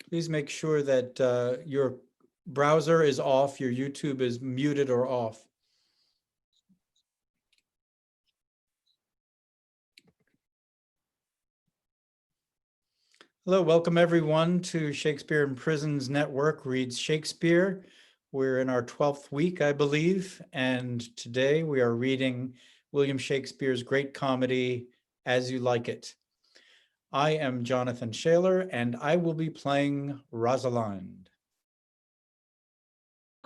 please make sure that your browser is off, your YouTube is muted or off. Hello, welcome everyone to Shakespeare in Prisons Network Reads Shakespeare. We're in our 12th week, I believe, and today we are reading William Shakespeare's great comedy, As You Like It. I am Jonathan Shaler, and I will be playing Rosaline.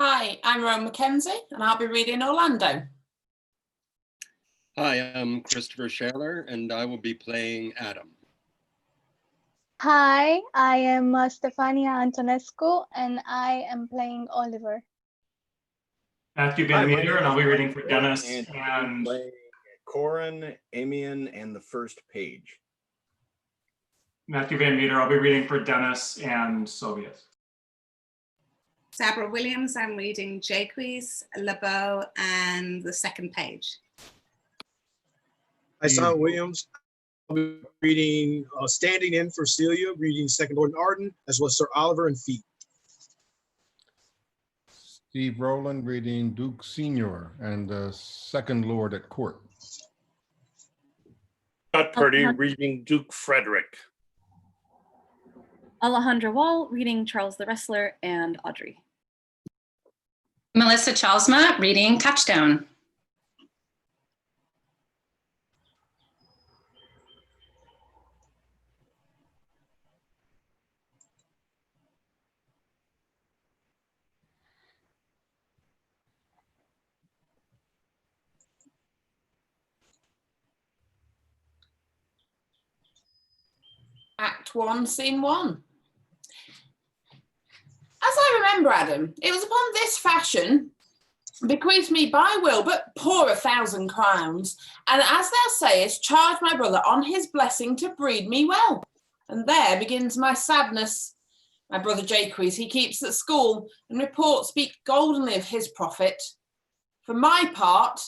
Hi, I'm Rowan Mackenzie, and I'll be reading Orlando. Hi, I'm Christopher Shaler, and I will be playing Adam. Hi, I am Stefania Antonescu, and I am playing Oliver. Matthew Van Meter, and I'll be reading for Dennis. And playing Corin, Amian, and the first page. Matthew Van Meter, I'll be reading for Dennis and Soviet. Sabra Williams, I'm reading Jaques, LeBeau, and the second page. Hi, Simon Williams. I'll be reading Standing In for Celia, reading Second Lord and Arden, as well as Sir Oliver and Feet. Steve Brolin reading Duke Senior and the Second Lord at Court. Scott Purdy reading Duke Frederick. Alejandra Wall reading Charles the Wrestler and Audrey. Melissa Chiasma reading Touchdown. Act 1, Scene 1. As I remember, Adam, it was upon this fashion, bequeathed me by will, but poor 1,000 crowns, and as thou sayest, charge my brother on his blessing to breed me well. And there begins my sadness. My brother Jaques, he keeps at school, and reports speak goldenly of his profit. For my part,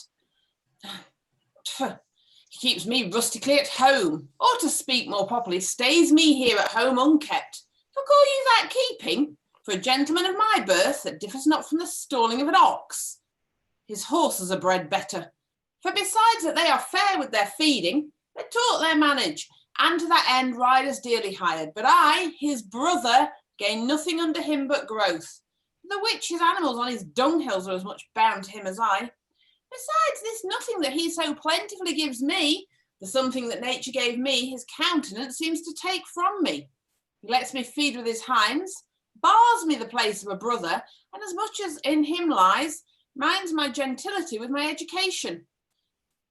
he keeps me rustically at home, or to speak more properly, stays me here at home unkept. For call you that keeping? For a gentleman of my birth, that differs not from the stalling of an ox. His horses are bred better, for besides that they are fair with their feeding, they're taught their manage, and to that end riders dearly hired. But I, his brother, gain nothing under him but growth, the which his animals on his dunghills are as much bound to him as I. Besides this nothing that he so plentifully gives me, the something that nature gave me, his countenance seems to take from me. He lets me feed with his hinds, bars me the place of a brother, and as much as in him lies, minds my gentility with my education.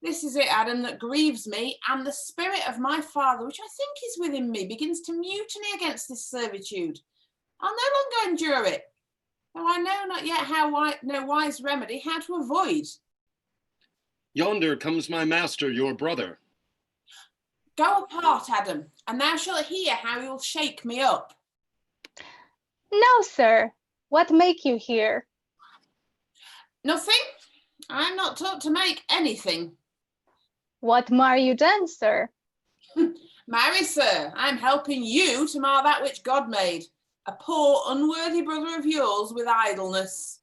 This is it, Adam, that grieves me, and the spirit of my father, which I think is within me, begins to mutiny against this servitude. I'll no longer endure it, though I know not yet no wise remedy how to avoid. Yonder comes my master, your brother. Go apart, Adam, and thou shalt hear how he will shake me up. No, sir. What make you here? Nothing. I am not taught to make anything. What mar you then, sir? Marry, sir, I am helping you to mar that which God made, a poor, unworthy brother of yours with idleness.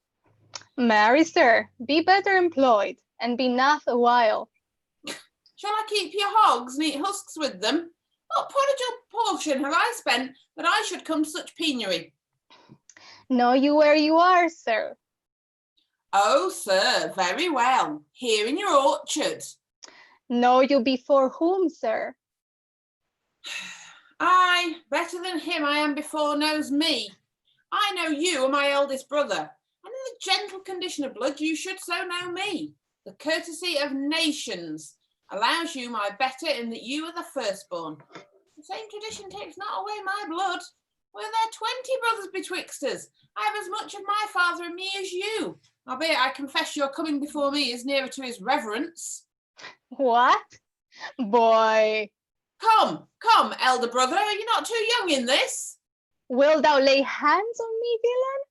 Marry, sir, be better employed, and be nath a while. Shall I keep your hogs and eat husks with them? What prodigal portion have I spent that I should come to such penury? Know you where you are, sir? Oh, sir, very well. Here in your orchard. Know you before whom, sir? Aye, better than him I am before knows me. I know you are my eldest brother, and in the gentle condition of blood you should so know me. The courtesy of nations allows you my better in that you are the firstborn. The same tradition takes not away my blood. Were there 20 brothers betwixt us, I have as much of my father and me as you, albeit I confess your coming before me is nearer to his reverence. What? Boy. Come, come, elder brother, are you not too young in this? Will thou lay hands on me, villain?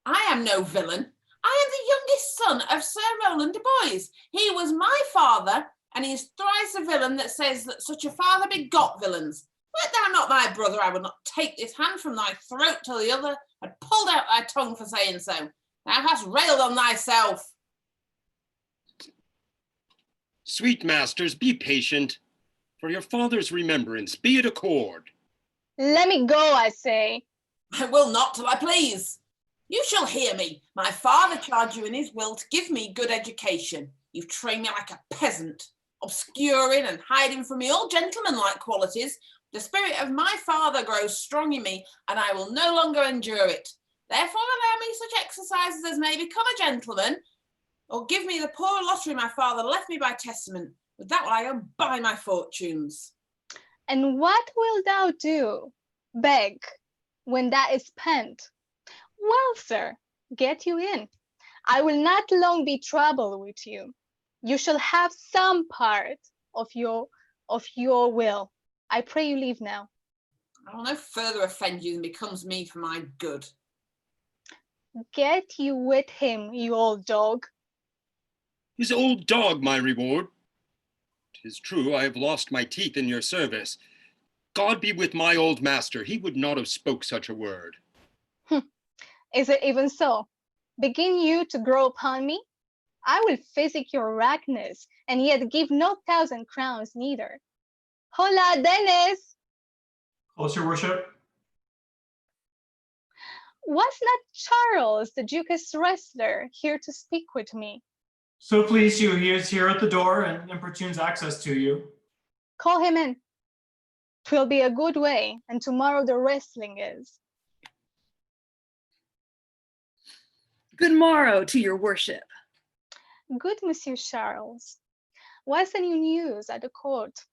I am no villain. I am the youngest son of Sir Rowland de Boys. He was my father, and he is thrice a villain that says that such a father begot villains. Wert thou not my brother, I would not take this hand from thy throat till the other had pulled out thy tongue for saying so. Thou hast railed on thyself. Sweet masters, be patient. For your father's remembrance, be it accord. Let me go, I say. I will not till I please. You shall hear me. My father charged you in his will to give me good education. You've trained me like a peasant, obscuring and hiding from me all gentlemanlike qualities. The spirit of my father grows strong in me, and I will no longer endure it. Therefore allow me such exercises as may become a gentleman, or give me the poor lottery my father left me by testament. With that will I go buy my fortunes. And what wilt thou do? Beg, when that is spent. Well, sir, get you in. I will not long be troubled with you. You shall have some part of your will. I pray you leave now. I will no further offend you than becomes me for my good. Get you with him, you old dog. His old dog my reward. 'Tis true, I have lost my teeth in your service. God be with my old master, he would not have spoke such a word. Is it even so? Begin you to grow upon me? I will physic your Agnes, and yet give no 1,000 crowns neither. Hola, Dennis! Close, your worship. Was not Charles, the Dukas wrestler, here to speak with me? So please you, he is here at the door and importunes access to you. Call him in. 'Twill be a good way, and tomorrow the wrestling is. Good morrow to your worship. Good, Monsieur Charles. What's the new news at the court?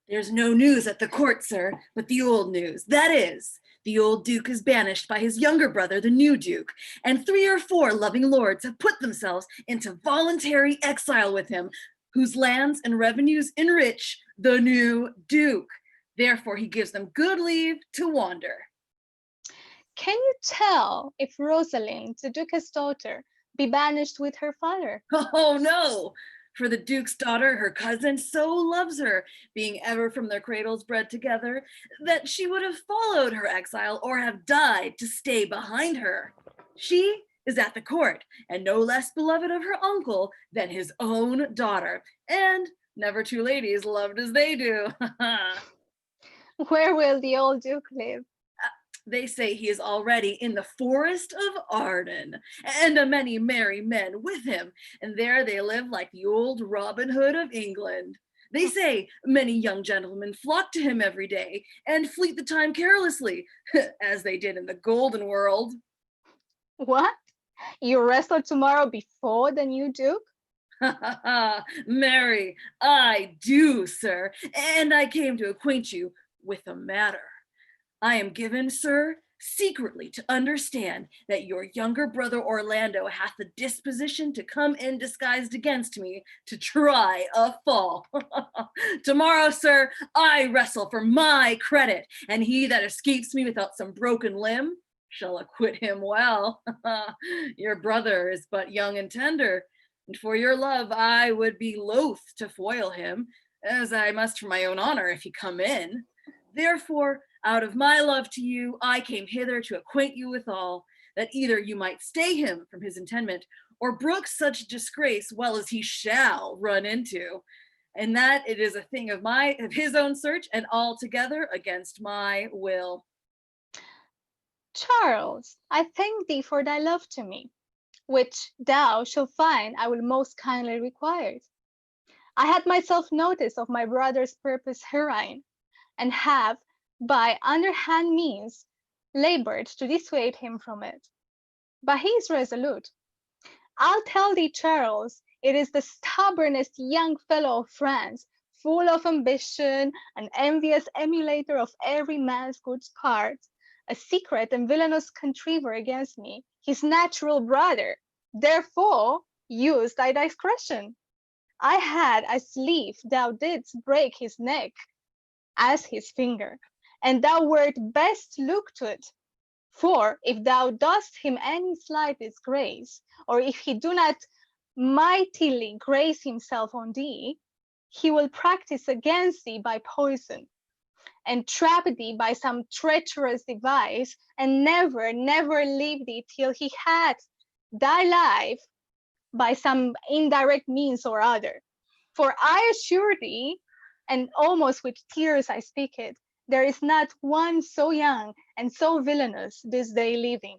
There's no news at the court, sir, but the old news. That is, the old Duke is banished by his younger brother, the new Duke, and 3 or 4 loving lords have put themselves into voluntary exile with him, whose lands and revenues enrich the new Duke. Therefore, he gives them good leave to wander. Can you tell if Rosaline, the Duke's daughter, be banished with her father? Oh, no. For the Duke's daughter, her cousin, so loves her, being ever from their cradles bred together, that she would have followed her exile or have died to stay behind her. She is at the court, and no less beloved of her uncle than his own daughter, and never 2 ladies loved as they do. Where will the old Duke live? They say he is already in the forest of Arden, and a many merry men with him, and there they live like the old Robin Hood of England. They say many young gentlemen flock to him every day, and fleet the time carelessly, as they did in the golden world. What? You wrestle tomorrow before the new Duke? Mary, I do, sir, and I came to acquaint you with a matter. I am given, sir, secretly to understand that your younger brother Orlando hath the disposition to come in disguised against me to try a fall. Tomorrow, sir, I wrestle for my credit, and he that escapes me without some broken limb shall acquit him well. Your brother is but young and tender, and for your love I would be loath to foil him, as I must for my own honor if he come in. Therefore, out of my love to you, I came hither to acquaint you withal, that either you might stay him from his intendment, or brook such disgrace well as he shall run into, and that it is a thing of his own search, and altogether against my will. Charles, I thank thee for thy love to me, which thou shalt find I will most kindly require. I had myself notice of my brother's purpose herein, and have by underhand means labored to dissuade him from it. But he is resolute. I'll tell thee, Charles, it is the stubbornest young fellow of France, full of ambition, an envious emulator of every man's good parts, a secret and villainous contriver against me, his natural brother. Therefore, use thy discretion. I had as lief thou didst break his neck as his finger, and thou wert best look to it. For if thou dost him any slight disgrace, or if he do not mightily grace himself on thee, he will practice against thee by poison, and trap thee by some treacherous device, and never, never leave thee till he had thy life by some indirect means or other. For I assure thee, and almost with tears I speak it, there is not one so young and so villainous this day living.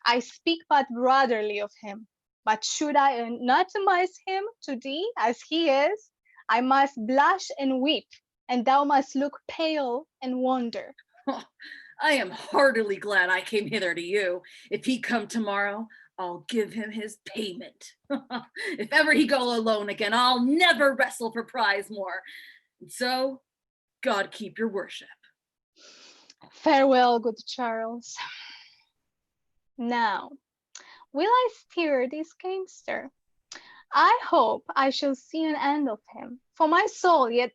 I speak but brotherly of him, but should I anatomize him to thee as he is, I must blush and weep, and thou must look pale and wonder. I am heartily glad I came hither to you. If he come tomorrow, I'll give him his payment. If ever he go alone again, I'll never wrestle for prize more. And so, God keep your worship. Farewell, good Charles. Now, will I steer this gamester? I hope I shall see an end of him, for my soul, yet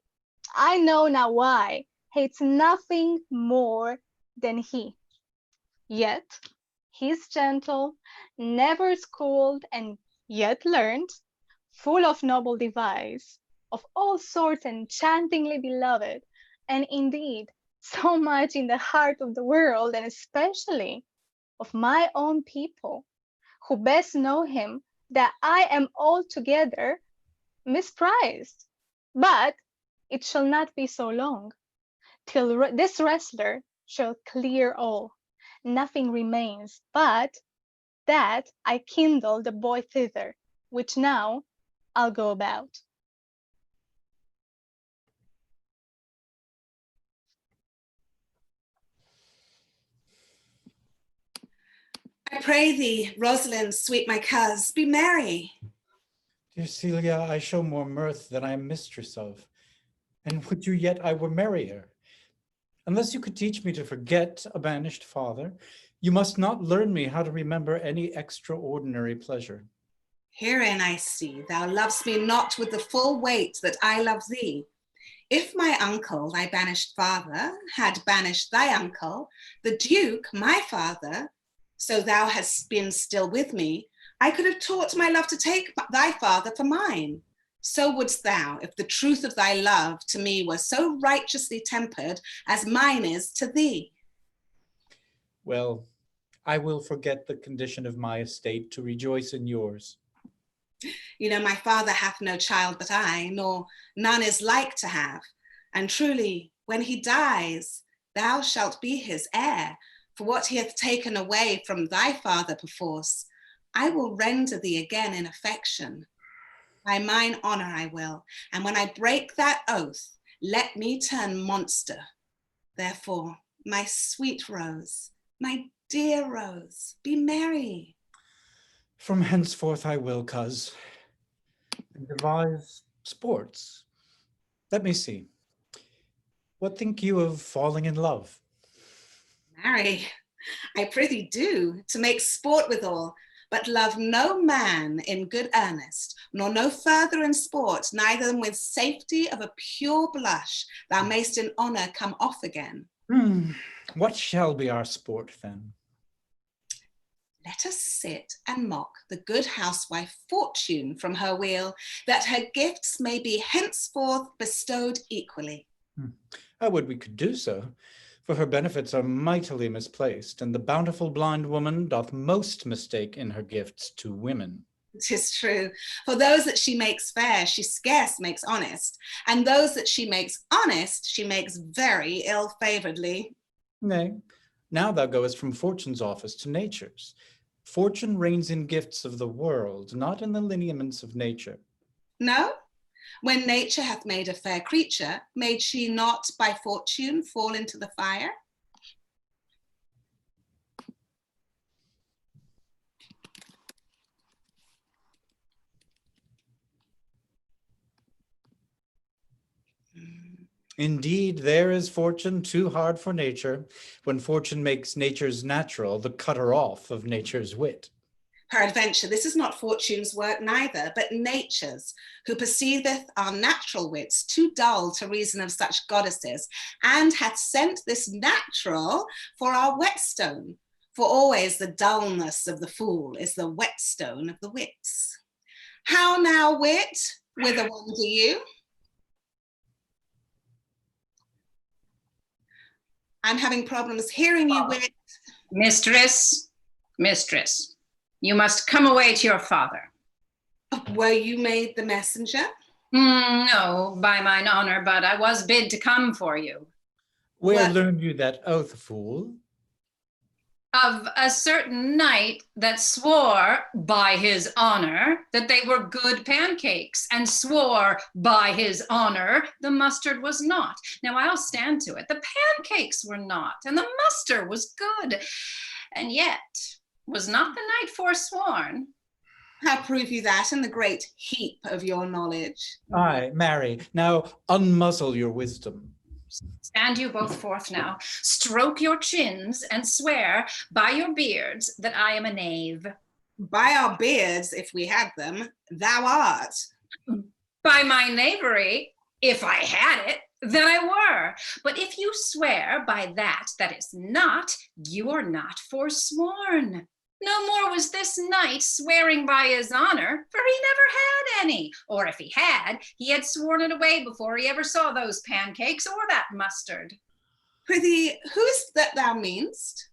I know now why, hates nothing more than he. Yet he's gentle, never schooled, and yet learned, full of noble device, of all sorts enchantingly beloved, and indeed so much in the heart of the world, and especially of my own people, who best know him, that I am altogether misprized. But it shall not be so long, till this wrestler shall clear all. Nothing remains but that I kindle the boy thither, which now I'll go about. I pray thee, Rosaline, sweet my coz, be merry. Dear Celia, I show more mirth than I am mistress of, and would you yet I were merrier. Unless you could teach me to forget a banished father, you must not learn me how to remember any extraordinary pleasure. Herein I see thou lovest me not with the full weight that I love thee. If my uncle, thy banished father, had banished thy uncle, the Duke, my father, so thou hast been still with me, I could have taught my love to take thy father for mine. So wouldst thou, if the truth of thy love to me were so righteously tempered as mine is to thee. Well, I will forget the condition of my estate to rejoice in yours. You know, my father hath no child but I, nor none is like to have. And truly, when he dies, thou shalt be his heir, for what he hath taken away from thy father perforce, I will render thee again in affection. By mine honor I will, and when I break that oath, let me turn monster. Therefore, my sweet Rose, my dear Rose, be merry. From henceforth I will, coz, and devise sports. Let me see. What think you of falling in love? Marry, I prithee do, to make sport withal, but love no man in good earnest, nor no further in sport, neither than with safety of a pure blush, thou mayst in honor come off again. What shall be our sport then? Let us sit and mock the good housewife Fortune from her wheel, that her gifts may be henceforth bestowed equally. I would we could do so, for her benefits are mightily misplaced, and the bountiful blind woman doth most mistake in her gifts to women. 'Tis true, for those that she makes fair, she scarce makes honest, and those that she makes honest, she makes very ill-favoredly. Nay, now thou goest from Fortune's office to Nature's. Fortune reigns in gifts of the world, not in the lineaments of nature. No? When nature hath made a fair creature, made she not by fortune fall into the fire? Indeed, there is fortune too hard for nature, when fortune makes nature's natural the cutter off of nature's wit. Peradventure, this is not fortune's work neither, but nature's, who perceiveth our natural wits too dull to reason of such goddesses, and hath sent this natural for our whetstone. For always the dullness of the fool is the whetstone of the wits. How now, wit, whither wander you? I'm having problems hearing you, Wit. Mistress, you must come away to your father. Were you made the messenger? No, by mine honor, but I was bid to come for you. Where What? learned you that oath, fool? Of a certain knight that swore by his honor that they were good pancakes, and swore by his honor the mustard was not. Now I'll stand to it. The pancakes were not, and the mustard was good. And yet, was not the knight forsworn? How prove you that in the great heap of your knowledge? Aye, marry, now unmuzzle your wisdom. Stand you both forth now, stroke your chins, and swear by your beards that I am a knave. By our beards, if we had them, thou art. By my knavery, if I had it, then I were. But if you swear by that that is not, you are not forsworn. No more was this knight swearing by his honor, for he never had any. Or if he had sworn it away before he ever saw those pancakes or that mustard. Prithee, who's that thou meanst?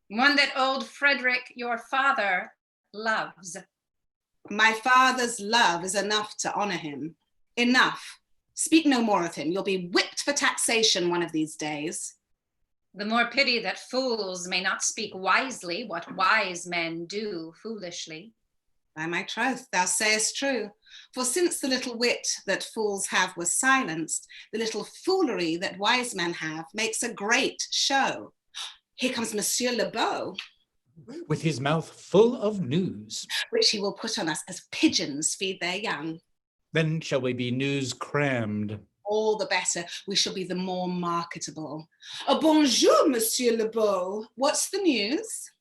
One that old Frederick, your father, loves. My father's love is enough to honor him. Enough. Speak no more of him. You'll be whipped for taxation one of these days. The more pity that fools may not speak wisely what wise men do foolishly. By my troth, thou sayest true. For since the little wit that fools have was silenced, the little foolery that wise men have makes a great show. Here comes Monsieur Le Beau, With his mouth full of news. which he will put on us as pigeons feed their young. Then shall we be news crammed. All the better, we shall be the more marketable. Bonjour, Monsieur Le Beau. What's the news?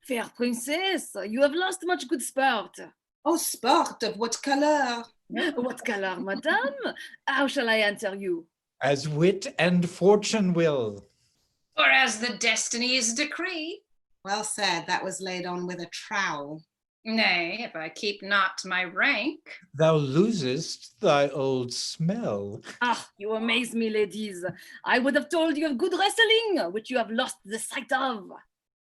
Fair princess, you have lost much good sport. Oh, sport of what color? What color, madame? How shall I answer you? As wit and fortune will. Or as the destinies decree. Well said, that was laid on with a trowel. Nay, if I keep not my rank. Thou losest thy old smell. Ah, you amaze me, ladies. I would have told you of good wrestling, which you have lost the sight of.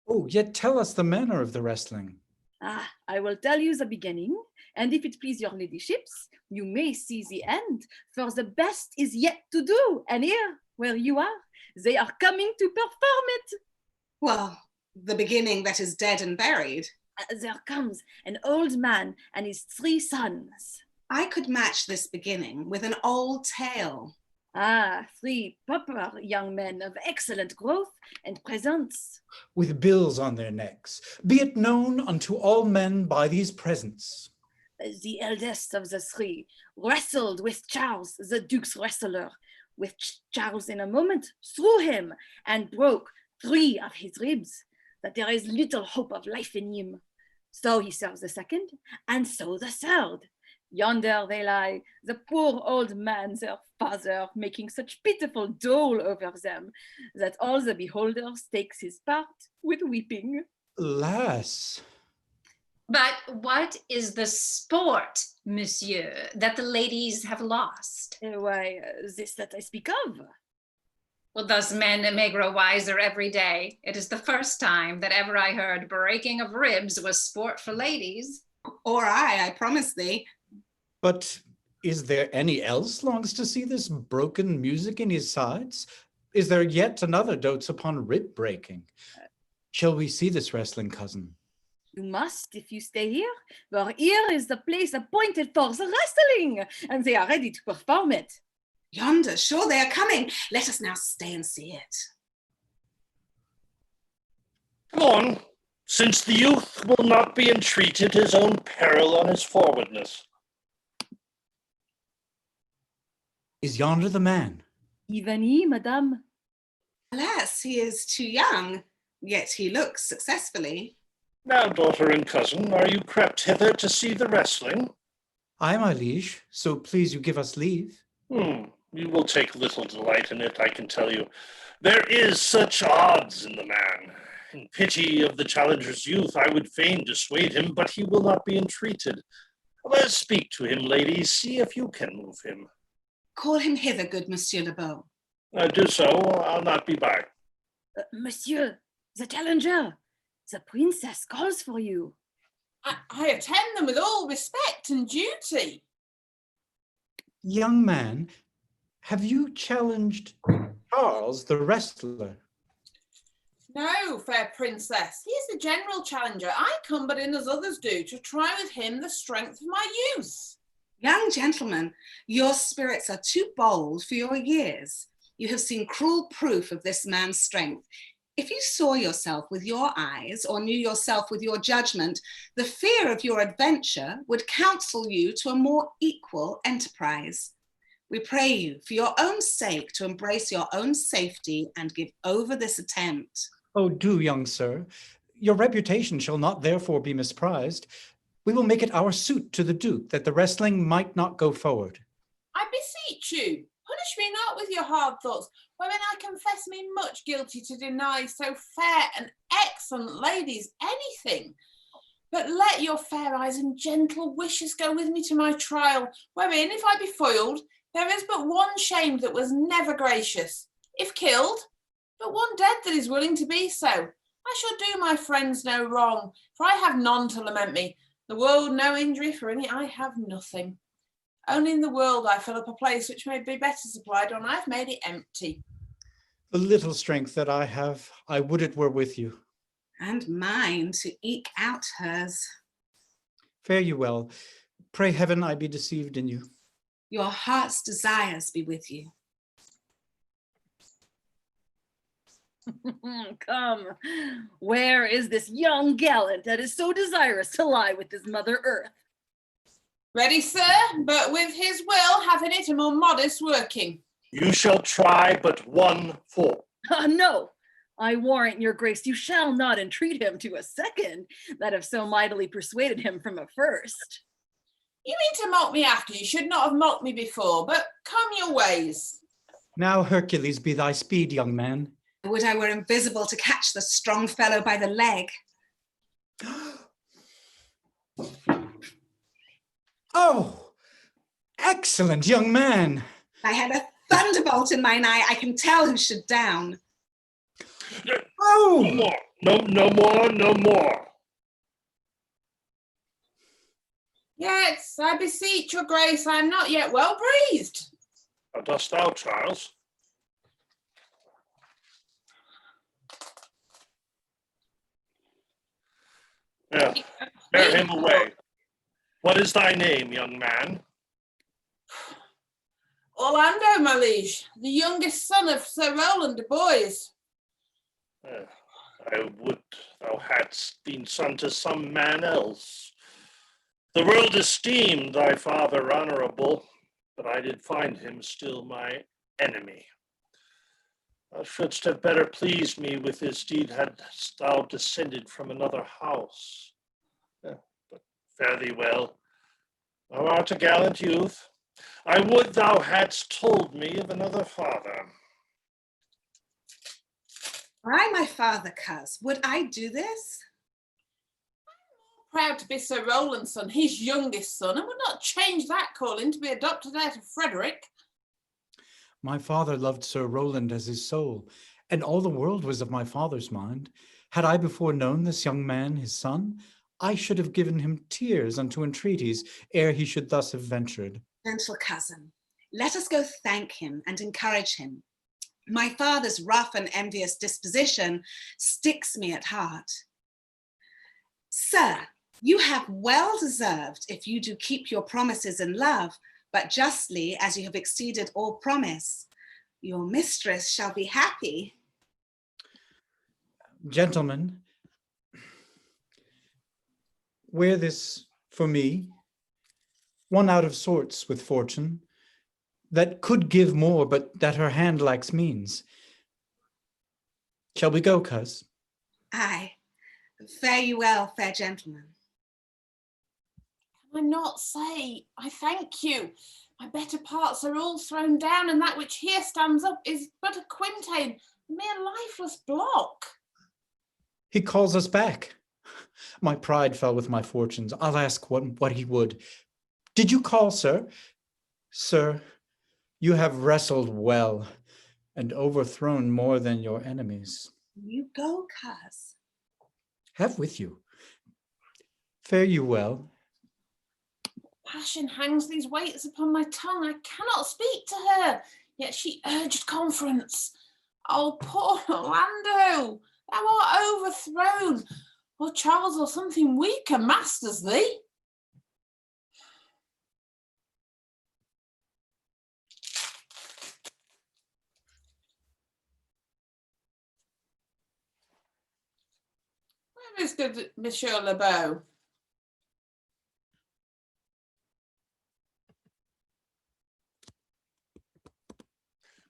Oh, yet tell us the manner of the wrestling. Ah, I will tell you the beginning, and if it please your ladyships, you may see the end, for the best is yet to do, and here, where you are, they are coming to perform it. Well, the beginning that is dead and buried. There comes an old man and his 3 sons. I could match this beginning with an old tale. Ah, 3 proper young men of excellent growth and presence. With bills on their necks. Be it known unto all men by these presents. The eldest of the 3 wrestled with Charles, the Duke's wrestler, which Charles in a moment threw him and broke 3 of his ribs, that there is little hope of life in him. So he serves the 2nd, and so the 3rd. Yonder they lie, the poor old man, their father, making such pitiful dole over them, that all the beholders takes his part with weeping. Lass. But what is the sport, monsieur, that the ladies have lost? Why, this that I speak of. Well, thus men may grow wiser every day. It is the first time that ever I heard breaking of ribs was sport for ladies. Or I promise thee. But is there any else longs to see this broken music in his sides? Is there yet another dotes upon rib breaking? Shall we see this wrestling, cousin? You must if you stay here, for here is the place appointed for the wrestling, and they are ready to perform it. Yonder, sure they are coming. Let us now stay and see it. Come on, since the youth will not be entreated, his own peril on his forwardness. Is yonder the man? Even he, madame. Alas, he is too young, yet he looks successfully. Now, daughter and cousin, are you crept hither to see the wrestling? Aye, my liege, so please you give us leave. You will take little delight in it, I can tell you. There is such odds in the man. In pity of the challenger's youth, I would fain dissuade him, but he will not be entreated. Let us speak to him, ladies, see if you can move him. Call him hither, good Monsieur Le Beau. Do so, I'll not be back. Monsieur, the challenger, the princess calls for you. I attend them with all respect and duty. Young man, have you challenged Charles the wrestler? No, fair princess, he is the general challenger. I come but in as others do, to try with him the strength of my youth. Young gentleman, your spirits are too bold for your years. You have seen cruel proof of this man's strength. If you saw yourself with your eyes or knew yourself with your judgment, the fear of your adventure would counsel you to a more equal enterprise. We pray you, for your own sake, to embrace your own safety and give over this attempt. Oh, do, young sir. Your reputation shall not therefore be misprized. We will make it our suit to the Duke that the wrestling might not go forward. I beseech you, punish me not with your hard thoughts, wherein I confess me much guilty to deny so fair and excellent ladies anything. But let your fair eyes and gentle wishes go with me to my trial, wherein, if I be foiled, there is but one shamed that was never gracious. If killed, but one dead that is willing to be so. I shall do my friends no wrong, for I have none to lament me. The world no injury, for in it I have nothing. Only in the world I fill up a place which may be better supplied when I've made it empty. The little strength that I have, I would it were with you. And mine to eke out hers. Fare you well. Pray heaven I be deceived in you. Your heart's desires be with you. Come, where is this young gallant that is so desirous to lie with his mother earth? Ready, sir, but with his will having it a more modest working. You shall try but one fall. No, I warrant your grace you shall not entreat him to a second, that have so mightily persuaded him from a first. You mean to mock me after, you should not have mocked me before, but come your ways. Now Hercules be thy speed, young man. Would I were invisible to catch the strong fellow by the leg. Oh, excellent young man. I had a thunderbolt in mine eye, I can tell who should down. Oh! No more, no more, no more. Yet, I beseech your grace, I am not yet well breathed. How dost thou, Charles? Yeah, bear him away. What is thy name, young man? Orlando, my liege, the youngest son of Sir Roland de Boys. I would thou hadst been son to some man else. The world esteemed thy father honorable, but I did find him still my enemy. Thou shouldst have better pleased me with his deed hadst thou descended from another house. But fare thee well. Thou art a gallant youth. I would thou hadst told me of another father. Were I my father, coz, would I do this? Proud to be Sir Roland's son, his youngest son, and would not change that calling to be adopted out of Frederick. My father loved Sir Roland as his soul, and all the world was of my father's mind. Had I before known this young man, his son, I should have given him tears unto entreaties ere he should thus have ventured. Gentle cousin, let us go thank him and encourage him. My father's rough and envious disposition sticks me at heart. Sir, you have well deserved if you do keep your promises in love, but justly as you have exceeded all promise. Your mistress shall be happy. Gentlemen, wear this for me, one out of sorts with fortune, that could give more, but that her hand lacks means. Shall we go, coz? Aye, fare you well, fair gentleman. Can I not say, I thank you? My better parts are all thrown down, and that which here stands up is but a quintain, a mere lifeless block. He calls us back. My pride fell with my fortunes. I'll ask what he would. Did you call, sir? Sir, you have wrestled well and overthrown more than your enemies. You go, coz. Have with you. Fare you well. Passion hangs these weights upon my tongue. I cannot speak to her, yet she urged conference. Oh, poor Orlando, thou art overthrown, or Charles or something weaker masters thee. Where is good Monsieur Lebeau?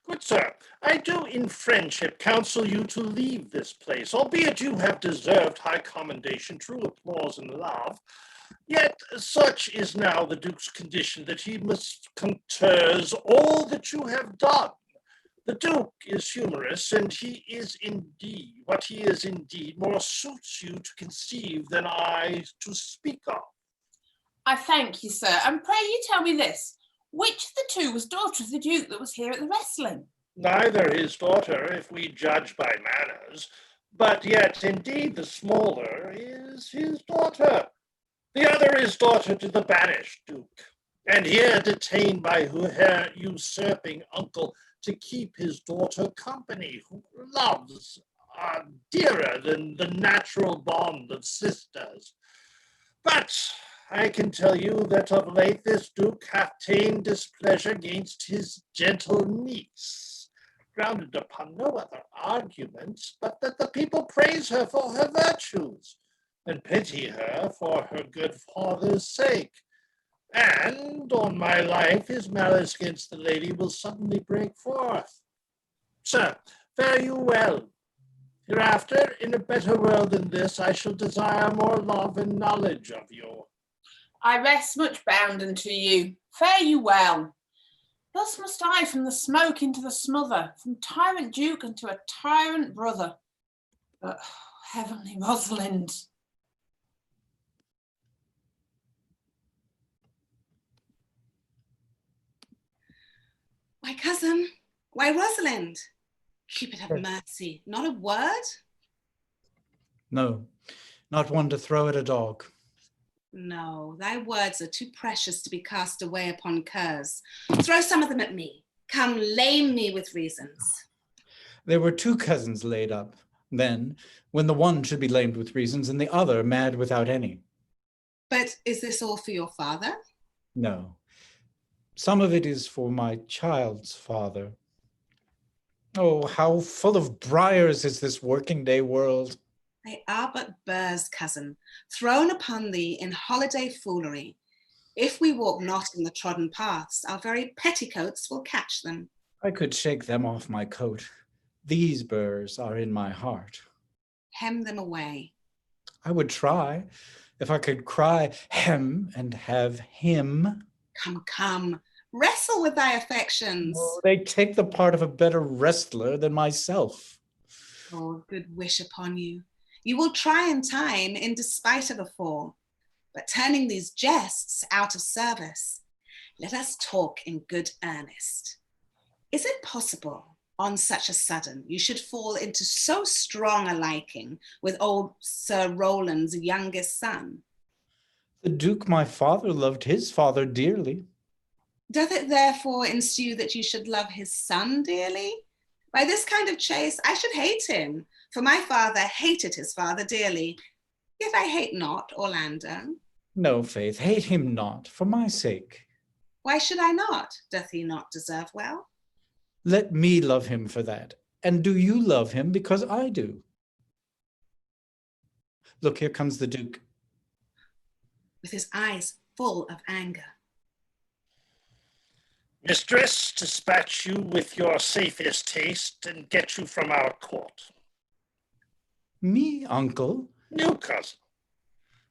Good sir, I do in friendship counsel you to leave this place, albeit you have deserved high commendation, true applause, and love. Yet such is now the Duke's condition that he must contours all that you have done. The Duke is humorous, and he is indeed, what he is indeed, more suits you to conceive than I to speak of. I thank you, sir, and pray you tell me this. Which of the two was daughter of the Duke that was here at the wrestling? Neither his daughter, if we judge by manners, but yet indeed the smaller is his daughter. The other is daughter to the banished Duke, and here detained by her usurping uncle to keep his daughter company, who loves dearer than the natural bond of sisters. But I can tell you that of late this Duke hath ta'en displeasure against his gentle niece, grounded upon no other arguments but that the people praise her for her virtues, and pity her for her good father's sake. And on my life, his malice against the lady will suddenly break forth. Sir, fare you well. Hereafter, in a better world than this, I shall desire more love and knowledge of you. I rest much bounden to you. Fare you well. Thus must I from the smoke into the smother, from tyrant Duke unto a tyrant brother. But heavenly Rosalind. Why, cousin, why, Rosalind? Cupid have mercy, not a word? No, not one to throw at a dog. No, thy words are too precious to be cast away upon curs. Throw some of them at me. Come, lame me with reasons. There were two cousins laid up, then, when the one should be lamed with reasons and the other mad without any. But is this all for your father? No, some of it is for my child's father. Oh, how full of briars is this working day world. They are but burrs, cousin, thrown upon thee in holiday foolery. If we walk not in the trodden paths, our very petticoats will catch them. I could shake them off my coat. These burrs are in my heart. Hem them away. I would try, if I could cry hem and have him. Come, come, wrestle with thy affections. Oh, they take the part of a better wrestler than myself. Oh, good wish upon you. You will try in time in despite of a fall, but turning these jests out of service, let us talk in good earnest. Is it possible, on such a sudden, you should fall into so strong a liking with old Sir Rowland's youngest son? The Duke, my father, loved his father dearly. Doth it therefore ensue that you should love his son dearly? By this kind of chase, I should hate him, for my father hated his father dearly. Yet I hate not Orlando. No, Faith, hate him not, for my sake. Why should I not? Doth he not deserve well? Let me love him for that. And do you love him because I do? Look, here comes the Duke. With his eyes full of anger. Mistress, dispatch you with your safest haste and get you from our court. Me, uncle? New cousin.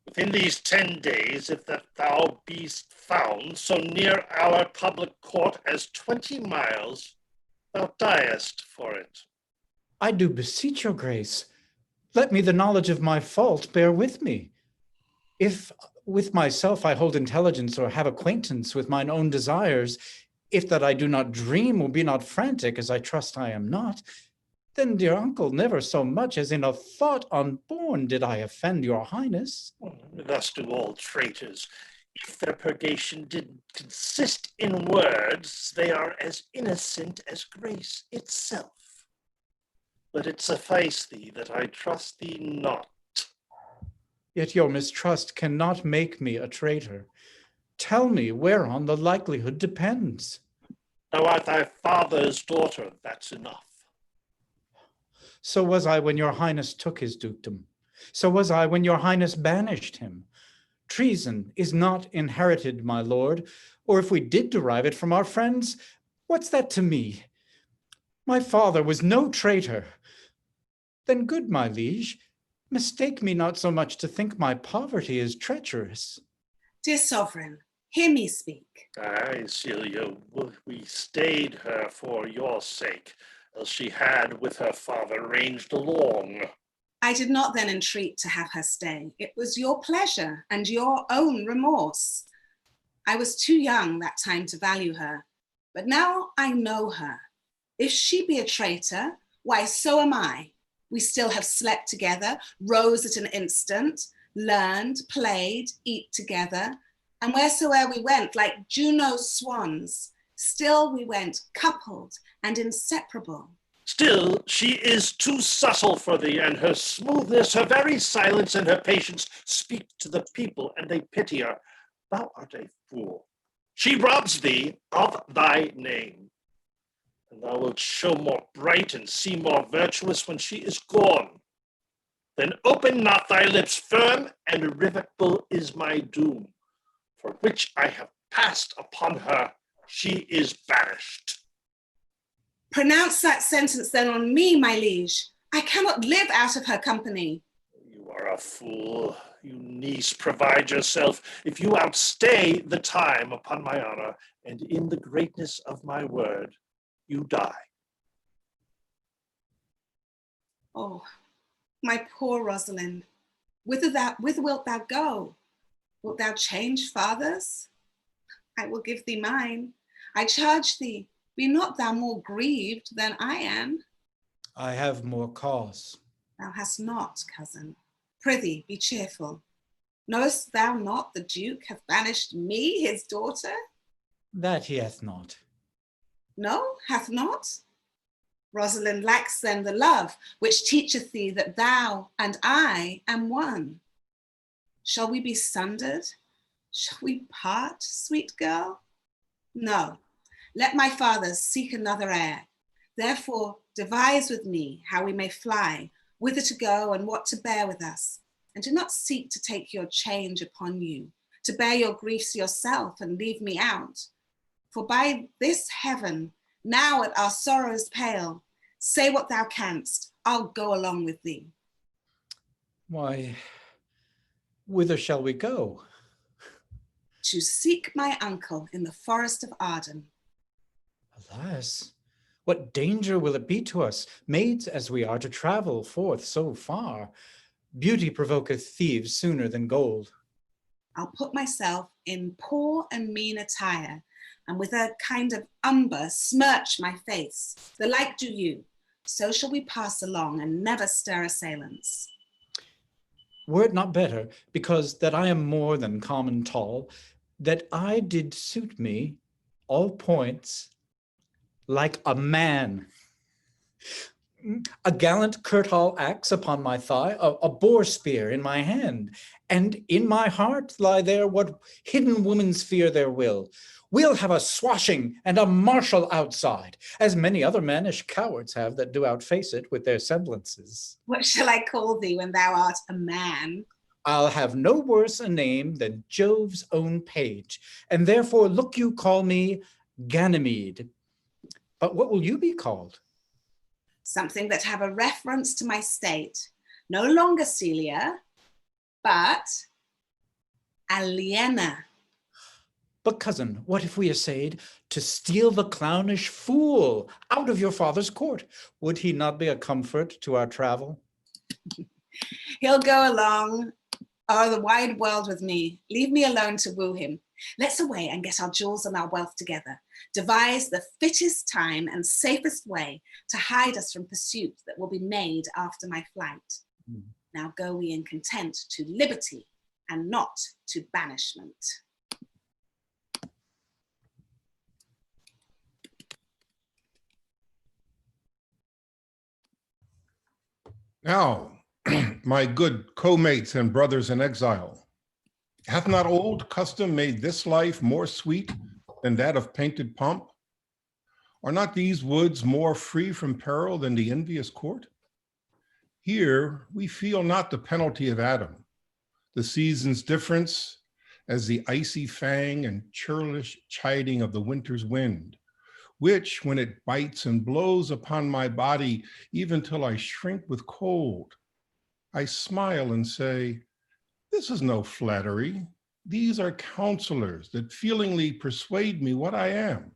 Within these 10 days, if that thou beest found so near our public court as 20 miles, thou diest for it. I do beseech your grace. Let me the knowledge of my fault bear with me. If with myself I hold intelligence or have acquaintance with mine own desires, if that I do not dream or be not frantic, as I trust I am not, Then, dear uncle, never so much as in a thought unborn did I offend your highness. Thus do all traitors. If their purgation did consist in words, they are as innocent as grace itself. Let it suffice thee that I trust thee not. Yet your mistrust cannot make me a traitor. Tell me whereon the likelihood depends. Thou art thy father's daughter, that's enough. So was I when your highness took his dukedom. So was I when your highness banished him. Treason is not inherited, my lord, or if we did derive it from our friends, what's that to me? My father was no traitor. Then good, my liege, mistake me not so much to think my poverty is treacherous. Dear sovereign, hear me speak. Aye, Celia, we stayed her for your sake, else she had with her father ranged along. I did not then entreat to have her stay. It was your pleasure and your own remorse. I was too young that time to value her, but now I know her. If she be a traitor, why, so am I. We still have slept together, rose at an instant, learned, played, eat together, and wheresoe'er we went, like Juno's swans, still we went coupled and inseparable. Still, she is too subtle for thee, and her smoothness, her very silence, and her patience speak to the people, and they pity her. Thou art a fool. She robs thee of thy name, and thou wilt show more bright and see more virtuous when she is gone. Then open not thy lips firm, and irrevocable is my doom, for which I have passed upon her. She is banished. Pronounce that sentence then on me, my liege. I cannot live out of her company. You are a fool. You niece, provide yourself. If you outstay the time upon my honor, and in the greatness of my word, you die. Oh, my poor Rosaline, whither wilt thou go? Wilt thou change fathers? I will give thee mine. I charge thee, be not thou more grieved than I am. I have more cause. Thou hast not, cousin. Prithee, be cheerful. Knowest thou not the Duke hath banished me, his daughter? That he hath not. No, hath not? Rosaline lacks then the love which teacheth thee that thou and I am one. Shall we be sundered? Shall we part, sweet girl? No, let my fathers seek another heir. Therefore, devise with me how we may fly, whither to go and what to bear with us. And do not seek to take your change upon you, to bear your griefs yourself and leave me out. For by this heaven, now at our sorrows pale, say what thou canst, I'll go along with thee. Why, whither shall we go? To seek my uncle in the forest of Arden. Alas, what danger will it be to us, maids as we are, to travel forth so far? Beauty provoketh thieves sooner than gold. I'll put myself in poor and mean attire, and with a kind of umber smirch my face. The like do you. So shall we pass along and never stir assailants. Were it not better, because that I am more than common tall, that I did suit me all points like a man? A gallant curtal axe upon my thigh, a boar spear in my hand, and in my heart lie there what hidden women's fear their will. We'll have a swashing and a martial outside, as many other mannish cowards have that do outface it with their semblances. What shall I call thee when thou art a man? I'll have no worse a name than Jove's own page, and therefore look you call me Ganymede. But what will you be called? Something that have a reference to my state. No longer Celia, but Aliena. But cousin, what if we essayed to steal the clownish fool out of your father's court? Would he not be a comfort to our travel? He'll go along o'er the wide world with me. Leave me alone to woo him. Let's away and get our jewels and our wealth together. devise the fittest time and safest way to hide us from pursuit that will be made after my flight. Now go we in content to liberty and not to banishment. Now, my good co-mates and brothers in exile, hath not old custom made this life more sweet than that of painted pomp? Are not these woods more free from peril than the envious court? Here we feel not the penalty of Adam, the season's difference as the icy fang and churlish chiding of the winter's wind, which when it bites and blows upon my body, even till I shrink with cold, I smile and say, this is no flattery. These are counselors that feelingly persuade me what I am.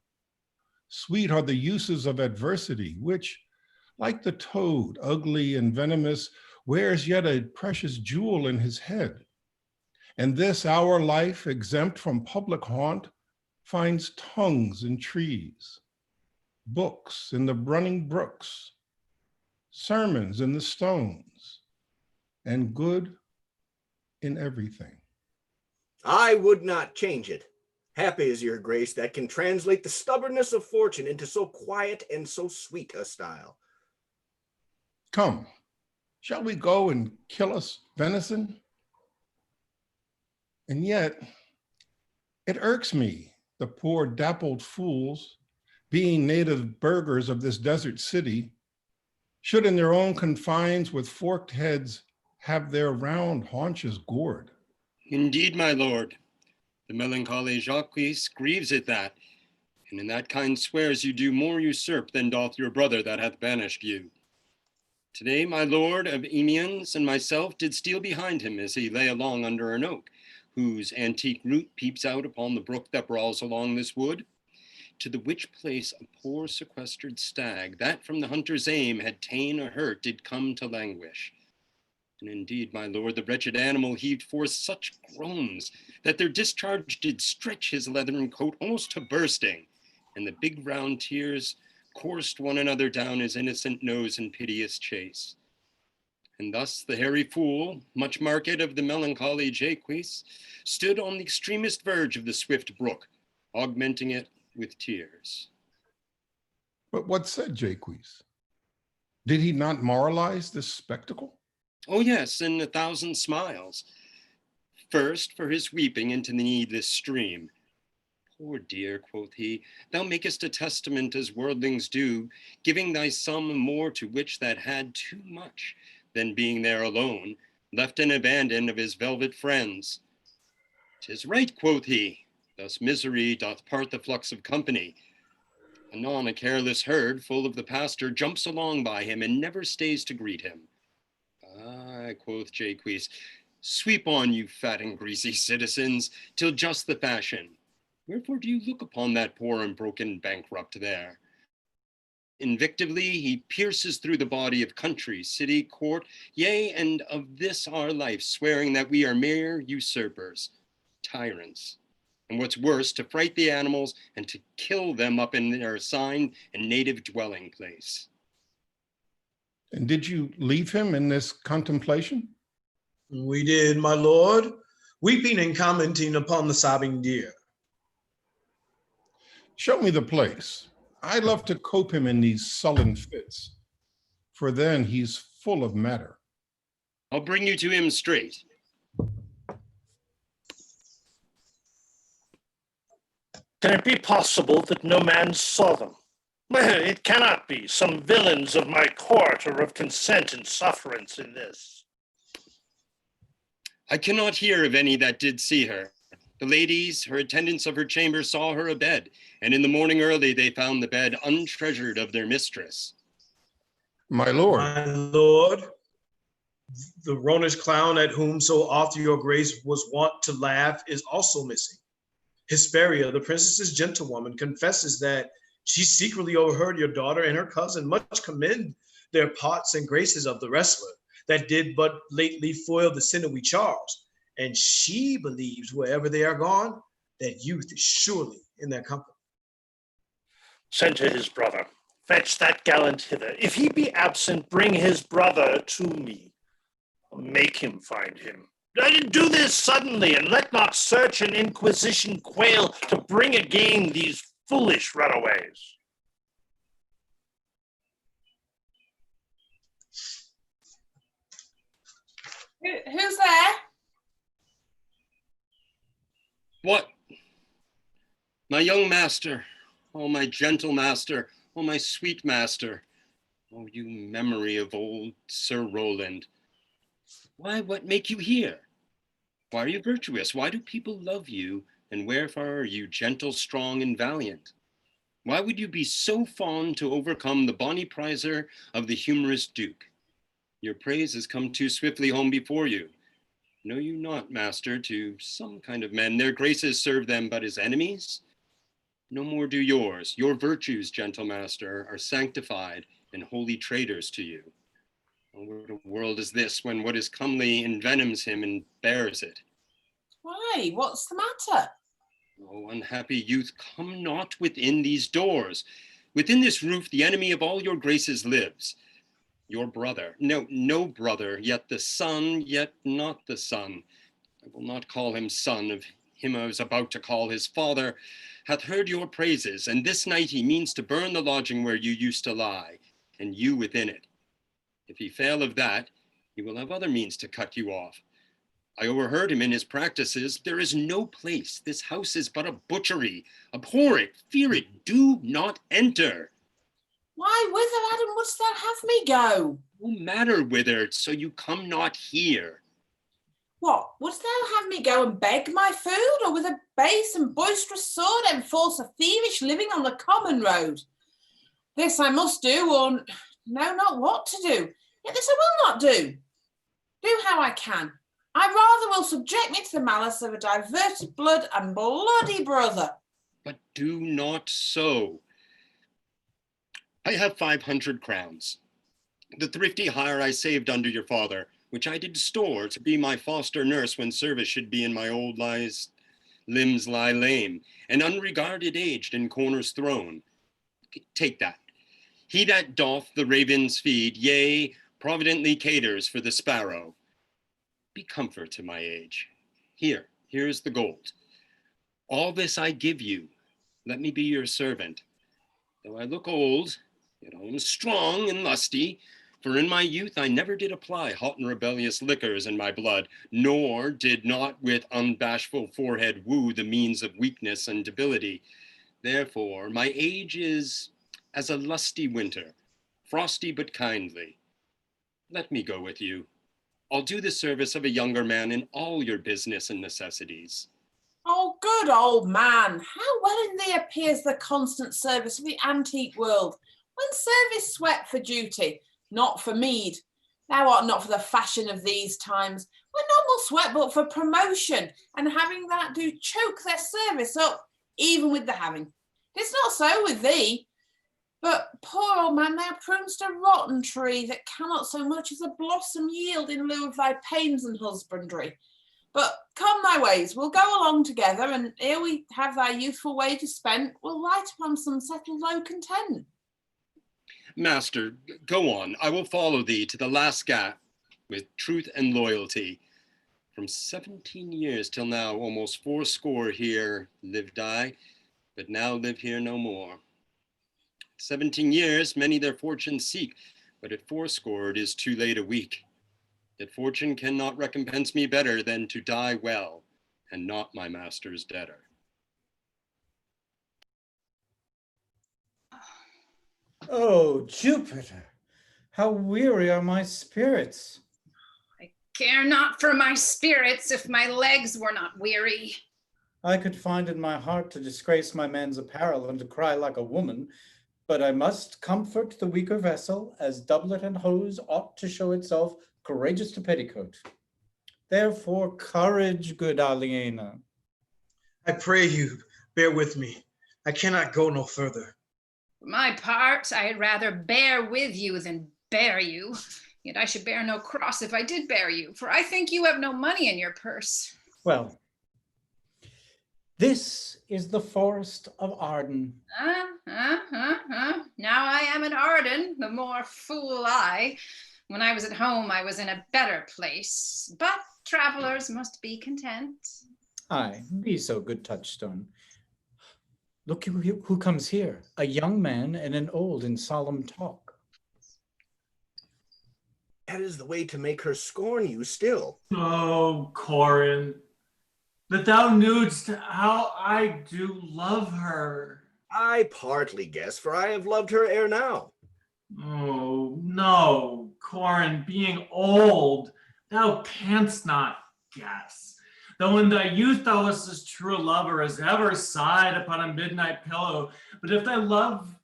Sweet are the uses of adversity, which, like the toad, ugly and venomous, wears yet a precious jewel in his head. And this our life, exempt from public haunt, finds tongues in trees, books in the running brooks, sermons in the stones, and good in everything. I would not change it. Happy is your grace that can translate the stubbornness of fortune into so quiet and so sweet a style. Come, shall we go and kill us venison? And yet, it irks me, the poor dappled fools, being native burghers of this desert city, should in their own confines with forked heads have their round haunches gored. Indeed, my lord, the melancholy Jacques grieves at that, and in that kind swears you do more usurp than doth your brother that hath banished you. Today, my lord of Emians and myself did steal behind him as he lay along under an oak, whose antique root peeps out upon the brook that brawls along this wood, to the which place a poor sequestered stag, that from the hunter's aim had ta'en a hurt, did come to languish. And indeed, my lord, the wretched animal heaved forth such groans that their discharge did stretch his leathern coat almost to bursting, and the big round tears coursed one another down his innocent nose in piteous chase. And thus the hairy fool, much marked of the melancholy Jacques, stood on the extremest verge of the swift brook, augmenting it with tears. But what said Jacques? Did he not moralize this spectacle? Oh yes, in 1,000 smiles. First, for his weeping into the needless stream. Poor dear, quoth he, thou makest a testament as worldlings do, giving thy sum more to which that had too much, than being there alone, left and abandoned of his velvet friends. 'Tis right, quoth he, thus misery doth part the flux of company. Anon a careless herd, full of the pasture, jumps along by him and never stays to greet him. Ah, quoth Jacques, sweep on, you fat and greasy citizens, till just the fashion. Wherefore do you look upon that poor and broken bankrupt there? Invectively he pierces through the body of country, city, court, yea, and of this our life, swearing that we are mere usurpers, tyrants, and what's worse, to fright the animals and to kill them up in their assigned and native dwelling place. And did you leave him in this contemplation? We did, my lord, weeping and commenting upon the sobbing deer. Show me the place. I love to cope him in these sullen fits, for then he's full of matter. I'll bring you to him straight. Can it be possible that no man saw them? It cannot be. Some villains of my court are of consent and sufferance in this. I cannot hear of any that did see her. The ladies, her attendants of her chamber, saw her abed, and in the morning early they found the bed untreasured of their mistress. My lord. My lord, the Romish clown at whom so oft your grace was wont to laugh is also missing. Hesperia, the princess's gentlewoman, confesses that she secretly overheard your daughter and her cousin much commend their parts and graces of the wrestler that did but lately foil the sinewy Charles. And she believes wherever they are gone, that youth is surely in their company. Send to his brother. Fetch that gallant hither. If he be absent, bring his brother to me. Make him find him. Do this suddenly, and let not search and inquisition quail to bring again these foolish runaways. Who's there? What? My young master, oh my gentle master, oh my sweet master, oh you memory of old Sir Roland. Why, what make you here? Why are you virtuous? Why do people love you? And wherefore are you gentle, strong, and valiant? Why would you be so fond to overcome the bonny prizer of the humorous Duke? Your praise has come too swiftly home before you. Know you not, master, to some kind of men, their graces serve them but as enemies? No more do yours. Your virtues, gentle master, are sanctified and holy traitors to you. Oh, what a world is this when what is comely envenoms him and bears it? Why? What's the matter? Oh, unhappy youth, come not within these doors. Within this roof, the enemy of all your graces lives. Your brother, no brother, yet the son, yet not the son. I will not call him son of him I was about to call his father, hath heard your praises, and this night he means to burn the lodging where you used to lie, and you within it. If he fail of that, he will have other means to cut you off. I overheard him in his practices. There is no place. This house is but a butchery. Abhor it, fear it, do not enter. Why, whither, Adam, wouldst thou have me go? No matter whither, so you come not here. What, wouldst thou have me go and beg my food, or with a base and boisterous sword enforce a thievish living on the common road? This I must do, or know not what to do. Yet this I will not do. Do how I can. I rather will subject me to the malice of a diverted blood and bloody brother. But do not so. I have 500 crowns. The thrifty hire I saved under your father, which I did store to be my foster nurse when service should be in my old limbs lie lame, and unregarded aged in corners thrown. Take that. He that doth the ravens feed, yea, providently caters for the sparrow. Be comfort to my age. Here's the gold. All this I give you. Let me be your servant. Though I look old, yet I am strong and lusty, for in my youth I never did apply hot and rebellious liquors in my blood, nor did not with unbashful forehead woo the means of weakness and debility. Therefore, my age is as a lusty winter, frosty but kindly. Let me go with you. I'll do the service of a younger man in all your business and necessities. Oh, good old man, how well in thee appears the constant service of the antique world, when service sweat for duty, not for meed. Thou art not for the fashion of these times, when none will sweat but for promotion, and having that do choke their service up, even with the having. It's not so with thee. But, poor old man, thou prunest a rotten tree that cannot so much as a blossom yield in lieu of thy pains and husbandry. But come thy ways, we'll go along together, and ere we have thy youthful wages spent, we'll light upon some settled low content. Master, go on. I will follow thee to the last gap with truth and loyalty. From 17 years till now, almost 80 here lived I, but now live here no more. 17 years, many their fortune seek, but at 80 it is too late a week. Yet fortune cannot recompense me better than to die well, and not my master's debtor. Oh, Jupiter, how weary are my spirits. I care not for my spirits if my legs were not weary. I could find in my heart to disgrace my man's apparel and to cry like a woman, but I must comfort the weaker vessel, as doublet and hose ought to show itself courageous to petticoat. Therefore, courage, good Aliena. I pray you, bear with me. I cannot go no further. For my part, I'd rather bear with you than bear you. Yet I should bear no cross if I did bear you, for I think you have no money in your purse. Well, This is the forest of Arden. Now I am in Arden, the more fool I. When I was at home, I was in a better place, but travelers must be content. Aye, be so good, Touchstone. Look who comes here, a young man and an old in solemn talk. That is the way to make her scorn you still. Oh, Corin, that thou knewest how I do love her. I partly guess, for I have loved her ere now. Oh, no, Corin, being old, thou canst not guess. Though in thy youth thou wast as true a lover as ever sighed upon a midnight pillow, but if thy love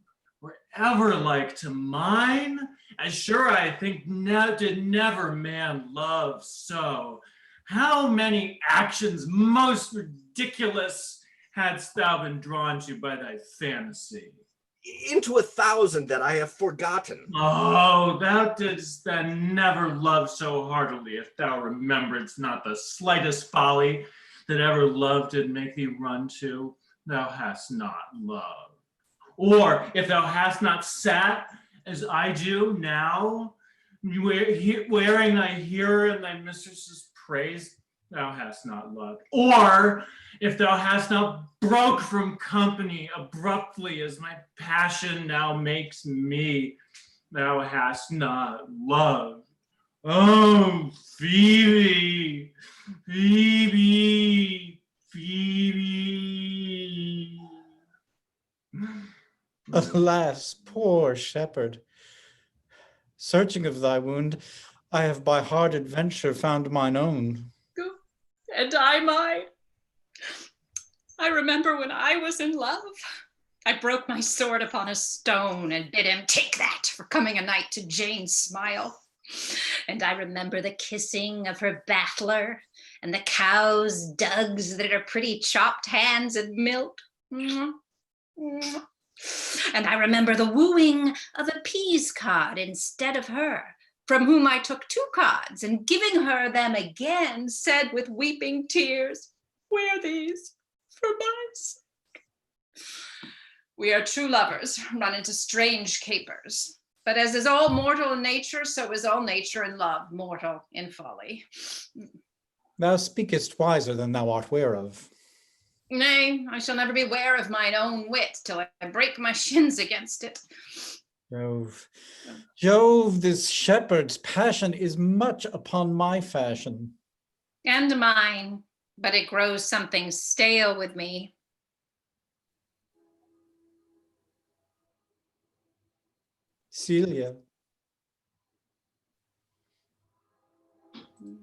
were ever like to mine, as sure I think did never man love so. How many actions most ridiculous hadst thou been drawn to by thy fantasy? Into 1,000 that I have forgotten. Oh, thou didst then never love so heartily, if thou rememberedst not the slightest folly that ever love did make thee run to, thou hast not loved. Or if thou hast not sat, as I do now, wearing thy hero and thy mistress's praise, thou hast not loved. Or if thou hast not broke from company abruptly as my passion now makes me, thou hast not loved. Oh, Phoebe, Phoebe, Phoebe. Alas, poor shepherd. Searching of thy wound, I have by hard adventure found mine own. And I mine. I remember when I was in love, I broke my sword upon a stone and bid him take that for coming a night to Jane's smile. And I remember the kissing of her battler and the cow's dugs that her pretty chopped hands had milked. And I remember the wooing of a peas cod instead of her, from whom I took 2 cods, and giving her them again, said with weeping tears, wear these for my sake. We are true lovers, run into strange capers. But as is all mortal in nature, so is all nature in love, mortal in folly. Thou speakest wiser than thou art ware of. Nay, I shall never be ware of mine own wit till I break my shins against it. Jove, Jove, this shepherd's passion is much upon my fashion. And mine, but it grows something stale with me. Celia.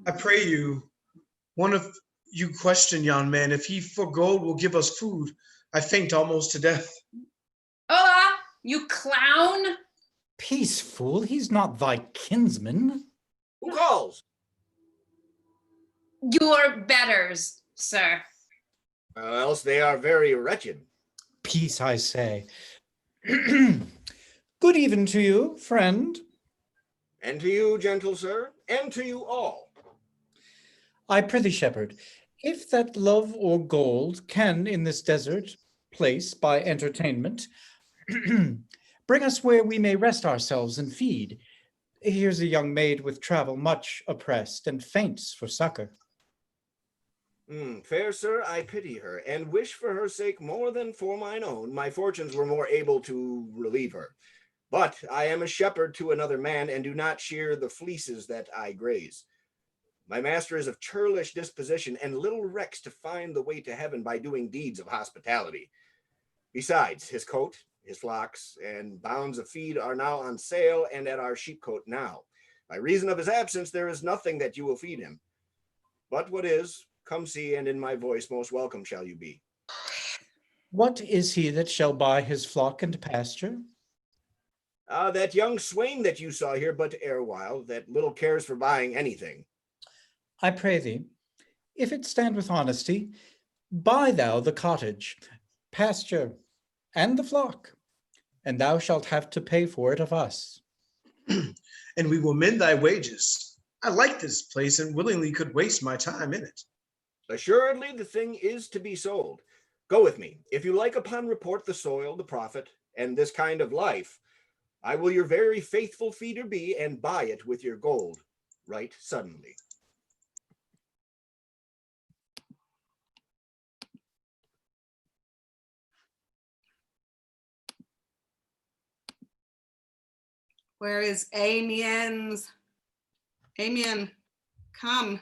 I pray you, one of you question yon man, if he for gold will give us food. I faint almost to death. Hola, you clown! Peace, fool, he's not thy kinsman. Who calls? Your betters, sir. Else they are very wretched. Peace, I say. Good even to you, friend. And to you, gentle sir, and to you all. I prithee, shepherd, if that love or gold can in this desert place by entertainment bring us where we may rest ourselves and feed. Here's a young maid with travel much oppressed and faints for succor. Fair sir, I pity her, and wish for her sake more than for mine own. My fortunes were more able to relieve her. But I am a shepherd to another man, and do not shear the fleeces that I graze. My master is of churlish disposition, and little recks to find the way to heaven by doing deeds of hospitality. Besides, his coat, his flocks, and bounds of feed are now on sale and at our sheepcote now. By reason of his absence, there is nothing that you will feed him. But what is, come see, and in my voice most welcome shall you be. What is he that shall buy his flock and pasture? That young swain that you saw here but erewhile, that little cares for buying anything. I pray thee, if it stand with honesty, buy thou the cottage, pasture, and the flock, and thou shalt have to pay for it of us. And we will mend thy wages. I like this place and willingly could waste my time in it. Assuredly the thing is to be sold. Go with me. If you like upon report the soil, the profit, and this kind of life, I will your very faithful feeder be, and buy it with your gold, right suddenly. Where is Amiens? Amien, come.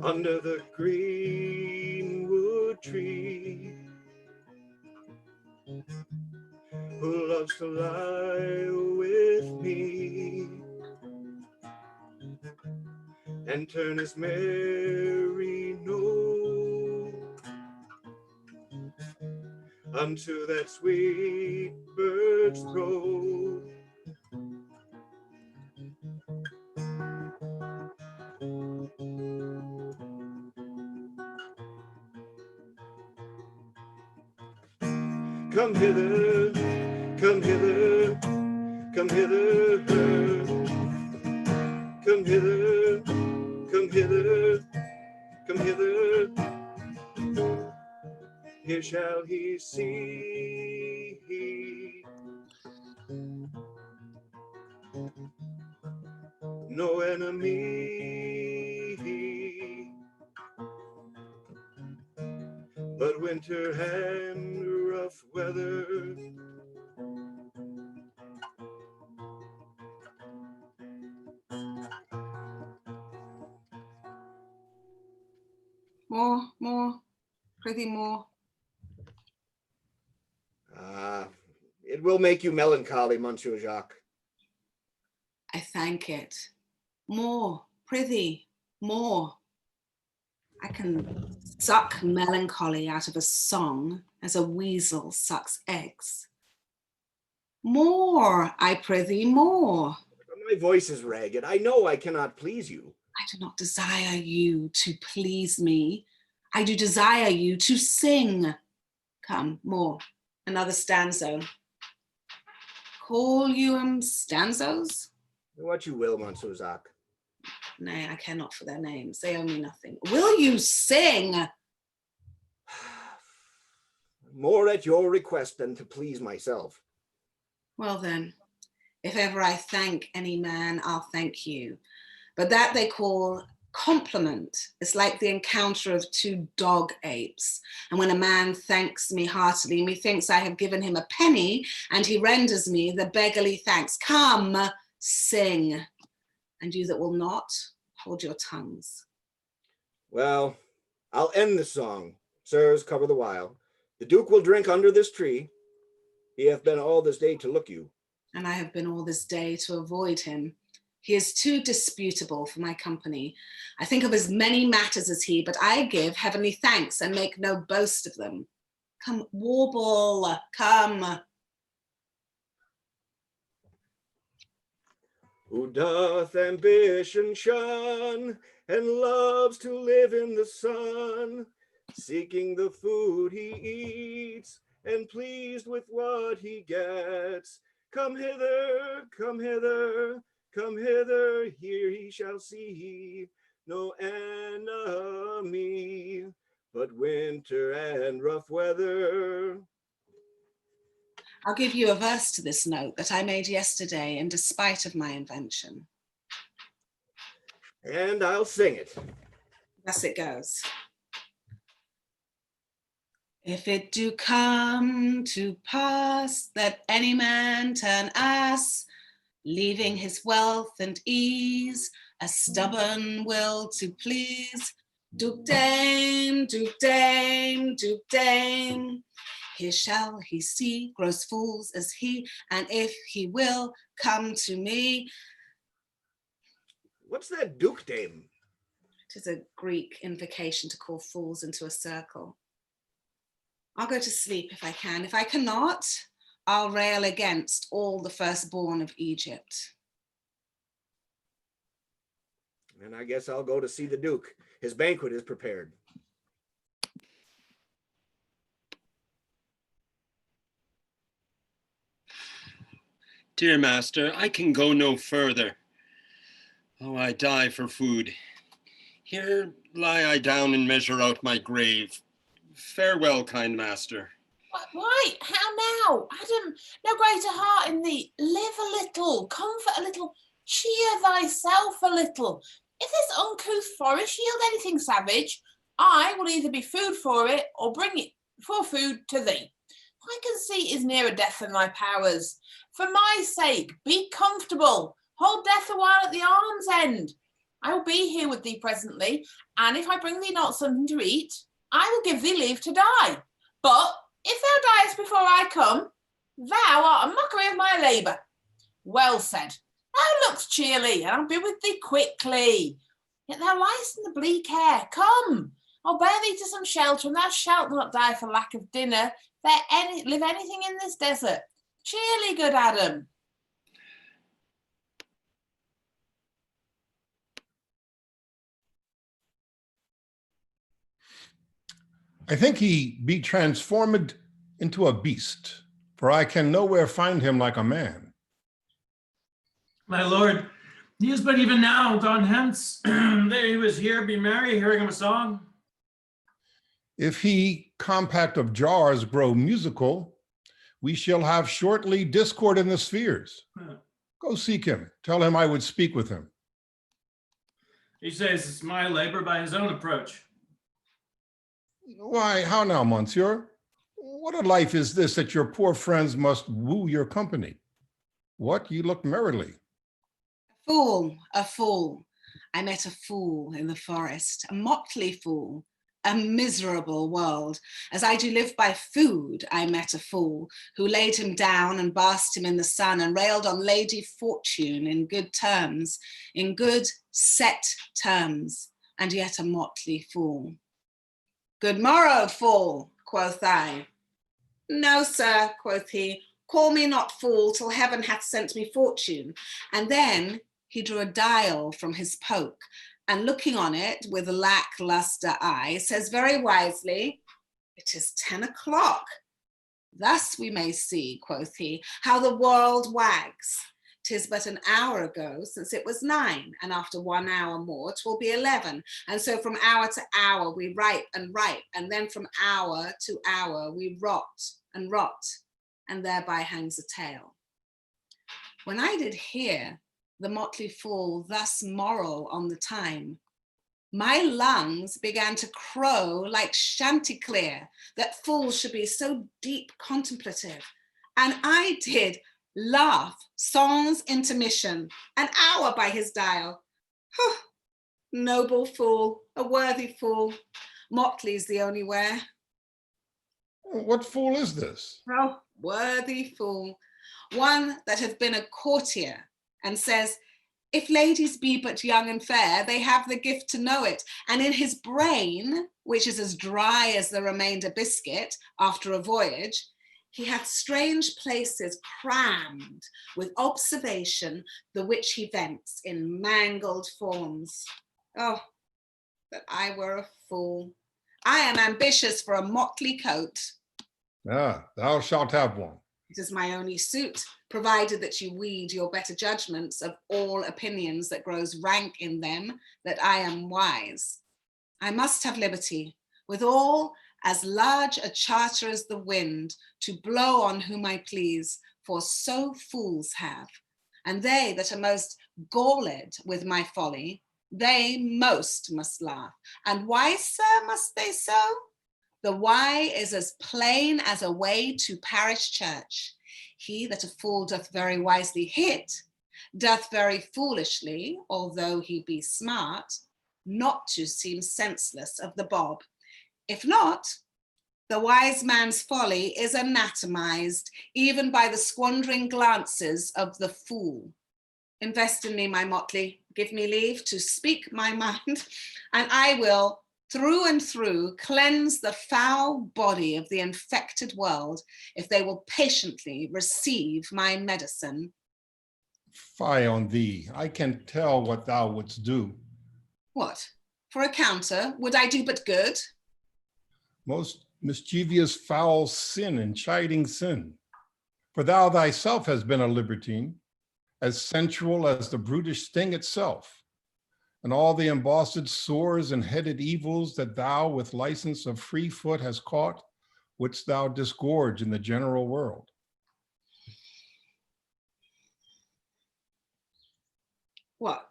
Under the greenwood tree, who loves to lie with me and turn his merry note unto that sweet bird's throat. Come hither, come hither, come hither, come hither, come hither, come hither. Here shall he see no enemy, but winter and rough weather. More, prithee more. It will make you melancholy, Monsieur Jacques. I thank it. More, prithee, more. I can suck melancholy out of a song as a weasel sucks eggs. More, I prithee, more. My voice is ragged. I know I cannot please you. I do not desire you to please me. I do desire you to sing. Come, more, another stanza. Call you stanzas? What you will, Monsieur Jacques. Nay, I care not for their names. They owe me nothing. Will you sing? More at your request than to please myself. Well then, if ever I thank any man, I'll thank you. But that they call compliment is like the encounter of two dog apes. And when a man thanks me heartily, methinks I have given him a penny, and he renders me the beggarly thanks. Come, sing. And you that will not, hold your tongues. Well, I'll end the song. Sirs, cover the while. The Duke will drink under this tree. He hath been all this day to look you. And I have been all this day to avoid him. He is too disputable for my company. I think of as many matters as he, but I give heavenly thanks and make no boast of them. Come, warble, come. Who doth ambition shun and loves to live in the sun, seeking the food he eats and pleased with what he gets. Come hither, come hither, come hither, here he shall see no enemy, but winter and rough weather. I'll give you a verse to this note that I made yesterday in despite of my invention. And I'll sing it. Thus it goes. If it do come to pass that any man turn ass, leaving his wealth and ease, a stubborn will to please, Duke Dame, Duke Dame, Duke Dame, here shall he see gross fools as he, and if he will come to me. What's that Duke Dame? It is a Greek invocation to call fools into a circle. I'll go to sleep if I can. If I cannot, I'll rail against all the firstborn of Egypt. and I guess I'll go to see the Duke. His banquet is prepared. Dear master, I can go no further. Oh, I die for food. Here lie I down and measure out my grave. Farewell, kind master. Why? How now? Adam, no greater heart in thee. Live a little, comfort a little, cheer thyself a little. If this uncouth forest yield anything savage, I will either be food for it or bring it for food to thee. My conceit is nearer death than thy powers. For my sake, be comfortable. Hold death a while at the arm's end. I will be here with thee presently, and if I bring thee not something to eat, I will give thee leave to die. But if thou diest before I come, thou art a mockery of my labour. Well said. Thou look'st cheerly, and I'll be with thee quickly. Yet thou liest in the bleak air. Come, I'll bear thee to some shelter, and thou shalt not die for lack of dinner. Live anything in this desert. Cheerly, good Adam. I think he be transformed into a beast, for I can nowhere find him like a man. My lord, he is but even now gone hence. There he was here, be merry, hearing him a song. If he, compact of jars, grow musical, we shall have shortly discord in the spheres. Go seek him, tell him I would speak with him. He says it's my labor by his own approach. Why, how now, monsieur? What a life is this that your poor friends must woo your company? What, ye look merrily? A fool. I met a fool in the forest, a motley fool, a miserable world. As I do live by food, I met a fool who laid him down and basked him in the sun and railed on Lady Fortune in good terms, in good set terms, and yet a motley fool. Good morrow, fool, quoth I. No, sir, quoth he, call me not fool till heaven hath sent me fortune. And then he drew a dial from his poke, and looking on it with a lackluster eye, says very wisely, it is 10 o'clock. Thus we may see, quoth he, how the world wags. 'Tis but an hour ago since it was 9, and after 1 hour more 'twill be 11. And so from hour to hour we ripe, and then from hour to hour we rot, and thereby hangs a tale. When I did hear the motley fool thus moral on the time, my lungs began to crow like Chanticleer, that fools should be so deep contemplative. And I did laugh sans intermission, an hour by his dial. Noble fool, a worthy fool. Motley's the only wear. What fool is this? Oh, worthy fool. One that hath been a courtier and says, if ladies be but young and fair, they have the gift to know it. And in his brain, which is as dry as the remainder biscuit after a voyage, he hath strange places crammed with observation, the which he vents in mangled forms. Oh, that I were a fool. I am ambitious for a motley coat. Ah, thou shalt have one. It is my only suit, provided that you weed your better judgments of all opinions that grows rank in them, that I am wise. I must have liberty, with all as large a charter as the wind, to blow on whom I please, for so fools have. And they that are most galled with my folly, they most must laugh. And why, sir, must they so? The why is as plain as a way to parish church. He that a fool doth very wisely hit, doth very foolishly, although he be smart, not to seem senseless of the bob. If not, the wise man's folly is anatomized even by the squandering glances of the fool. Invest in me, my motley, give me leave to speak my mind, and I will, through and through, cleanse the foul body of the infected world if they will patiently receive my medicine. Fie on thee, I can tell what thou wouldst do. What? For a counter, would I do but good? Most mischievous foul sin and chiding sin. For thou thyself hast been a libertine, as sensual as the brutish sting itself, and all the embossed sores and headed evils that thou with license of free foot hast caught, wouldst thou disgorge in the general world. What?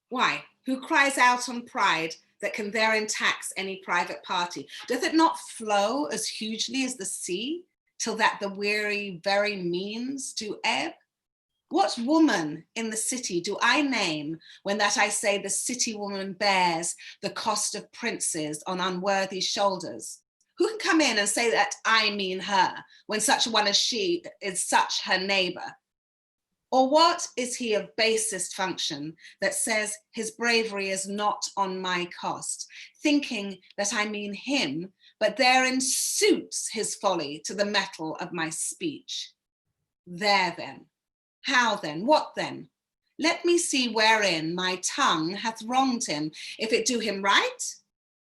Why? Who cries out on pride that can therein tax any private party? Doth it not flow as hugely as the sea, till that the weary very means do ebb? What woman in the city do I name when that I say the city woman bears the cost of princes on unworthy shoulders? Who can come in and say that I mean her, when such a one as she is such her neighbor? Or what is he of basest function that says his bravery is not on my cost, thinking that I mean him, but therein suits his folly to the metal of my speech? There then, how then, what then? Let me see wherein my tongue hath wronged him. If it do him right,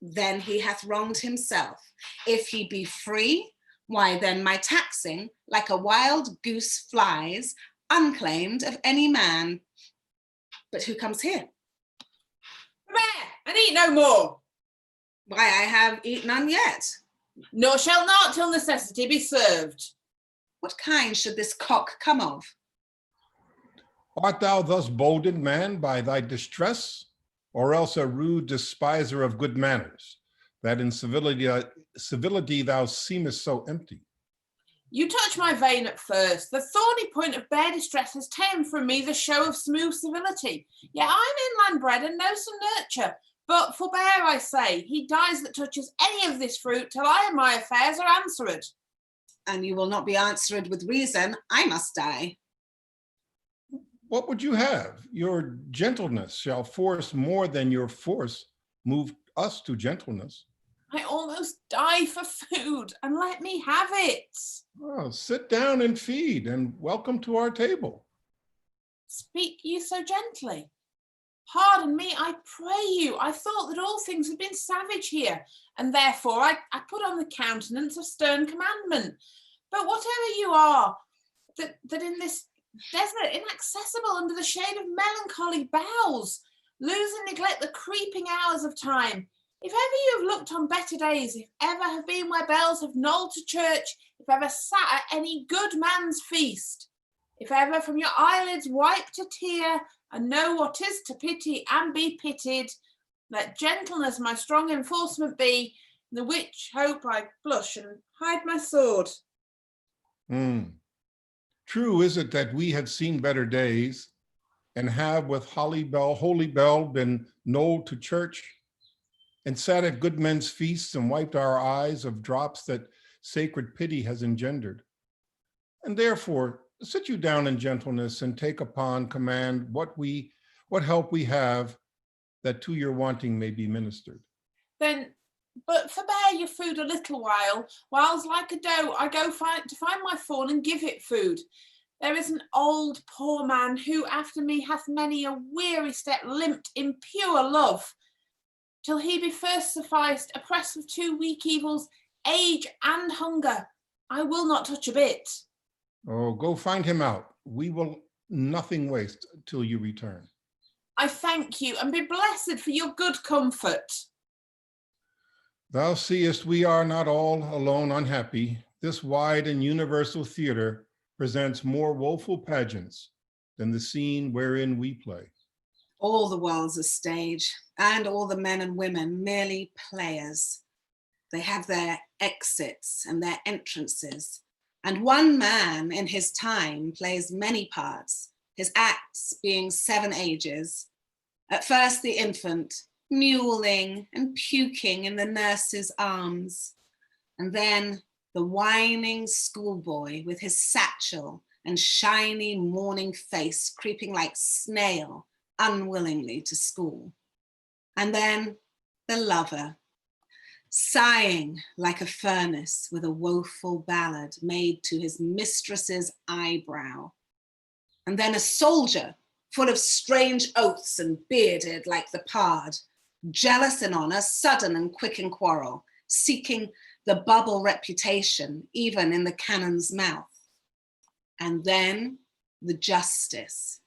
then he hath wronged himself. If he be free, why then my taxing, like a wild goose flies, unclaimed of any man. But who comes here? Prepare and eat no more. Why, I have eat none yet. Nor shall not till necessity be served. What kind should this cock come of? Art thou thus boldened, man, by thy distress, or else a rude despiser of good manners, that in civility thou seemest so empty? You touch my vein at first. The thorny point of bare distress has ta'en from me the show of smooth civility. Yet I'm inland bred and know some nurture. But forbear, I say, he dies that touches any of this fruit till I and my affairs are answered. And you will not be answered with reason. I must die. What would you have? Your gentleness shall force more than your force move us to gentleness. I almost die for food, and let me have it. Oh, sit down and feed, and welcome to our table. Speak you so gently? Pardon me, I pray you. I thought that all things had been savage here, and therefore I put on the countenance of stern commandment. But whatever you are, that in this desert inaccessible under the shade of melancholy boughs, lose and neglect the creeping hours of time. If ever you have looked on better days, if ever have been where bells have knolled to church, if ever sat at any good man's feast, if ever from your eyelids wiped a tear, and know what is to pity and be pitied, let gentleness my strong enforcement be, in the which hope I blush and hide my sword. True is it that we had seen better days, and have with holy bell been knolled to church, and sat at good men's feasts and wiped our eyes of drops that sacred pity has engendered. And therefore, sit you down in gentleness and take upon command what help we have, that to your wanting may be ministered. Then, but forbear your food a little whiles like a doe I go to find my fawn and give it food. There is an old poor man who after me hath many a weary step limped in pure love, till he be first sufficed, oppressed with two weak evils, age and hunger. I will not touch a bit. Oh, go find him out. We will nothing waste till you return. I thank you, and be blessed for your good comfort. Thou seest we are not all alone unhappy. This wide and universal theater presents more woeful pageants than the scene wherein we play. All the world's a stage, and all the men and women merely players. They have their exits and their entrances, and one man in his time plays many parts, his acts being 7 ages. At first the infant, mewling and puking in the nurse's arms, and then the whining schoolboy with his satchel and shiny morning face creeping like snail unwillingly to school. And then the lover, sighing like a furnace with a woeful ballad made to his mistress's eyebrow. And then a soldier full of strange oaths and bearded like the pard, jealous in honor, sudden and quick in quarrel, seeking the bubble reputation, even in the cannon's mouth. And then the justice,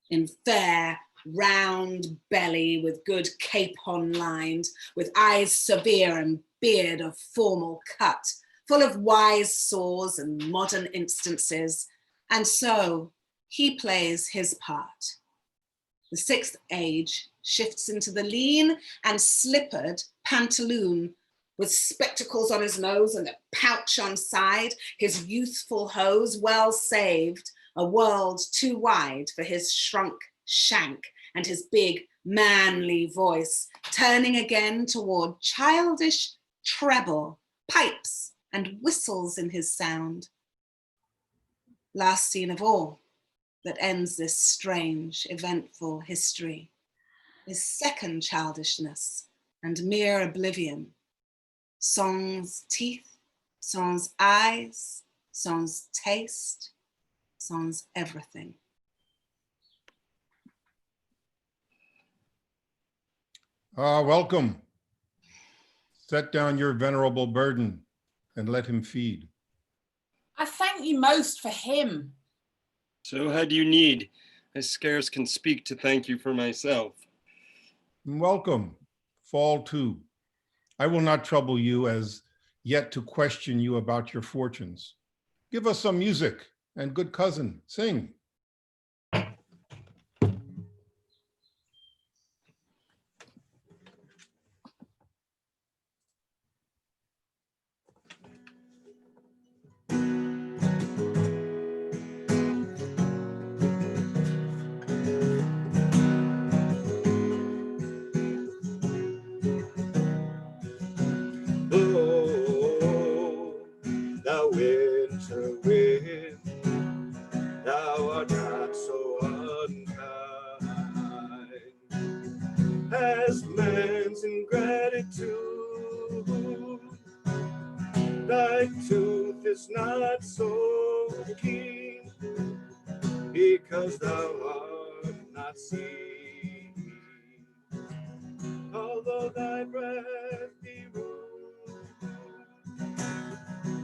in fair, round belly with good capon lined, with eyes severe and beard of formal cut, full of wise saws and modern instances. And so he plays his part. The sixth age shifts into the lean and slippered pantaloon, with spectacles on his nose and a pouch on side, his youthful hose well saved, a world too wide for his shrunk shank and his big manly voice, turning again toward childish treble, pipes and whistles in his sound. Last scene of all that ends this strange, eventful history is second childishness and mere oblivion. Sans teeth, sans eyes, sans taste, sans everything. Welcome. Set down your venerable burden and let him feed. I thank you most for him. So had you need. I scarce can speak to thank you for myself. Welcome. Fall to. I will not trouble you as yet to question you about your fortunes. Give us some music, and good cousin, sing. Winter wind, thou art not so unkind as man's ingratitude. Thy tooth is not so keen because thou art not seen, although thy breath be rude.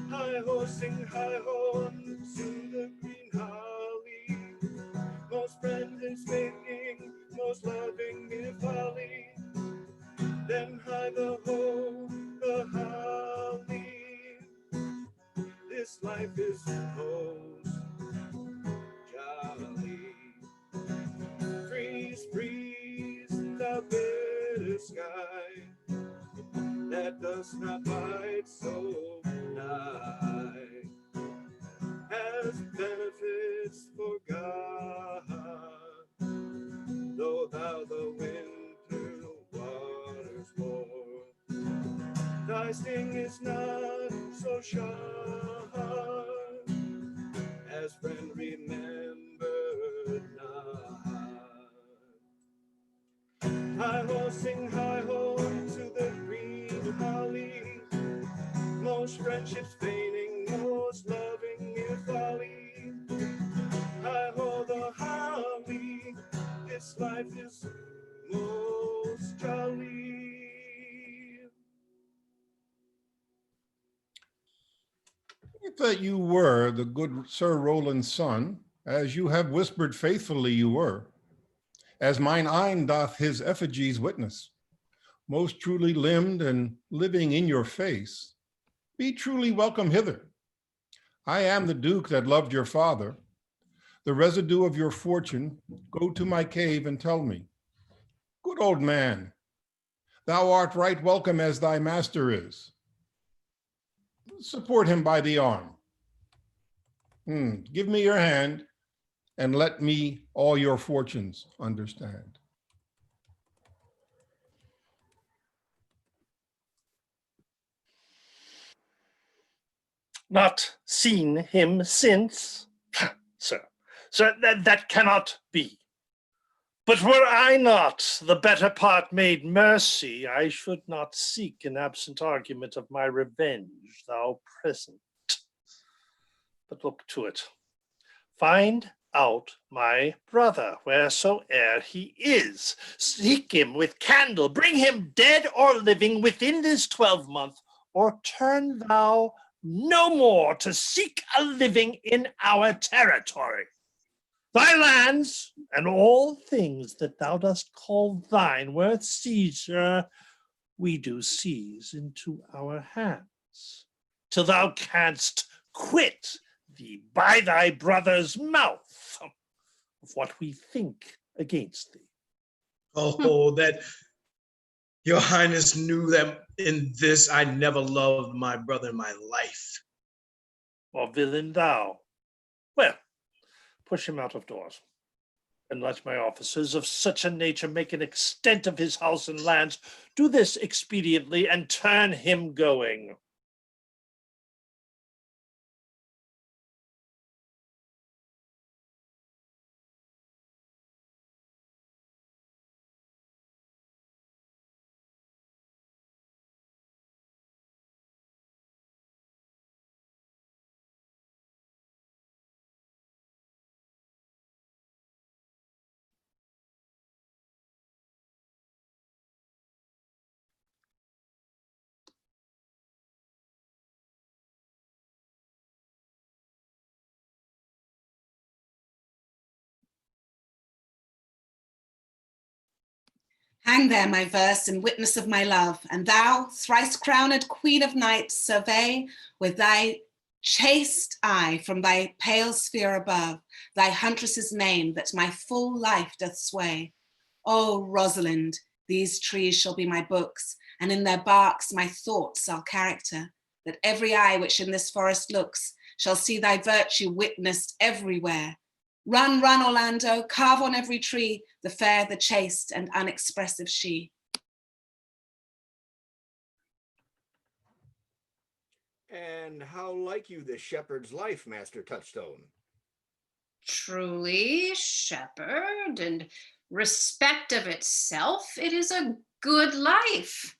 Hi-ho, sing hi-ho to the green holly, most friendly speaking, most loving if holly. Then hi the ho, the holly. This life is most jolly. Freeze, freeze, thou bitter sky, that does not bite so nigh, has benefits for God, though thou the winter waters pour. Thy sting is not so sharp, as friend remembered not. Hi-ho, sing hi-ho to the green holly, most friendships feigning, most loving if folly. Hi-ho, the holly, this life is most jolly. If that you were the good Sir Roland's son, as you have whispered faithfully you were, as mine eye doth his effigies witness, most truly limbed and living in your face, be truly welcome hither. I am the Duke that loved your father. The residue of your fortune, go to my cave and tell me. Good old man, thou art right welcome as thy master is. Support him by the arm. Give me your hand and let me all your fortunes understand. Not seen him since? Sir, that cannot be. But were I not the better part made mercy, I should not seek an absent argument of my revenge, thou present. But look to it. Find out my brother, wheresoe'er he is. Seek him with candle, bring him dead or living within this 12-month, or turn thou no more to seek a living in our territory. Thy lands and all things that thou dost call thine worth seizure, we do seize into our hands, till thou canst quit thee by thy brother's mouth of what we think against thee. Oh, that your highness knew that in this I never loved my brother in my life. Or villain thou. Well, push him out of doors, and let my officers of such a nature make an extent of his house and lands. Do this expediently and turn him going. Hang there my verse in witness of my love, and thou, thrice crowned queen of night, survey with thy chaste eye from thy pale sphere above thy huntress's name that my full life doth sway. O Rosalind, these trees shall be my books, and in their barks my thoughts are character, that every eye which in this forest looks shall see thy virtue witnessed everywhere. Run, run, Orlando, carve on every tree the fair, the chaste, and unexpressive she. And how like you this shepherd's life, Master Touchstone? Truly, shepherd, and respect of itself, it is a good life.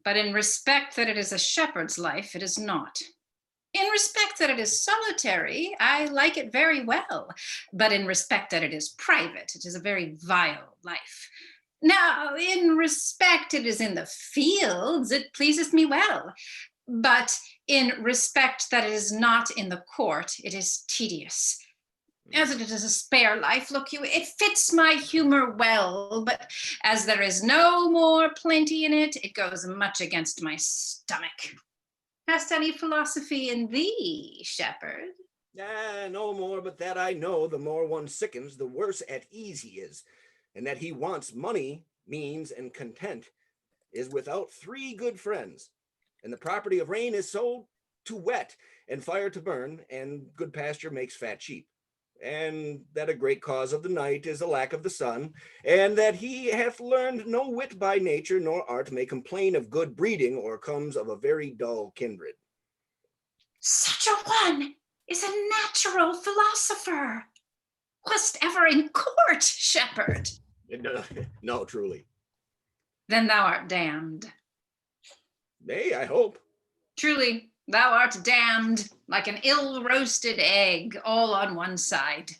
But in respect that it is a shepherd's life, it is not. In respect that it is solitary, I like it very well, but in respect that it is private, it is a very vile life. Now, in respect it is in the fields, it pleaseth me well, but in respect that it is not in the court, it is tedious. As it is a spare life, look you, it fits my humor well, but as there is no more plenty in it, it goes much against my stomach. Hast any philosophy in thee, shepherd? No more, but that I know the more one sickens, the worse at ease he is, and that he wants money, means, and content, is without 3 good friends, and the property of rain is sold to wet, and fire to burn, and good pasture makes fat sheep, and that a great cause of the night is a lack of the sun, and that he hath learned no wit by nature, nor art may complain of good breeding, or comes of a very dull kindred. Such a one is a natural philosopher. Wast ever in court, shepherd? No, truly. Then thou art damned. Nay, I hope. Truly, thou art damned, like an ill-roasted egg, all on one side.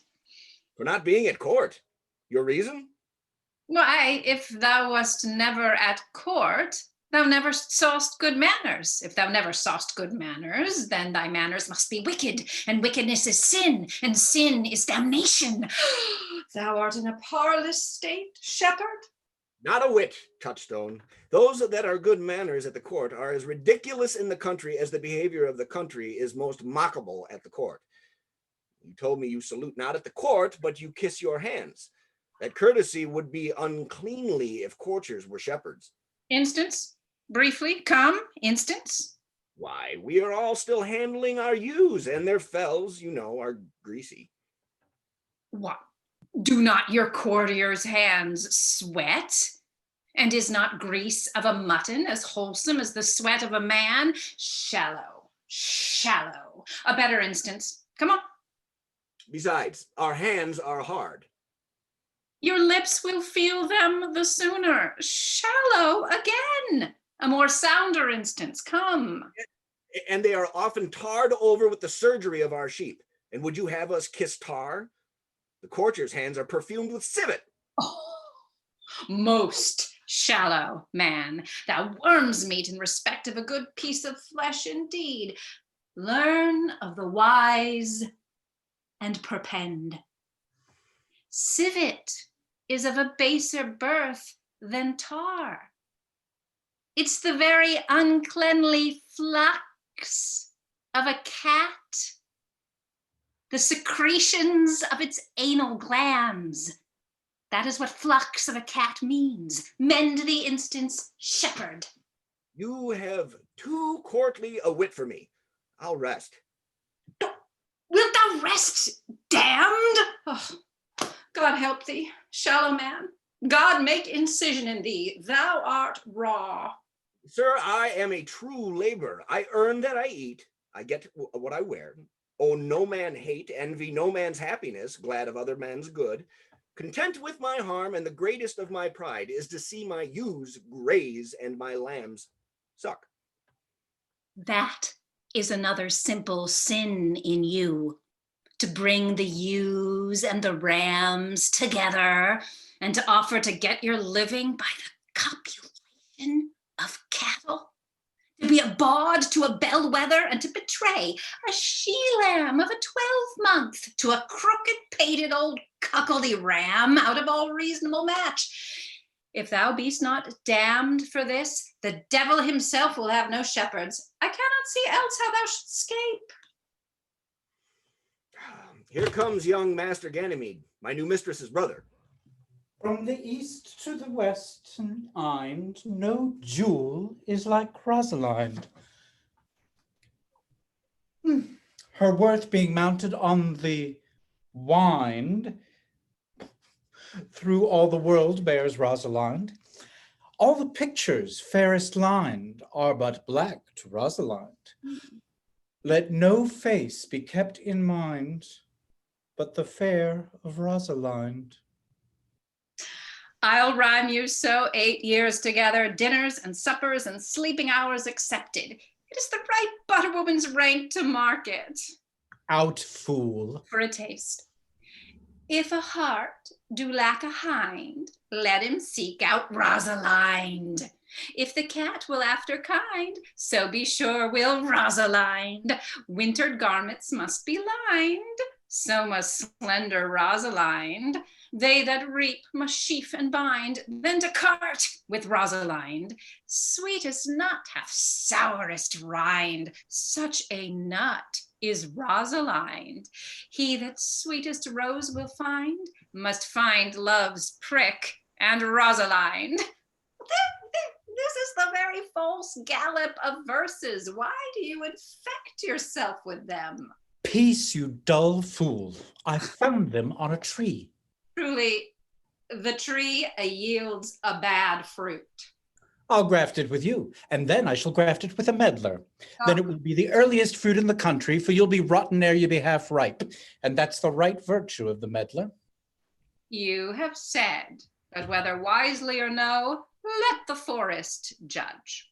For not being at court. Your reason? Why, if thou wast never at court, thou never sawest good manners. If thou never sawest good manners, then thy manners must be wicked, and wickedness is sin, and sin is damnation. Thou art in a parlous state, shepherd? Not a whit, Touchstone. Those that are good manners at the court are as ridiculous in the country as the behavior of the country is most mockable at the court. You told me you salute not at the court, but you kiss your hands. That courtesy would be uncleanly if courtiers were shepherds. Instance? Briefly, come, instance? Why, we are all still handling our ewes, and their fells, you know, are greasy. What? Do not your courtiers' hands sweat? And is not grease of a mutton as wholesome as the sweat of a man? Shallow, shallow. A better instance. Come on. Besides, our hands are hard. Your lips will feel them the sooner. Shallow again. A more sounder instance. Come. And they are often tarred over with the surgery of our sheep. And would you have us kiss tar? The courtier's hands are perfumed with civet. Oh, most shallow man, thou worm's meat in respect of a good piece of flesh indeed. Learn of the wise and perpend. Civet is of a baser birth than tar. It's the very uncleanly flux of a cat, the secretions of its anal glands. That is what flux of a cat means. Mend the instance, shepherd. You have too courtly a wit for me. I'll rest. Wilt thou rest, damned? Oh, God help thee, shallow man. God make incision in thee. Thou art raw. Sir, I am a true laborer. I earn that I eat. I get what I wear. Owe no man hate, envy no man's happiness, glad of other men's good. Content with my harm, and the greatest of my pride is to see my ewes graze and my lambs suck. That is another simple sin in you, to bring the ewes and the rams together and to offer to get your living by the copulation of cattle, to be a bawd to a bellwether and to betray a she-lamb of a 12-month to a crooked-pated old cuckoldy ram out of all reasonable match. If thou beest not damned for this, the devil himself will have no shepherds. I cannot see else how thou shouldst escape. Here comes young Master Ganymede, my new mistress's brother. From the east to the west and Hind, no jewel is like Rosaline. Her worth being mounted on the wind, through all the world bears Rosaline. All the pictures fairest lined are but black to Rosaline. Let no face be kept in mind but the fair of Rosaline. I'll rhyme you so 8 years together, dinners and suppers and sleeping hours accepted. It is the right butterwoman's rank to market. Out, fool. For a taste. If a heart do lack a hind, let him seek out Rosaline. If the cat will after kind, so be sure will Rosaline. Wintered garments must be lined, so must slender Rosaline. They that reap must sheaf and bind, then to cart with Rosaline. Sweetest nut hath sourest rind, such a nut is Rosaline. He that sweetest rose will find, must find love's prick and Rosaline. This is the very false gallop of verses. Why do you infect yourself with them? Peace, you dull fool. I found them on a tree. Truly, the tree yields a bad fruit. I'll graft it with you, and then I shall graft it with a meddler. Then it will be the earliest fruit in the country, for you'll be rotten ere you be half ripe, and that's the right virtue of the meddler. You have said, but whether wisely or no, let the forest judge.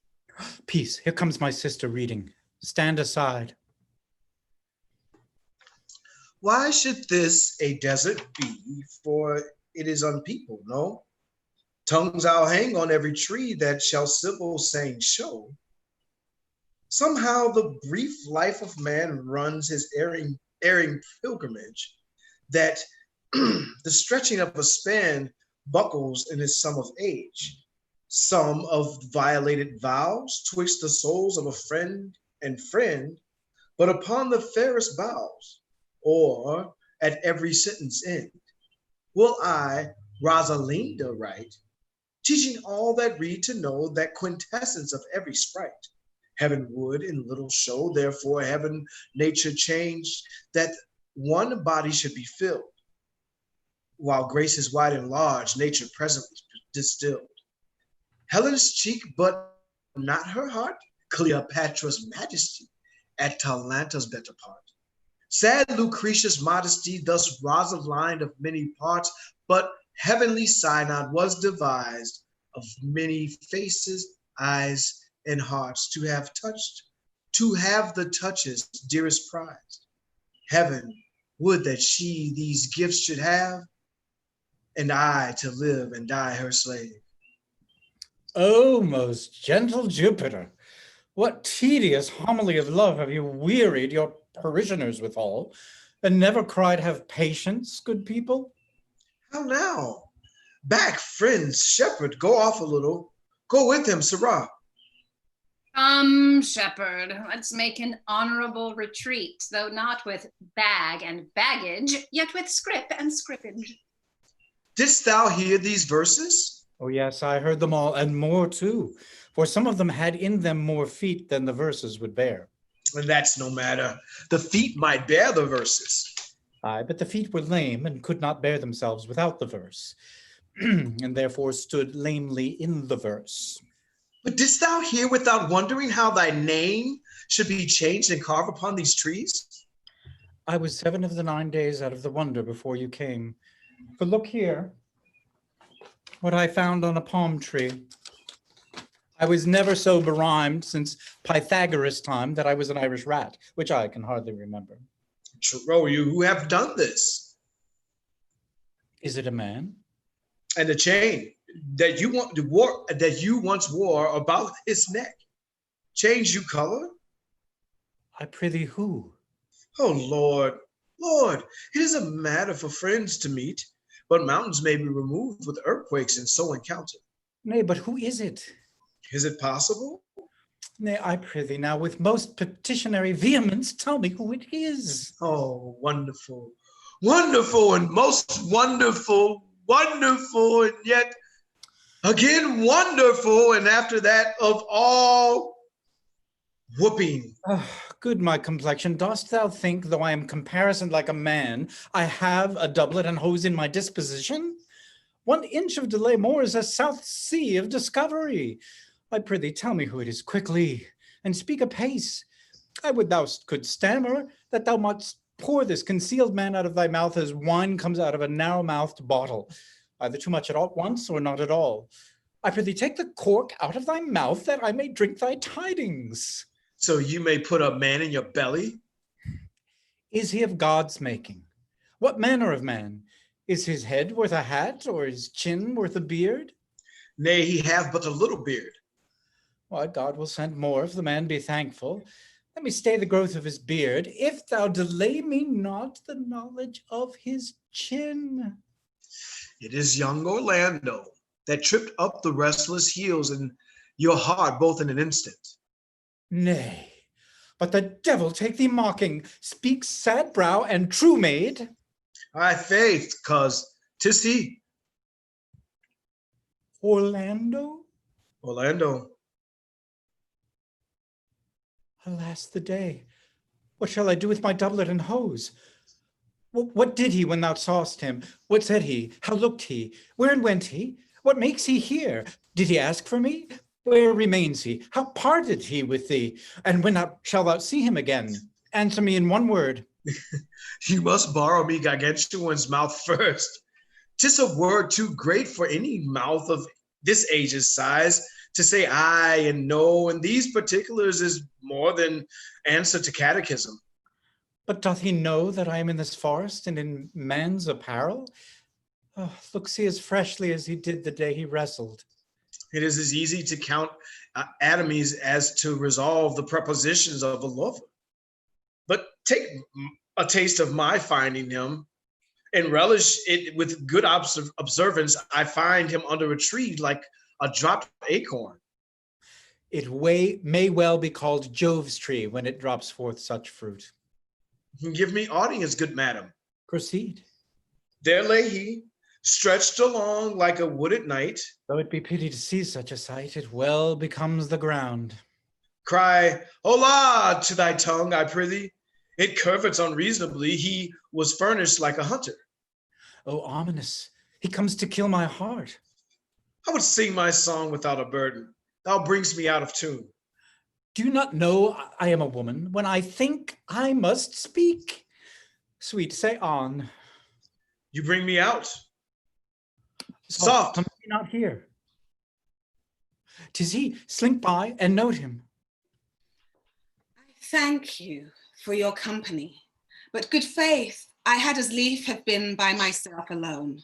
Peace, here comes my sister reading. Stand aside. Why should this a desert be? For it is unpeopled, no? Tongues I'll hang on every tree that shall Sybil saying show. Somehow the brief life of man runs his erring pilgrimage, that the stretching of a span buckles in his sum of age. Some of violated vows twixt the souls of a friend and friend, but upon the fairest vows, or at every sentence end, will I, Rosalinda, write, teaching all that read to know that quintessence of every sprite. Heaven would in little show, therefore heaven nature changed, that one body should be filled, while grace is wide and large, nature presently distilled. Helen's cheek, but not her heart, Cleopatra's majesty, Atalanta's better part. Sad Lucretia's modesty, thus Rosaline of many parts, but heavenly synod was devised of many faces, eyes, and hearts to have the touches dearest prized. Heaven Would that she these gifts should have, and I to live and die her slave. O most gentle Jupiter, what tedious homily of love have you wearied your parishioners withal, and never cried, have patience, good people? How now? Back, friends, shepherd, go off a little. Go with him, sirrah. Shepherd, let's make an honorable retreat, though not with bag and baggage, yet with scrip and scrippage. Didst thou hear these verses? Oh yes, I heard them all, and more too, for some of them had in them more feet than the verses would bear. And that's no matter. The feet might bear the verses. Aye, but the feet were lame and could not bear themselves without the verse, and therefore stood lamely in the verse. But didst thou hear without wondering how thy name should be changed and carved upon these trees? I was 7 of the 9 days out of the wonder before you came. For look here, what I found on a palm tree. I was never so berhymed since Pythagoras' time that I was an Irish rat, which I can hardly remember. Trow you who have done this. Is it a man? And the chain that you once wore about his neck, changed you color? I prithee who? Oh Lord, Lord, it is a matter for friends to meet, but mountains may be removed with earthquakes and so encountered. Nay, but who is it? Is it possible? Nay, I prithee now, with most petitionary vehemence, tell me who it is. Oh, wonderful, wonderful, and most wonderful, wonderful, and yet again wonderful, and after that of all, whooping. Good my complexion, dost thou think, though I am comparisoned like a man, I have a doublet and hose in my disposition? 1 inch of delay more is a South Sea of discovery. I prithee tell me who it is quickly, and speak apace. I would thou couldst stammer, that thou mightst pour this concealed man out of thy mouth as wine comes out of a narrow-mouthed bottle, either too much at once or not at all. I prithee take the cork out of thy mouth, that I may drink thy tidings. So you may put a man in your belly? Is he of God's making? What manner of man? Is his head worth a hat, or his chin worth a beard? Nay, he hath but a little beard. Why, God will send more if the man be thankful. Let me stay the growth of his beard, if thou delay me not the knowledge of his chin. It is young Orlando that tripped up the restless heels in your heart both in an instant. Nay, but the devil take thee mocking. Speak sad brow and true maid. I faith, cause 'tis he. Orlando? Orlando. Alas the day. What shall I do with my doublet and hose? What did he when thou sawest him? What said he? How looked he? Where went he? What makes he here? Did he ask for me? Where remains he? How parted he with thee? And when shall thou see him again? Answer me in one word. You must borrow me Gargantuan's mouth first. 'Tis a word too great for any mouth of this age's size to say aye and no, and these particulars is more than answer to catechism. But doth he know that I am in this forest and in man's apparel? Oh, looks he as freshly as he did the day he wrestled. It is as easy to count atomies as to resolve the prepositions of a lover. But take a taste of my finding him, and relish it with good observance. I find him under a tree like a dropped acorn. It may well be called Jove's tree when it drops forth such fruit. Give me audience, good madam. Proceed. There lay he, stretched along like a wooded knight. Though it be pity to see such a sight, it well becomes the ground. Cry, hola, to thy tongue, I prithee. It curvets unreasonably. He was furnished like a hunter. Oh, ominous. He comes to kill my heart. I would sing my song without a burden. Thou bringst me out of tune. Do you not know I am a woman? When I think, I must speak. Sweet, say on. You bring me out. Soft. Come not here. 'Tis he. Slink by and note him. I thank you for your company, but good faith, I had as lief have been by myself alone.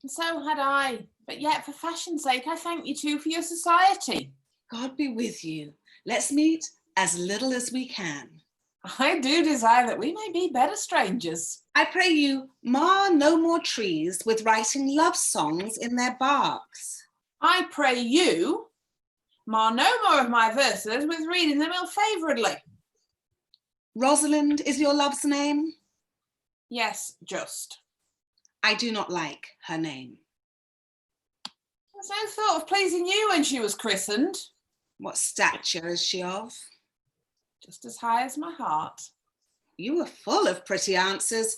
And so had I, but yet for fashion's sake, I thank you too for your society. God be with you. Let's meet as little as we can. I do desire that we may be better strangers. I pray you, mar no more trees with writing love songs in their barks. I pray you, mar no more of my verses with reading them ill-favouredly. Rosalind is your love's name? Yes, just. I do not like her name. There's no thought of pleasing you when she was christened. What stature is she of? Just as high as my heart. You are full of pretty answers.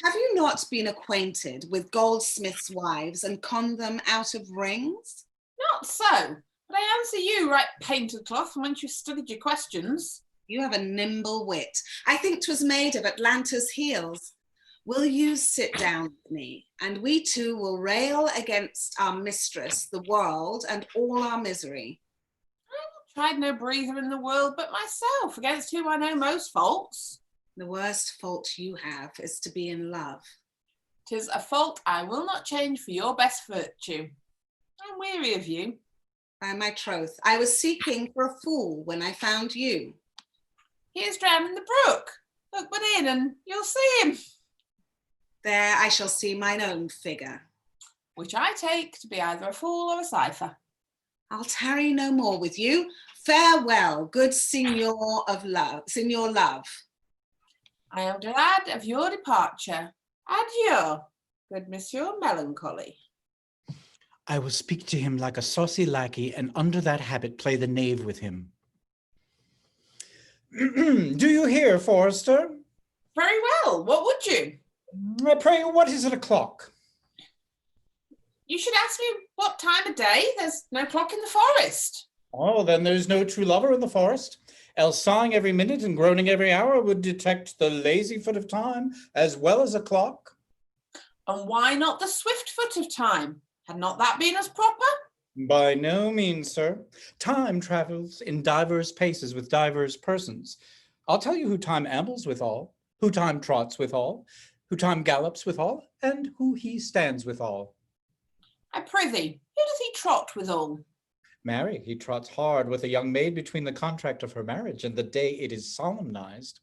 Have you not been acquainted with goldsmiths' wives and conned them out of rings? Not so, but I answer you right painted cloth from whence you studied your questions. You have a nimble wit. I think 'twas made of Atlanta's heels. Will you sit down with me, and we two will rail against our mistress, the world, and all our misery. I have tried no breather in the world but myself, against whom I know most faults. The worst fault you have is to be in love. 'Tis a fault I will not change for your best virtue. I'm weary of you. By my troth, I was seeking for a fool when I found you. He is drowned in the brook. Look but in and you'll see him. There I shall see mine own figure, which I take to be either a fool or a cipher. I'll tarry no more with you. Farewell, good Signor of love, Signor Love. I am glad of your departure. Adieu, good Monsieur Melancholy. I will speak to him like a saucy lackey, and under that habit play the knave with him. Do you hear, Forester? Very well. What would you? I pray, what is it o'clock? You should ask me what time of day. There's no clock in the forest. Oh, then there's no true lover in the forest. Else sighing every minute and groaning every hour would detect the lazy foot of time as well as a clock. And why not the swift foot of time? Had not that been as proper? By no means, sir. Time travels in divers paces with divers persons. I'll tell you who time ambles withal, who time trots withal, who time gallops withal, and who he stands withal. I prithee, who doth he trot withal? Marry, he trots hard with a young maid between the contract of her marriage and the day it is solemnized.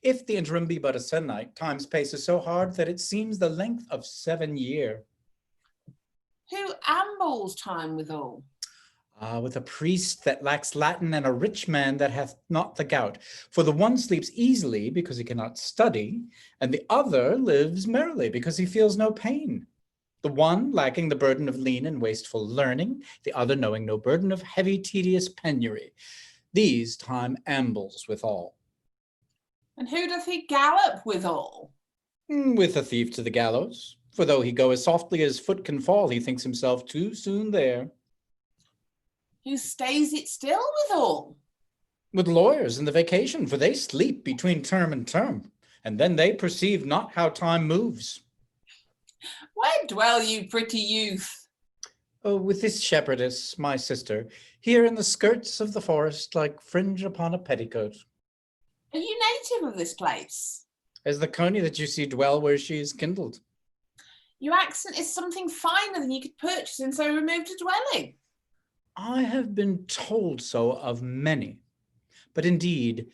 If the interim be but a se'nnight, time's pace is so hard that it seems the length of 7 years. Who ambles time withal? With a priest that lacks Latin and a rich man that hath not the gout. For the one sleeps easily because he cannot study, and the other lives merrily because he feels no pain. The one lacking the burden of lean and wasteful learning, the other knowing no burden of heavy, tedious penury. These time ambles withal. And who doth he gallop withal? With a thief to the gallows. For though he go as softly as foot can fall, he thinks himself too soon there. Who stays it still withal? With lawyers in the vacation, for they sleep between term and term, and then they perceive not how time moves. Where dwell you, pretty youth? Oh, with this shepherdess, my sister, here in the skirts of the forest, like fringe upon a petticoat. Are you native of this place? As the coney that you see dwell where she is kindled. Your accent is something finer than you could purchase in so removed a dwelling. I have been told so of many, but indeed,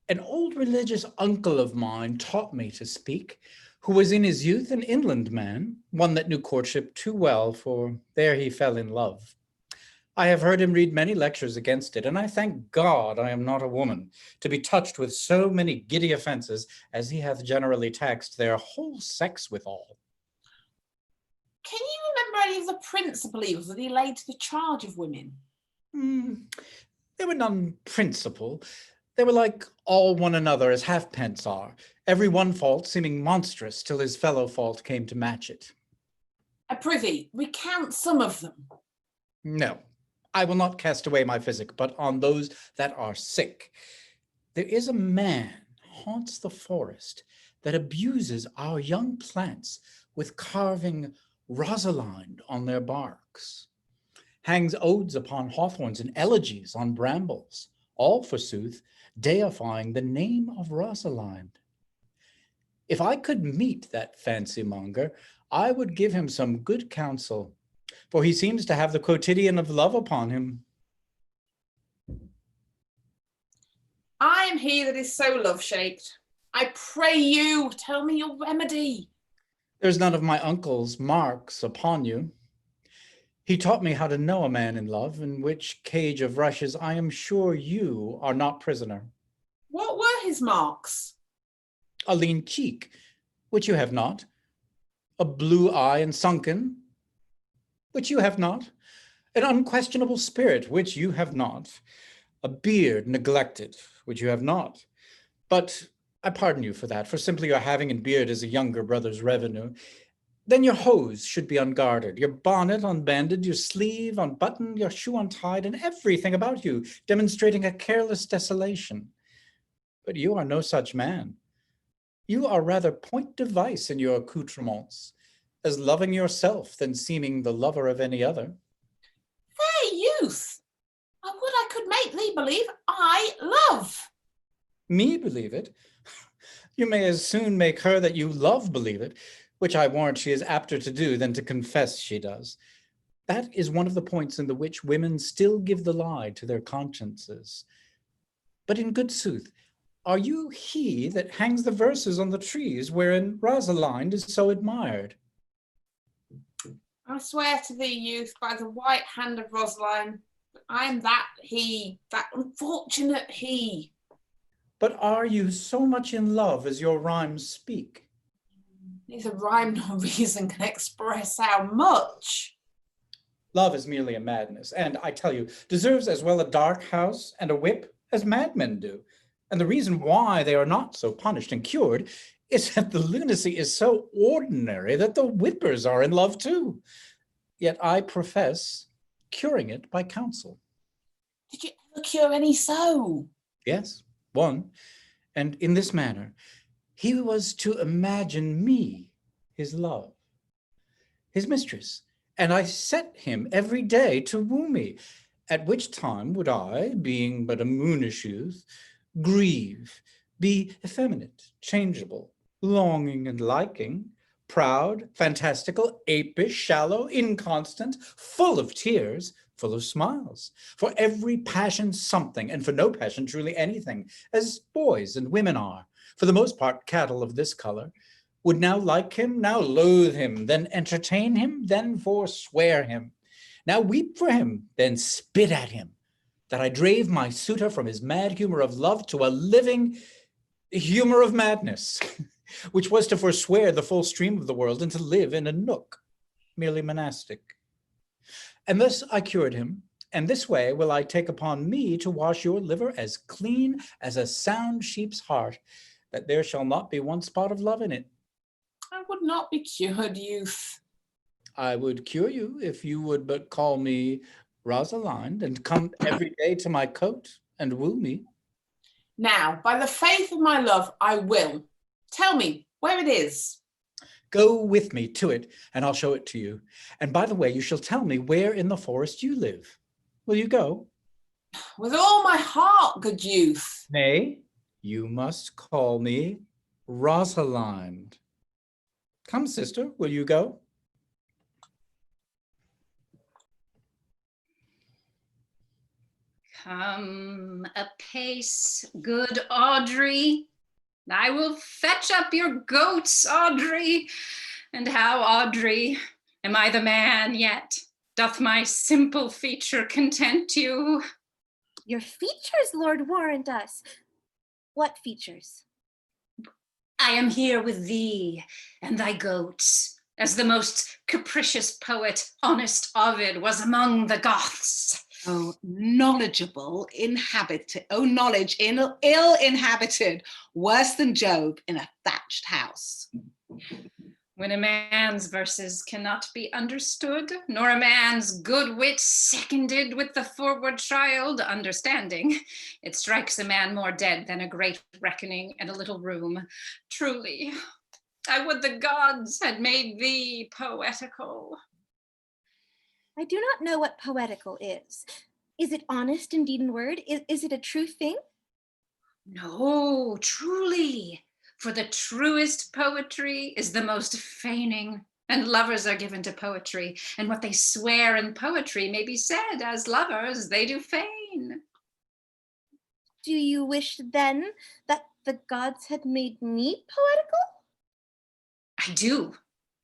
an old religious uncle of mine taught me to speak, who was in his youth an inland man, one that knew courtship too well, for there he fell in love. I have heard him read many lectures against it, and I thank God I am not a woman, to be touched with so many giddy offences as he hath generally taxed their whole sex withal. Can you remember any of the principal evils that he laid to the charge of women? They were none principal. They were like all one another as halfpence are, every one fault seeming monstrous till his fellow fault came to match it. I prithee, recount some of them. No, I will not cast away my physic, but on those that are sick. There is a man haunts the forest that abuses our young plants with carving Rosaline on their barks, hangs odes upon hawthorns and elegies on brambles, all forsooth, deifying the name of Rosaline. If I could meet that fancy monger, I would give him some good counsel, for he seems to have the quotidian of love upon him. I am he that is so love-shaped. I pray you, tell me your remedy. There's none of my uncle's marks upon you. He taught me how to know a man in love, in which cage of rushes I am sure you are not prisoner. What were his marks? A lean cheek, which you have not. A blue eye and sunken, which you have not. An unquestionable spirit, which you have not. A beard neglected, which you have not. But I pardon you for that, for simply your having a beard is a younger brother's revenue. Then your hose should be unguarded, your bonnet unbanded, your sleeve unbuttoned, your shoe untied, and everything about you demonstrating a careless desolation. But you are no such man. You are rather point device in your accoutrements, as loving yourself than seeming the lover of any other. Fair youth, I would I could make thee believe I love. Me believe it? You may as soon make her that you love believe it, which I warrant she is apter to do than to confess she does. That is one of the points in the which women still give the lie to their consciences. But in good sooth, are you he that hangs the verses on the trees wherein Rosaline is so admired? I swear to thee, youth, by the white hand of Rosaline, I am that he, that unfortunate he. But are you so much in love as your rhymes speak? Neither rhyme nor reason can express how much. Love is merely a madness, and I tell you, deserves as well a dark house and a whip as madmen do. And the reason why they are not so punished and cured is that the lunacy is so ordinary that the whippers are in love too. Yet I profess curing it by counsel. Did you ever cure any so? Yes, one, and in this manner. He was to imagine me his love, his mistress, and I set him every day to woo me, at which time would I, being but a moonish youth, grieve, be effeminate, changeable, longing and liking, proud, fantastical, apish, shallow, inconstant, full of tears, full of smiles, for every passion something, and for no passion truly anything, as boys and women are, for the most part cattle of this color, would now like him, now loathe him, then entertain him, then forswear him, now weep for him, then spit at him, that I drave my suitor from his mad humor of love to a living humor of madness, which was to forswear the full stream of the world and to live in a nook, merely monastic. And thus I cured him, and this way will I take upon me to wash your liver as clean as a sound sheep's heart, that there shall not be one spot of love in it. I would not be cured, youth. I would cure you if you would but call me Rosaline and come every day to my coat and woo me. Now, by the faith of my love, I will. Tell me where it is. Go with me to it, and I'll show it to you. And by the way, you shall tell me where in the forest you live. Will you go? With all my heart, good youth. Nay, you must call me Rosaline. Come, sister, will you go? Come apace, good Audrey. I will fetch up your goats, Audrey. And how, Audrey, am I the man yet? Doth my simple feature content you? Your features, Lord, warrant us. What features? I am here with thee and thy goats, as the most capricious poet, honest Ovid, was among the Goths. Oh, knowledgeable inhabited, oh, knowledge ill inhabited, worse than Job in a thatched house. When a man's verses cannot be understood, nor a man's good wit seconded with the forward child understanding, it strikes a man more dead than a great reckoning and a little room. Truly, I would the gods had made thee poetical. I do not know what poetical is. Is it honest in deed and word? Is it a true thing? No, truly, for the truest poetry is the most feigning, and lovers are given to poetry, and what they swear in poetry may be said as lovers they do feign. Do you wish then that the gods had made me poetical? I do,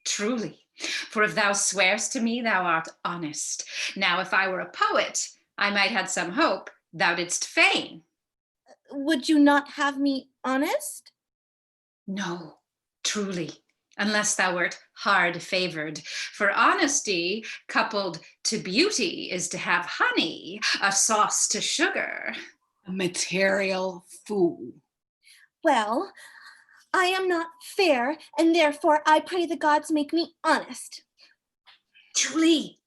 truly, for if thou swearst to me, thou art honest. Now, if I were a poet, I might had some hope thou didst feign. Would you not have me honest? No, truly, unless thou wert hard favored. For honesty coupled to beauty is to have honey, a sauce to sugar. A material fool. Well, I am not fair, and therefore I pray the gods make me honest. Truly,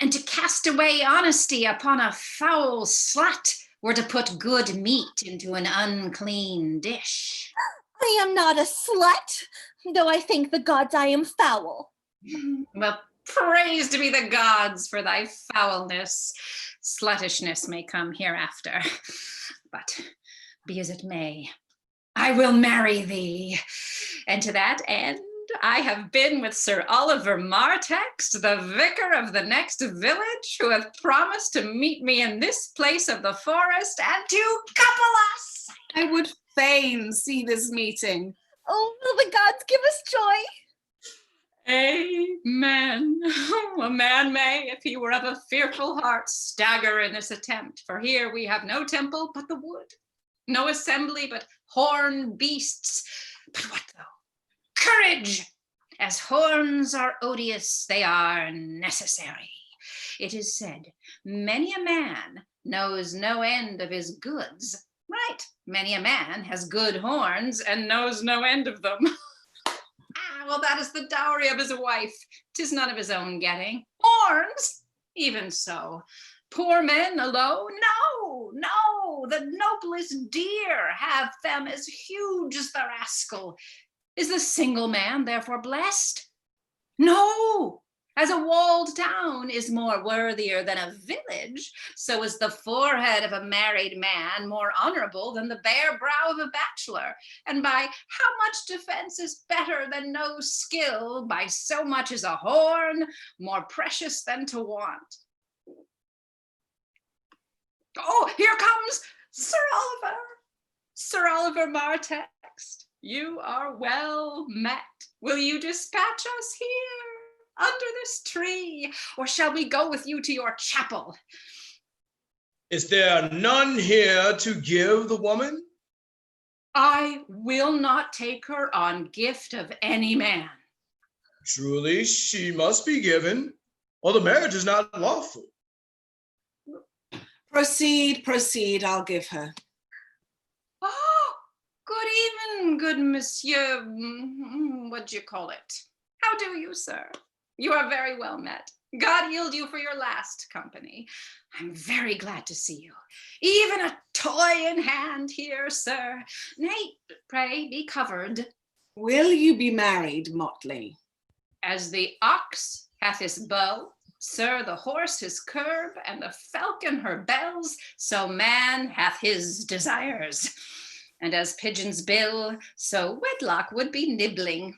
and to cast away honesty upon a foul slut were to put good meat into an unclean dish. I am not a slut, though I thank the gods I am foul. Well, praised be the gods for thy foulness. Sluttishness may come hereafter, but be as it may, I will marry thee. And to that end, I have been with Sir Oliver Martext, the vicar of the next village, who hath promised to meet me in this place of the forest and to couple us. I would fain see this meeting. Oh, will the gods give us joy? Amen. A man may, if he were of a fearful heart, stagger in this attempt, for here we have no temple but the wood, no assembly but horned beasts. But what though? Courage! As horns are odious, they are necessary. It is said, many a man knows no end of his goods. Right, many a man has good horns and knows no end of them. Well, that is the dowry of his wife. 'Tis none of his own getting. Horns? Even so. Poor men alone? No, no. The noblest deer have them as huge as the rascal. Is the single man therefore blessed? No. As a walled town is more worthier than a village, so is the forehead of a married man more honorable than the bare brow of a bachelor. And by how much defense is better than no skill, by so much is a horn more precious than to want. Oh, here comes Sir Oliver. Sir Oliver Martext, you are well met. Will you dispatch us here? Under this tree, or shall we go with you to your chapel? Is there none here to give the woman? I will not take her on gift of any man. Truly, she must be given, or the marriage is not lawful. Proceed, I'll give her. Oh, good even, good monsieur, what do you call it? How do you, sir? You are very well met. God yield you for your last company. I'm very glad to see you. Even a toy in hand here, sir. Nay, pray be covered. Will you be married, Motley? As the ox hath his bow, sir, the horse his curb, and the falcon her bells, so man hath his desires. And as pigeon's bill, so wedlock would be nibbling.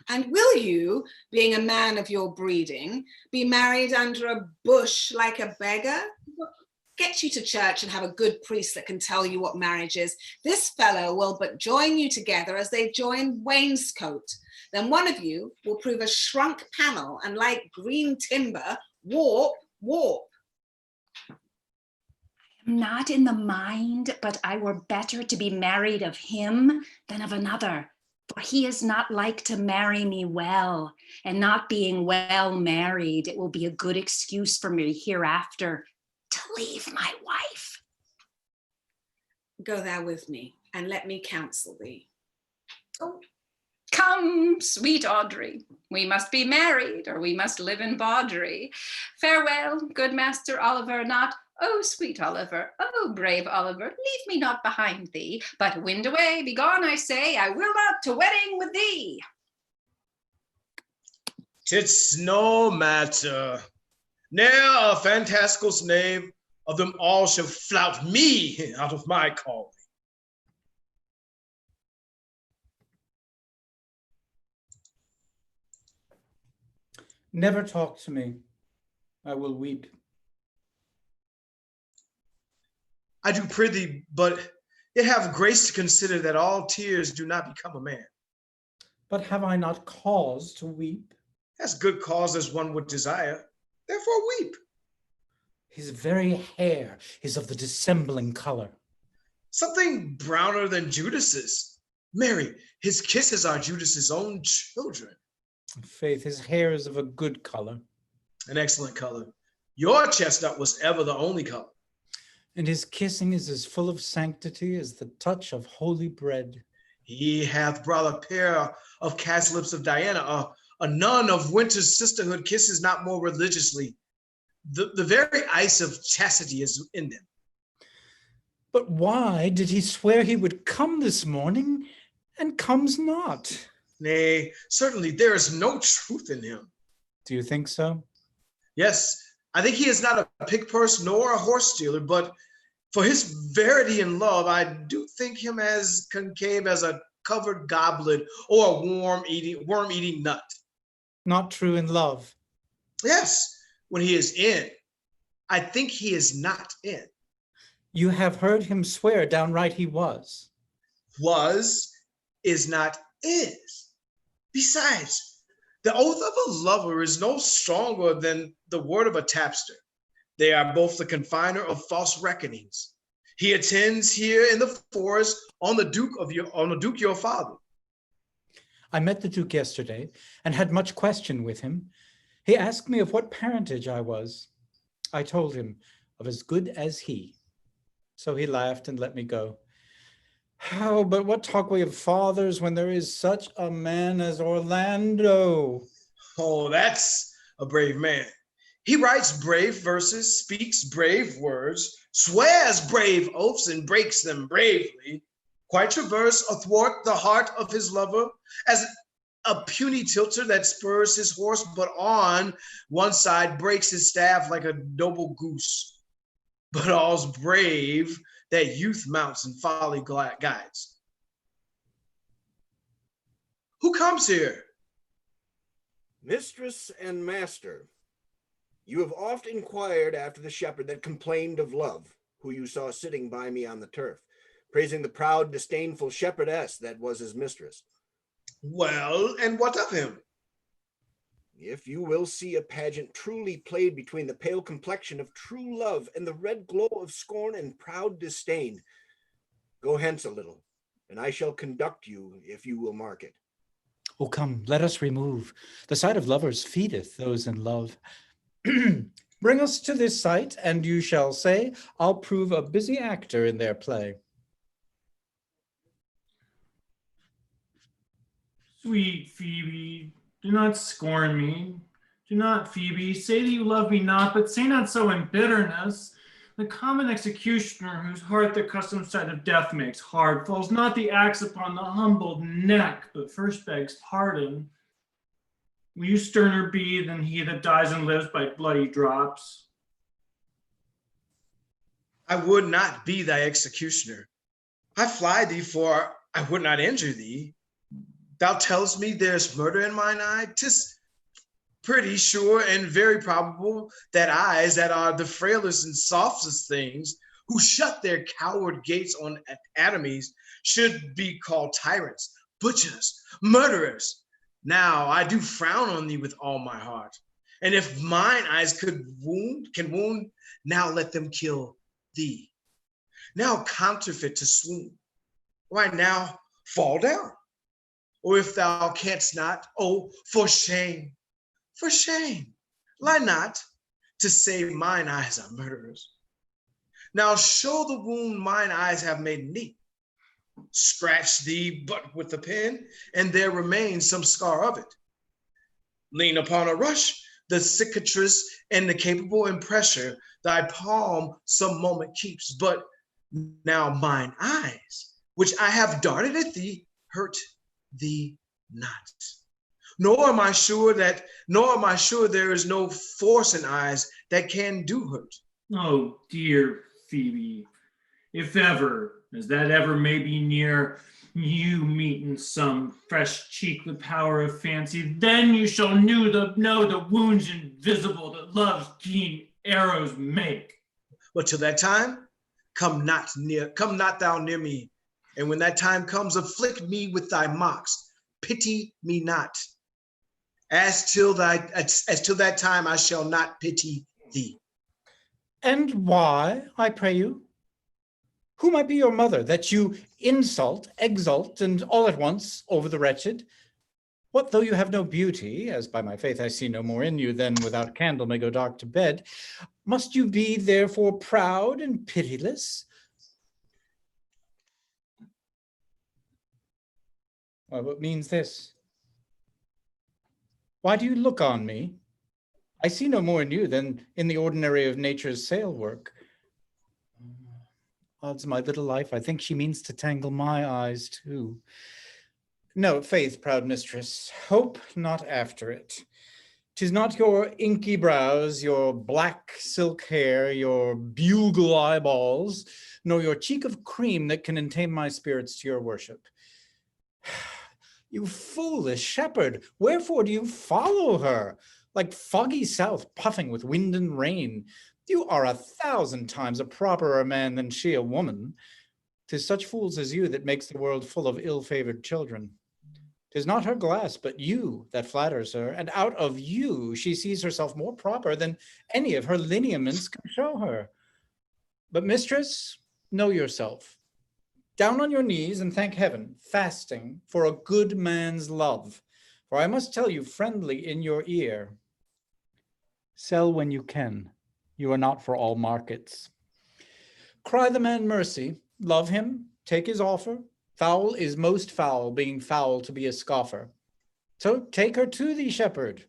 And will you, being a man of your breeding, be married under a bush like a beggar? Get you to church and have a good priest that can tell you what marriage is. This fellow will but join you together as they join wainscot. Then one of you will prove a shrunk panel and like green timber, warp. I'm not in the mind, but I were better to be married of him than of another. For he is not like to marry me well, and not being well married, it will be a good excuse for me hereafter to leave my wife. Go thou with me, and let me counsel thee. Oh, come, sweet Audrey, we must be married, or we must live in bawdry. Farewell, good Master Oliver, not, oh, sweet Oliver, oh, brave Oliver, leave me not behind thee, but wind away, begone, I say, I will not to wedding with thee. 'Tis no matter. Ne'er a fantastical knave of them all shall flout me out of my calling. Never talk to me. I will weep. I do prithee, but yet have grace to consider that all tears do not become a man. But have I not cause to weep? As good cause as one would desire, therefore weep. His very hair is of the dissembling color. Something browner than Judas's. Mary, his kisses are Judas's own children. Faith, his hair is of a good color. An excellent color. Your chestnut was ever the only color. And his kissing is as full of sanctity as the touch of holy bread. He hath brought a pair of cast lips of Diana, a nun of winter's sisterhood kisses not more religiously. The very ice of chastity is in them. But why did he swear he would come this morning and comes not? Nay, certainly there is no truth in him. Do you think so? Yes, I think he is not a pig purse nor a horse stealer, but for his verity in love, I do think him as concave as a covered goblet or a worm-eating nut. Not true in love. Yes, when he is in. I think he is not in. You have heard him swear downright he was. Was is not is. Besides, the oath of a lover is no stronger than the word of a tapster. They are both the confiner of false reckonings. He attends here in the forest on the Duke your father. I met the Duke yesterday and had much question with him. He asked me of what parentage I was. I told him of as good as he. So he laughed and let me go. Oh, but what talk we of fathers when there is such a man as Orlando? Oh, that's a brave man. He writes brave verses, speaks brave words, swears brave oaths and breaks them bravely, quite traverse athwart the heart of his lover as a puny tilter that spurs his horse, but on one side breaks his staff like a noble goose. But all's brave that youth mounts and folly guides. Who comes here? Mistress and master, you have oft inquired after the shepherd that complained of love, who you saw sitting by me on the turf, praising the proud, disdainful shepherdess that was his mistress. Well, and what of him? If you will see a pageant truly played between the pale complexion of true love and the red glow of scorn and proud disdain, go hence a little, and I shall conduct you if you will mark it. Oh, come, let us remove. The sight of lovers feedeth those in love. Bring us to this sight, and you shall say, I'll prove a busy actor in their play. Sweet Phoebe, do not scorn me. Do not, Phoebe, say that you love me not, but say not so in bitterness. The common executioner, whose heart the custom sight of death makes hard, falls not the axe upon the humbled neck, but first begs pardon. Will you sterner be than he that dies and lives by bloody drops? I would not be thy executioner. I fly thee, for I would not injure thee. Thou tellest me there's murder in mine eye. 'Tis pretty sure and very probable that eyes that are the frailest and softest things, who shut their coward gates on enemies, should be called tyrants, butchers, murderers. Now I do frown on thee with all my heart. And if mine eyes can wound, now let them kill thee. Now counterfeit to swoon. Why now fall down? Or if thou canst not, oh, for shame, lie not to say mine eyes are murderers. Now show the wound mine eyes have made in thee. Scratch thee but with the pen, and there remains some scar of it. Lean upon a rush, the cicatrice and the capable impressure thy palm some moment keeps, but now mine eyes, which I have darted at thee, hurt thee not. Nor am I sure there is no force in eyes that can do hurt. Oh, dear Phoebe, if ever, as that ever may be near, you meet in some fresh cheek the power of fancy, then you shall know the wounds invisible that love's keen arrows make. But till that time, come not thou near me. And when that time comes, afflict me with thy mocks. Pity me not. As till that time, I shall not pity thee. And why, I pray you? Who might be your mother, that you insult, exult, and all at once over the wretched? What though you have no beauty, as by my faith I see no more in you than without candle may go dark to bed, must you be therefore proud and pitiless? Well, what means this? Why do you look on me? I see no more in you than in the ordinary of nature's sail work. Odds my little life, I think she means to tangle my eyes too. No, faith, proud mistress, hope not after it. 'Tis not your inky brows, your black silk hair, your bugle eyeballs, nor your cheek of cream that can entame my spirits to your worship. You foolish shepherd, wherefore do you follow her? Like foggy south puffing with wind and rain. You are 1,000 times a properer man than she a woman. 'Tis such fools as you that makes the world full of ill-favored children. 'Tis not her glass, but you that flatters her, and out of you she sees herself more proper than any of her lineaments can show her. But mistress, know yourself. Down on your knees and thank heaven, fasting, for a good man's love. For I must tell you friendly in your ear, sell when you can. You are not for all markets. Cry the man mercy, love him, take his offer. Foul is most foul, being foul to be a scoffer. So take her to thee, shepherd.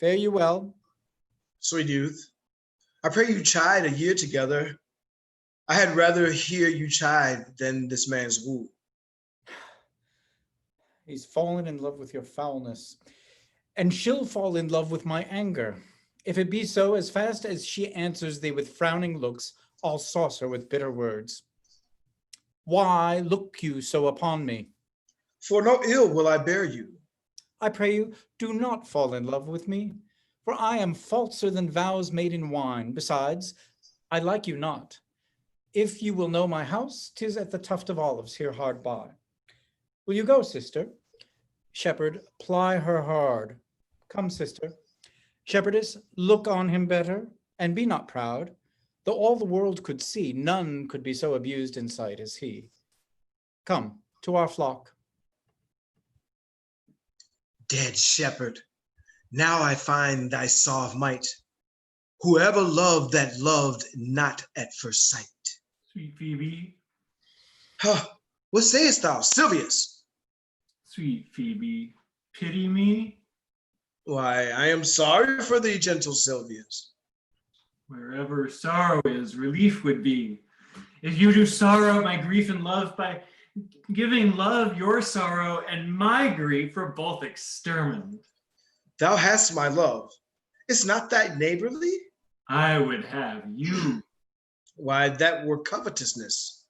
Fare you well. Sweet youth, I pray you chide a year together. I had rather hear you chide than this man's woo. He's fallen in love with your foulness, and she'll fall in love with my anger. If it be so, as fast as she answers thee with frowning looks, I'll sauce her with bitter words. Why look you so upon me? For no ill will I bear you. I pray you, do not fall in love with me, for I am falser than vows made in wine. Besides, I like you not. If you will know my house, 'tis at the Tuft of Olives here hard by. Will you go, sister? Shepherd, ply her hard. Come, sister. Shepherdess, look on him better, and be not proud. Though all the world could see, none could be so abused in sight as he. Come, to our flock. Dead shepherd, now I find thy saw of might. Whoever loved that loved not at first sight. Sweet Phoebe. Huh, what sayest thou, Silvius? Sweet Phoebe, pity me? Why, I am sorry for thee, gentle Silvius. Wherever sorrow is, relief would be. If you do sorrow my grief and love by giving love your sorrow and my grief for both extermined. Thou hast my love. Is not that neighborly? I would have you. Why, that were covetousness.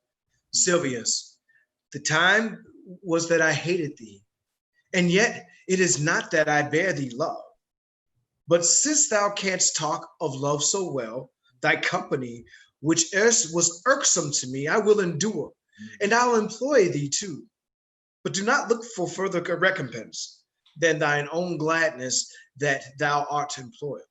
Silvius, the time was that I hated thee, and yet it is not that I bear thee love. But since thou canst talk of love so well, thy company, which erst was irksome to me, I will endure, and I'll employ thee too. But do not look for further recompense than thine own gladness that thou art employed.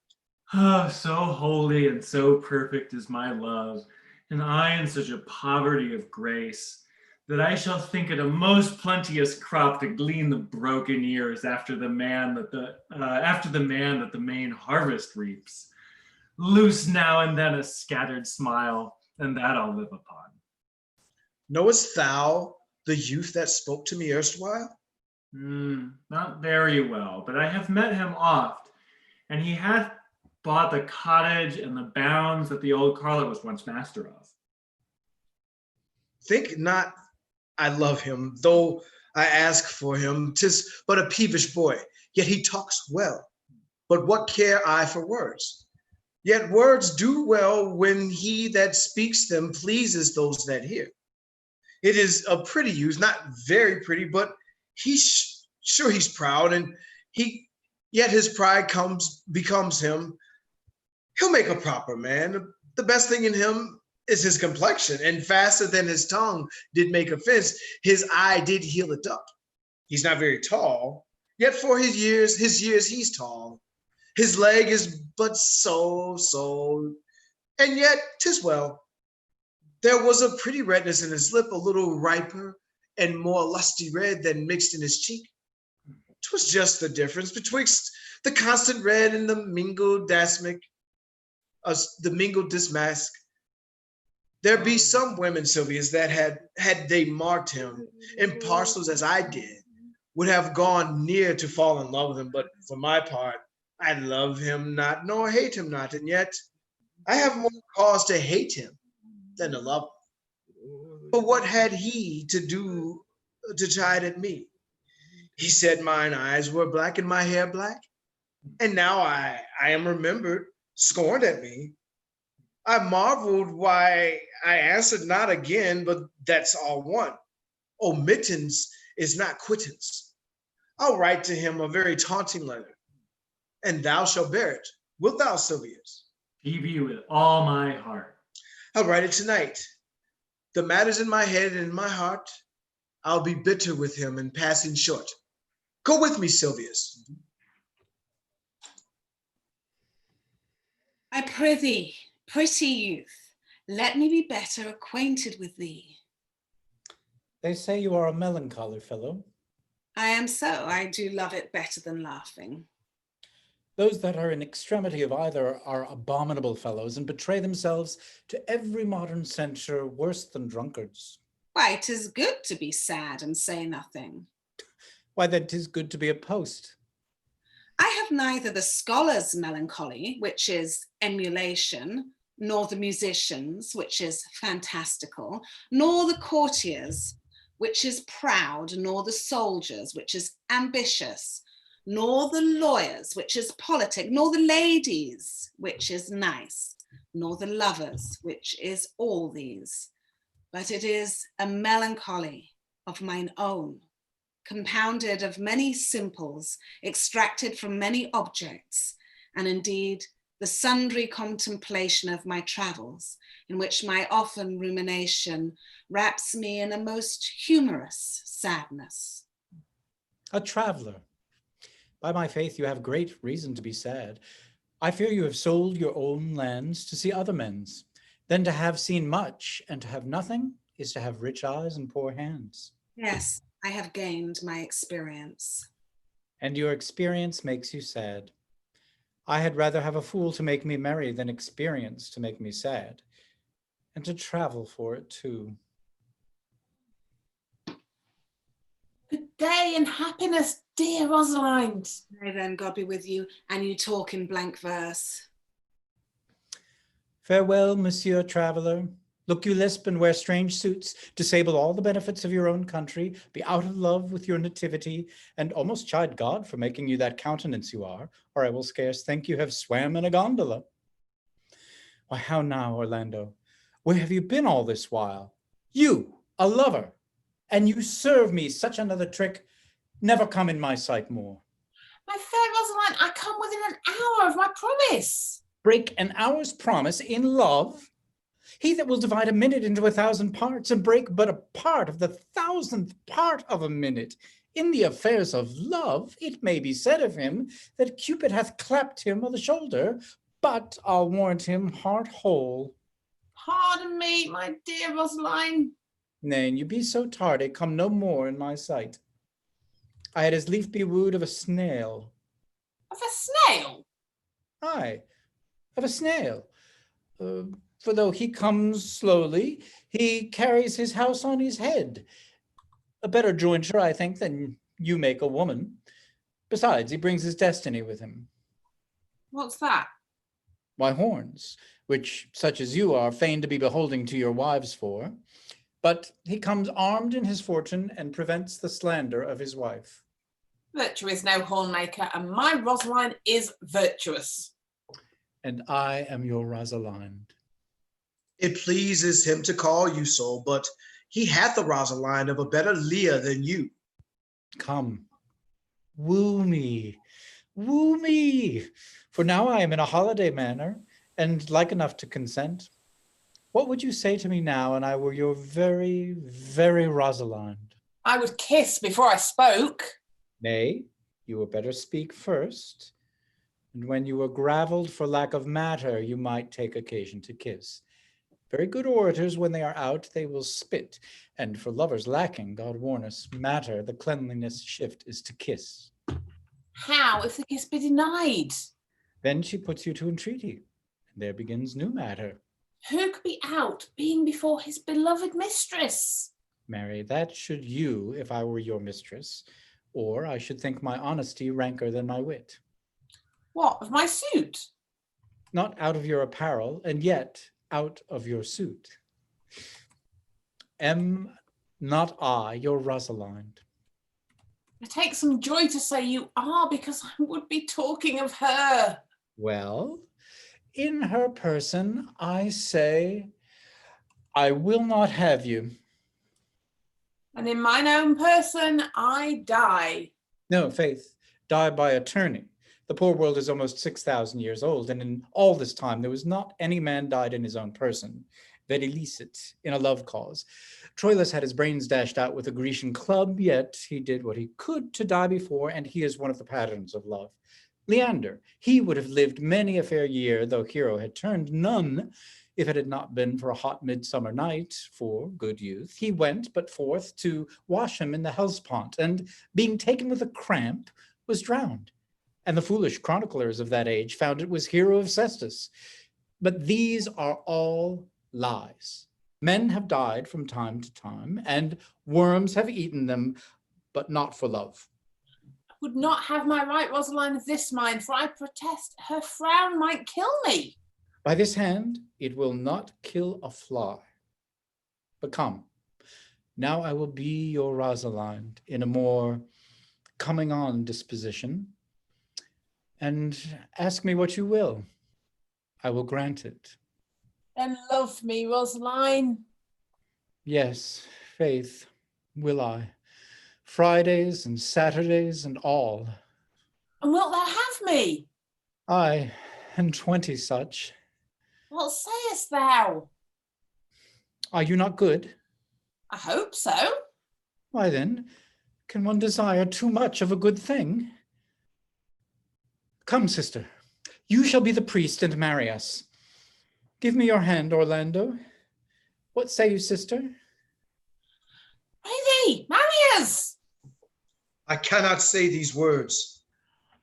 Oh, so holy and so perfect is my love, and I in such a poverty of grace, that I shall think it a most plenteous crop to glean the broken ears after the man that the main harvest reaps. Loose now and then a scattered smile, and that I'll live upon. Knowest thou the youth that spoke to me erstwhile? Not very well, but I have met him oft, and he hath bought the cottage and the bounds that the old Carlet was once master of. Think not I love him, though I ask for him. 'Tis but a peevish boy, yet he talks well. But what care I for words? Yet words do well when he that speaks them pleases those that hear. It is a pretty use, not very pretty, but he's sure he's proud, and yet his pride becomes him. He'll make a proper man. The best thing in him is his complexion, and faster than his tongue did make offense, his eye did heal it up. He's not very tall, yet for his years he's tall. His leg is but so, and yet 'tis well. There was a pretty redness in his lip, a little riper and more lusty red than mixed in his cheek. 'Twas just the difference betwixt the constant red and the mingled dismask. There be some women, Sylvia's, that had they marked him in parcels as I did, would have gone near to fall in love with him. But for my part, I love him not, nor hate him not, and yet I have more cause to hate him than to love him. But what had he to do to chide at me? He said mine eyes were black and my hair black, and now I am remembered, scorned at me. I marveled why I answered not again, but that's all one. Omittance is not quittance. I'll write to him a very taunting letter, and thou shalt bear it. Wilt thou, Sylvius? Phoebe, with all my heart. I'll write it tonight. The matter's in my head and in my heart. I'll be bitter with him and passing short. Go with me, Sylvius. I prithee, pretty youth, let me be better acquainted with thee. They say you are a melancholy fellow. I am so. I do love it better than laughing. Those that are in extremity of either are abominable fellows and betray themselves to every modern censure worse than drunkards. Why, 'tis good to be sad and say nothing. Why, then 'tis good to be a post. I have neither the scholar's melancholy, which is emulation, nor the musician's, which is fantastical, nor the courtier's, which is proud, nor the soldier's, which is ambitious, nor the lawyer's, which is politic, nor the lady's, which is nice, nor the lover's, which is all these. But it is a melancholy of mine own, compounded of many simples, extracted from many objects, and indeed the sundry contemplation of my travels, in which my often rumination wraps me in a most humorous sadness. A traveler. By my faith, you have great reason to be sad. I fear you have sold your own lands to see other men's. Then to have seen much and to have nothing is to have rich eyes and poor hands. Yes, I have gained my experience. And your experience makes you sad. I had rather have a fool to make me merry than experience to make me sad, and to travel for it too. Good day and happiness, dear Rosaline. Nay then, God be with you, and you talk in blank verse. Farewell, Monsieur Traveler. Look you lisp and wear strange suits, disable all the benefits of your own country, be out of love with your nativity, and almost chide God for making you that countenance you are, or I will scarce think you have swam in a gondola. Why, how now, Orlando? Where have you been all this while? You, a lover, and you serve me such another trick, never come in my sight more. My fair Rosaline, I come within an hour of my promise. Break an hour's promise in love? He that will divide a minute into 1,000 parts and break but a part of the 1,000th part of a minute in the affairs of love, it may be said of him that Cupid hath clapped him on the shoulder, but I'll warrant him heart whole. Pardon me, my dear Rosaline. Nay, and you be so tardy, come no more in my sight. I had as lief be wooed of a snail. Of a snail? Aye, of a snail. For though he comes slowly, he carries his house on his head. A better jointure, I think, than you make a woman. Besides, he brings his destiny with him. What's that? Why, horns, which such as you are fain to be beholding to your wives for. But he comes armed in his fortune and prevents the slander of his wife. Virtue is no hornmaker, and my Rosaline is virtuous. and I am your Rosaline. It pleases him to call you so, but he hath a Rosaline of a better Leah than you. Come, woo me, for now I am in a holiday manner, and like enough to consent. What would you say to me now, and I were your very, very Rosaline? I would kiss before I spoke. Nay, you were better speak first, and when you were gravelled for lack of matter, you might take occasion to kiss. Very good orators, when they are out, they will spit, and for lovers lacking, God warn us, matter, the cleanliness shift is to kiss. How if the kiss be denied? Then she puts you to entreaty, and there begins new matter. Who could be out, being before his beloved mistress? Marry, that should you, if I were your mistress, or I should think my honesty ranker than my wit. What, of my suit? Not out of your apparel, and yet out of your suit. Am not I your Rosaline? I take some joy to say you are, because I would be talking of her. Well, in her person, I say, I will not have you. And in mine own person, I die. No, faith, die by attorney. The poor world is almost 6,000 years old, and in all this time there was not any man died in his own person, very licit, in a love cause. Troilus had his brains dashed out with a Grecian club, yet he did what he could to die before, and he is one of the patterns of love. Leander, he would have lived many a fair year, though hero had turned none, if it had not been for a hot midsummer night, for good youth. He went but forth to wash him in the Hellespont, and being taken with a cramp, was drowned. And the foolish chroniclers of that age found it was Hero of Cestus. But these are all lies. Men have died from time to time, and worms have eaten them, but not for love. I would not have my right Rosaline of this mind, for I protest her frown might kill me. By this hand, it will not kill a fly. But come, now I will be your Rosaline in a more coming on disposition, and ask me what you will. I will grant it. Then love me, Rosaline. Yes, faith, will I. Fridays and Saturdays and all. And wilt thou have me? Aye, and 20 such. What sayest thou? Are you not good? I hope so. Why then, can one desire too much of a good thing? Come, sister, you shall be the priest and marry us. Give me your hand, Orlando. What say you, sister? Prithee, marry us. I cannot say these words.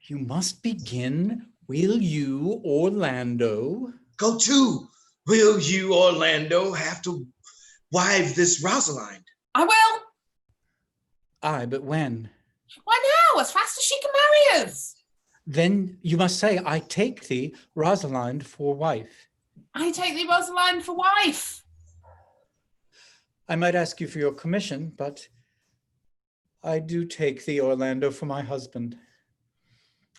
You must begin, will you, Orlando? Go to, will you, Orlando, have to wive this Rosaline? I will. Aye, but when? Why now, as fast as she can marry us. Then you must say, I take thee, Rosaline, for wife. I take thee, Rosaline, for wife. I might ask you for your commission, but I do take thee, Orlando, for my husband.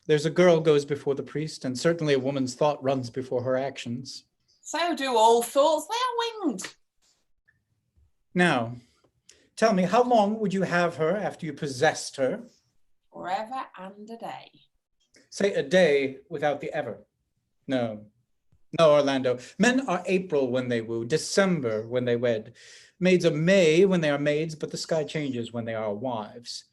There's a girl goes before the priest, and certainly a woman's thought runs before her actions. So do all thoughts, they are winged. Now, tell me, how long would you have her after you possessed her? Forever and a day. Say a day without the ever. No, Orlando. Men are April when they woo, December when they wed. Maids are May when they are maids, but the sky changes when they are wives.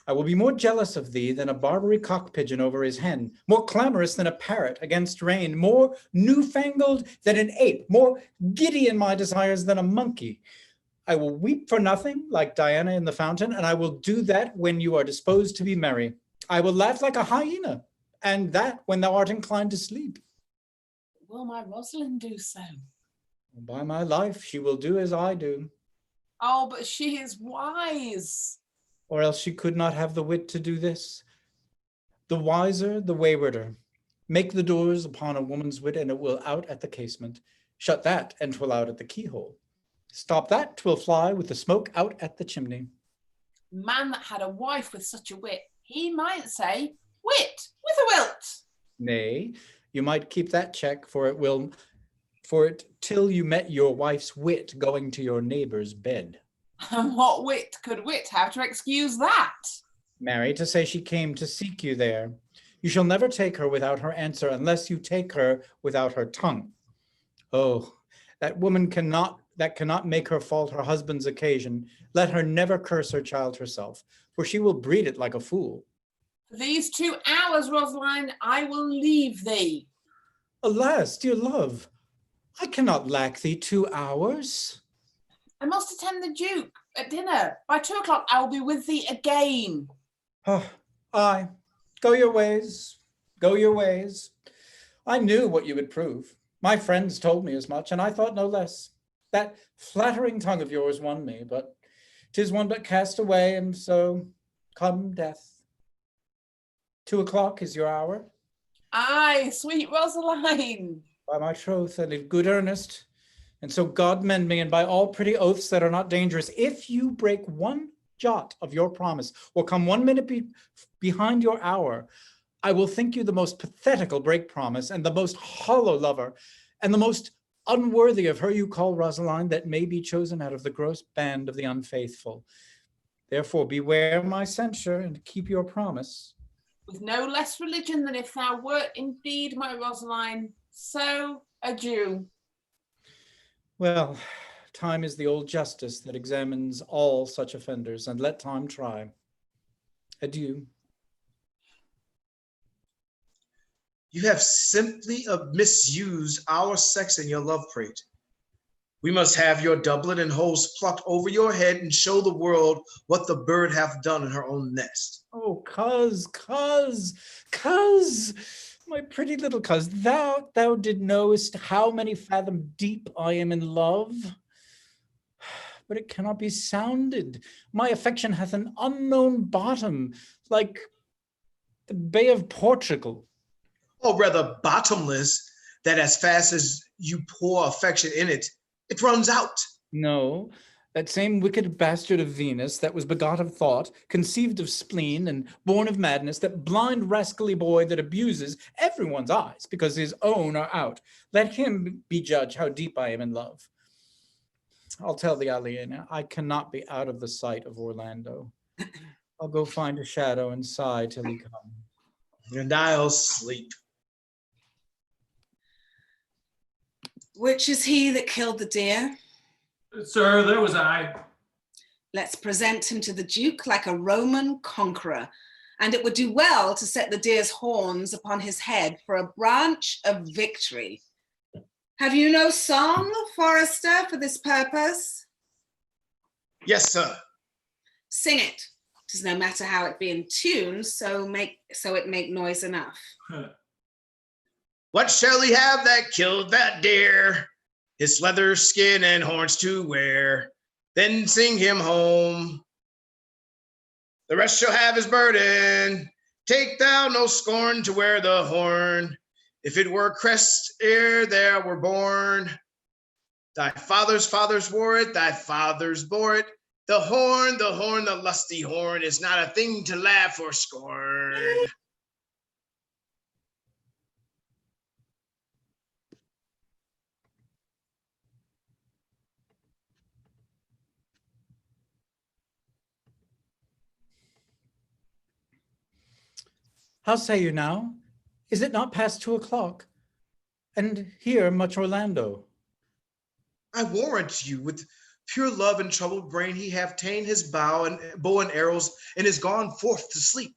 I will be more jealous of thee than a Barbary cock pigeon over his hen, more clamorous than a parrot against rain, more newfangled than an ape, more giddy in my desires than a monkey. I will weep for nothing like Diana in the fountain, and I will do that when you are disposed to be merry. I will laugh like a hyena, and that when thou art inclined to sleep. Will my Rosaline do so? By my life, she will do as I do. Oh, but she is wise. Or else she could not have the wit to do this. The wiser, the waywarder. Make the doors upon a woman's wit, and it will out at the casement. Shut that, and 'twill out at the keyhole. Stop that, 'twill fly with the smoke out at the chimney. Man that had a wife with such a wit, he might say, wit with a wilt. Nay, You might keep that check, for it till you met your wife's wit going to your neighbor's bed. And what wit could wit have to excuse that? Marry, to say she came to seek you there. You shall never take her without her answer, unless you take her without her tongue. Oh, that woman cannot make her fault her husband's occasion. Let her never curse her child herself, for she will breed it like a fool. For these 2 hours, Rosaline, I will leave thee. Alas, dear love, I cannot lack thee 2 hours. I must attend the Duke at dinner. By 2 o'clock, I will be with thee again. Oh, aye, go your ways, go your ways. I knew what you would prove. My friends told me as much, and I thought no less. That flattering tongue of yours won me, but 'tis one but cast away, and so come death. 2 o'clock is your hour? Aye, sweet Rosaline. By my troth, and in good earnest, and so God mend me, and by all pretty oaths that are not dangerous, if you break one jot of your promise, or come 1 minute behind your hour, I will think you the most pathetical break promise, and the most hollow lover, and the most unworthy of her you call Rosaline, that may be chosen out of the gross band of the unfaithful. Therefore beware my censure, and keep your promise. With no less religion than if thou wert indeed my Rosaline. So adieu. Well, time is the old justice that examines all such offenders, and let time try. Adieu. You have simply misused our sex in your love prate. We must have your doublet and hose plucked over your head and show the world what the bird hath done in her own nest. Oh, coz, my pretty little coz, thou did knowest how many fathom deep I am in love. But it cannot be sounded. My affection hath an unknown bottom, like the Bay of Portugal. Or rather bottomless, that as fast as you pour affection in it, it runs out. No, that same wicked bastard of Venus that was begot of thought, conceived of spleen, and born of madness, that blind rascally boy that abuses everyone's eyes because his own are out. Let him be judge how deep I am in love. I'll tell the Aliena, I cannot be out of the sight of Orlando. I'll go find a shadow and sigh till he come. And I'll sleep. Which is he that killed the deer? Sir, that was I. Let's present him to the Duke like a Roman conqueror, and it would do well to set the deer's horns upon his head for a branch of victory. Have you no song, Forester, for this purpose? Yes, sir. Sing it. 'Tis no matter how it be in tune, so it make noise enough. What shall he have that killed that deer? His leather skin and horns to wear. Then sing him home. The rest shall have his burden. Take thou no scorn to wear the horn. If it were crest ere thou were born. Thy father's fathers wore it, thy fathers bore it. The horn, the lusty horn is not a thing to laugh or scorn. How say you now? Is it not past 2 o'clock? And here much Orlando. I warrant you, with pure love and troubled brain, he hath ta'en his bow and arrows and is gone forth to sleep.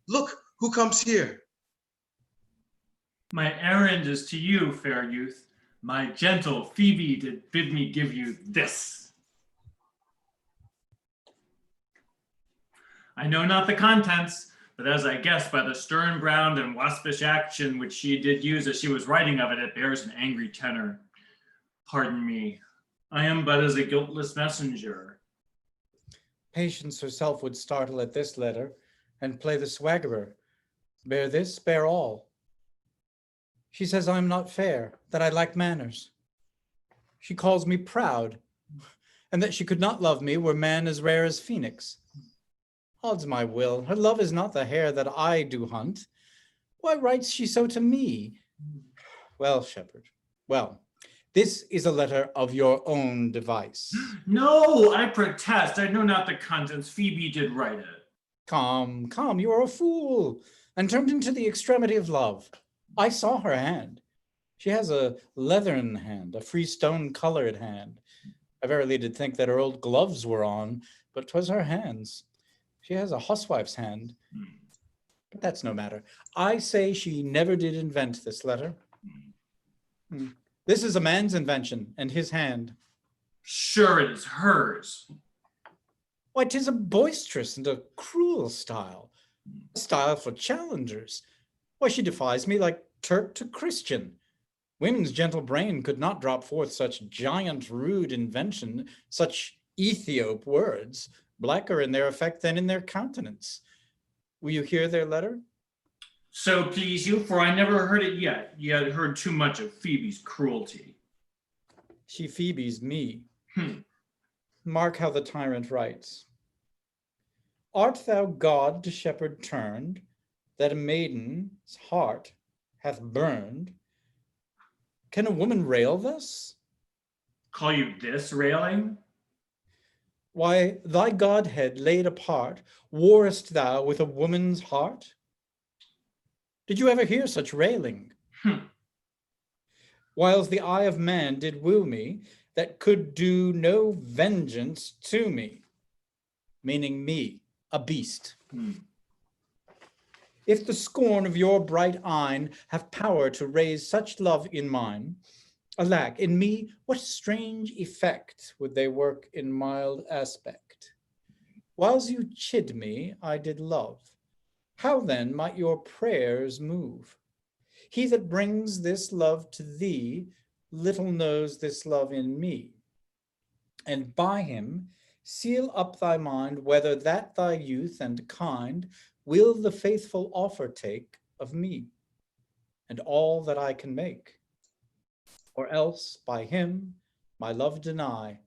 Look, who comes here? My errand is to you, fair youth. My gentle Phoebe did bid me give you this. I know not the contents, but as I guess by the stern ground and waspish action which she did use as she was writing of it, it bears an angry tenor. Pardon me, I am but as a guiltless messenger. Patience herself would startle at this letter and play the swaggerer. Bear this, bear all. She says I'm not fair, that I lack manners. She calls me proud, and that she could not love me were man as rare as Phoenix. Odds my will, her love is not the hare that I do hunt, Why writes she so to me? Well, shepherd, well, this is a letter of your own device. No, I protest. I know not the contents. Phoebe did write it. Come, come, you are a fool, and turned into the extremity of love. I saw her hand. She has a leathern hand, a free stone colored hand. I verily did think that her old gloves were on, but 'twas her hands. She has a housewife's hand. But that's no matter. I say she never did invent this letter. This is a man's invention, and his hand. Sure, it is hers. Why, 'tis a boisterous and a cruel style. A style for challengers. Why, she defies me like Turk to Christian. Women's gentle brain could not drop forth such giant rude invention, such Ethiop words, blacker in their effect than in their countenance. Will you hear their letter? So please you, for I never heard it yet heard too much of Phoebe's cruelty. She Phoebe's me. Mark how the tyrant writes. Art thou God to shepherd turned, that a maiden's heart hath burned? Can a woman rail thus? Call you this railing? Why, thy Godhead laid apart, warrest thou with a woman's heart? Did you ever hear such railing? Whiles the eye of man did woo me, that could do no vengeance to me, meaning me, a beast. If the scorn of your bright eyne have power to raise such love in mine, alack, in me what strange effect would they work in mild aspect? Whiles you chid me, I did love. How then might your prayers move? He that brings this love to thee little knows this love in me. And by him seal up thy mind whether that thy youth and kind will the faithful offer take of me, and all that I can make. Or else by him my love deny,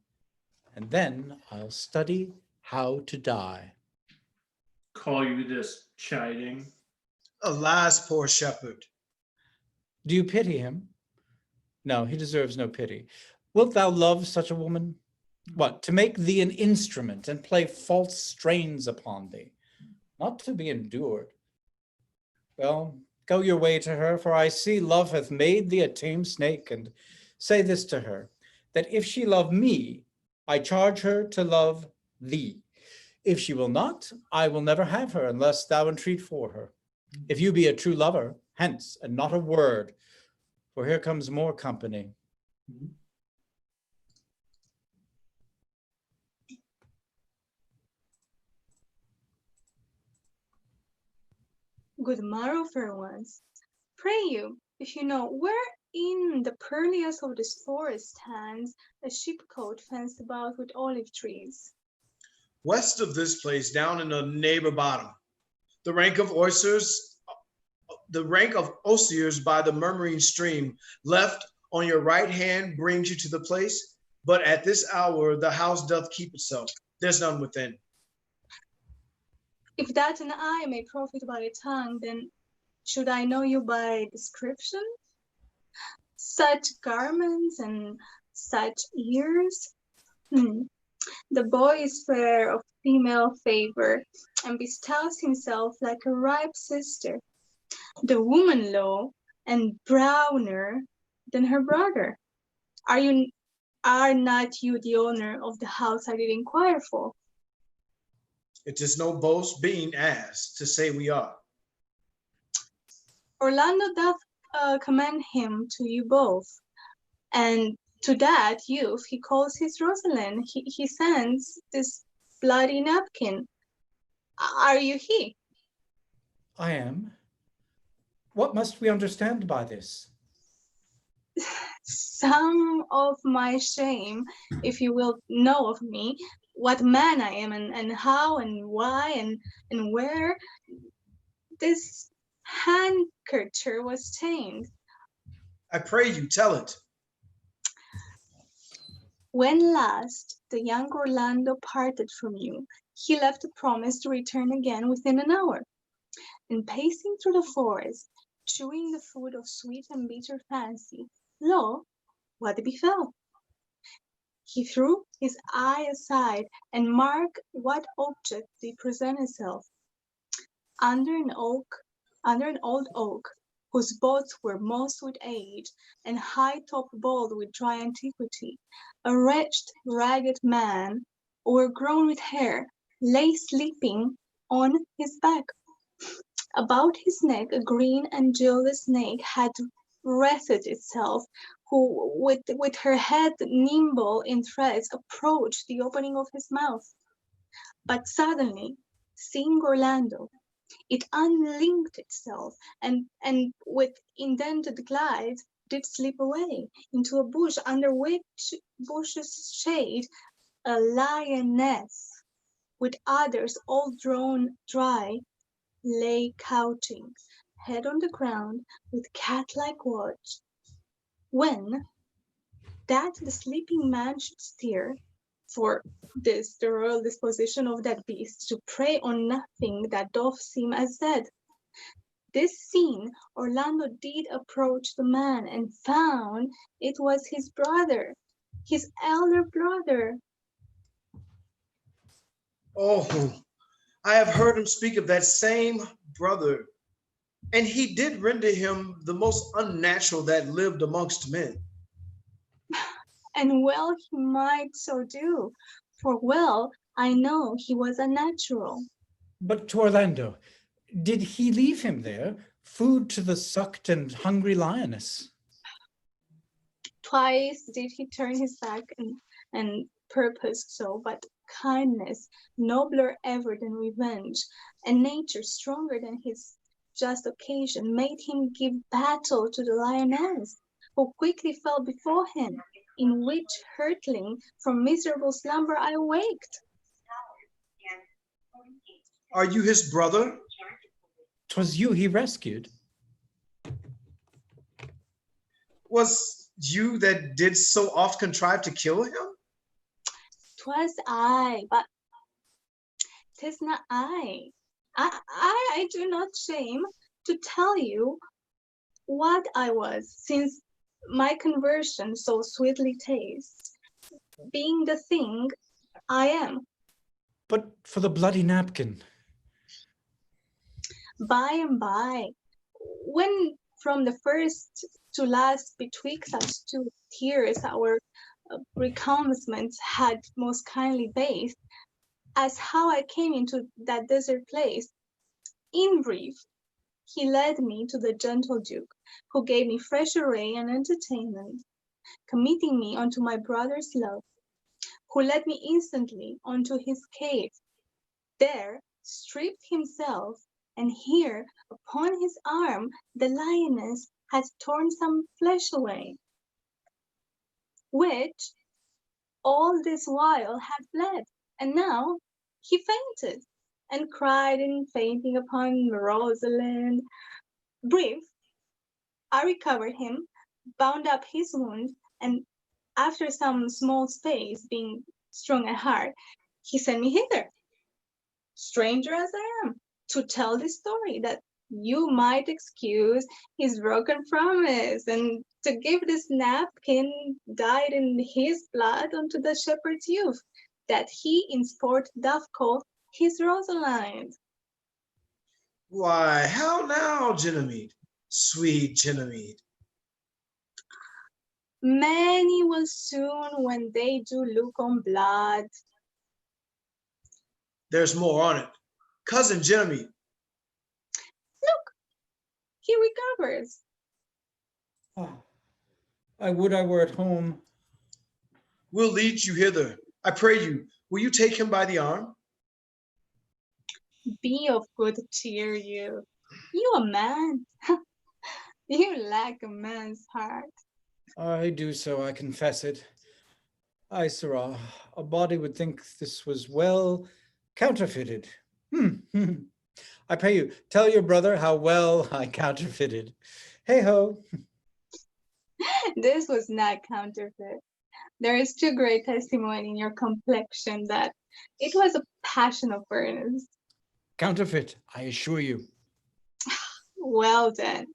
and then I'll study how to die. Call you this chiding? Alas, poor shepherd. Do you pity him? No, he deserves no pity. Wilt thou love such a woman? What, to make thee an instrument and play false strains upon thee, not to be endured? Well, go your way to her, for I see love hath made thee a tame snake, and say this to her, that if she love me, I charge her to love thee. If she will not, I will never have her unless thou entreat for her. If you be a true lover, hence, and not a word, for here comes more company. Good morrow, fair ones. Pray you, if you know where in the purliest of this forest stands a sheepcote fenced about with olive trees. West of this place, down in the neighbor bottom, the rank of osiers by the murmuring stream, left on your right hand brings you to the place, but at this hour the house doth keep itself. There's none within. If that an eye may profit by a tongue, then should I know you by description? Such garments and such ears? The boy is fair of female favor, and bestows himself like a ripe sister. The woman low and browner than her brother. Are not you the owner of the house I did inquire for? It is no boast being asked to say we are. Orlando doth commend him to you both, and to that youth he calls his Rosaline. He sends this bloody napkin. Are you he? I am. What must we understand by this? Some of my shame, if you will know of me, what man I am, and how and why and where this handkerchief was stained. I pray you tell it. When last the young Orlando parted from you, he left a promise to return again within an hour. And pacing through the forest, chewing the food of sweet and bitter fancy, lo, what befell? He threw his eye aside and marked what object did present itself. Under an old oak, whose boughs were mossed with age, and high-topped bald with dry antiquity, a wretched, ragged man, overgrown with hair, lay sleeping on his back. About his neck a green and jeweled snake had wreathed itself, who, with her head nimble in threads, approached the opening of his mouth. But suddenly, seeing Orlando, it unlinked itself, and with indented glide did slip away into a bush, under which bush's shade a lioness, with others all drawn dry, lay couching, head on the ground, with cat-like watch. When that the sleeping man should stir, for this the royal disposition of that beast, to prey on nothing that doth seem as dead. This scene, Orlando did approach the man, and found it was his brother, his elder brother. Oh, I have heard him speak of that same brother, and he did render him the most unnatural that lived amongst men. And well he might so do, for well I know he was unnatural. But to Orlando, did he leave him there, food to the sucked and hungry lioness? Twice did he turn his back and purposed so, but kindness, nobler ever than revenge, and nature stronger than his just occasion, made him give battle to the lioness, who quickly fell before him, in which hurtling from miserable slumber I awaked. Are you his brother? 'Twas you he rescued. Was you that did so oft contrive to kill him? 'Twas I, but 'tis not I. I do not shame to tell you what I was, since my conversion so sweetly tastes, being the thing I am. But for the bloody napkin. By and by, when from the first to last betwixt us two tears our recommencements had most kindly bathed, as how I came into that desert place. In brief, he led me to the gentle Duke, who gave me fresh array and entertainment, committing me unto my brother's love, who led me instantly unto his cave, there stripped himself, and here upon his arm the lioness had torn some flesh away, which all this while had bled, and now he fainted, and cried in fainting upon Rosaline. Brief, I recovered him, bound up his wound, and after some small space, being strong at heart, he sent me hither, stranger as I am, to tell this story, that you might excuse his broken promise, and to give this napkin dyed in his blood unto the shepherd's youth, that he in sport doth call his Rosaline. Why, how now, Genevieve, sweet Genevieve? Many will soon when they do look on blood. There's more on it. Cousin Genevieve. Look, he recovers. Oh, I would I were at home. We'll lead you hither. I pray you, will you take him by the arm? Be of good cheer, you. You a man. You lack a man's heart. I do so, I confess it. Ay, sirrah, a body would think this was well counterfeited. I pray you, tell your brother how well I counterfeited. Hey ho. This was not counterfeit. There is too great testimony in your complexion that it was a passion of earnest. Counterfeit, I assure you. Well then,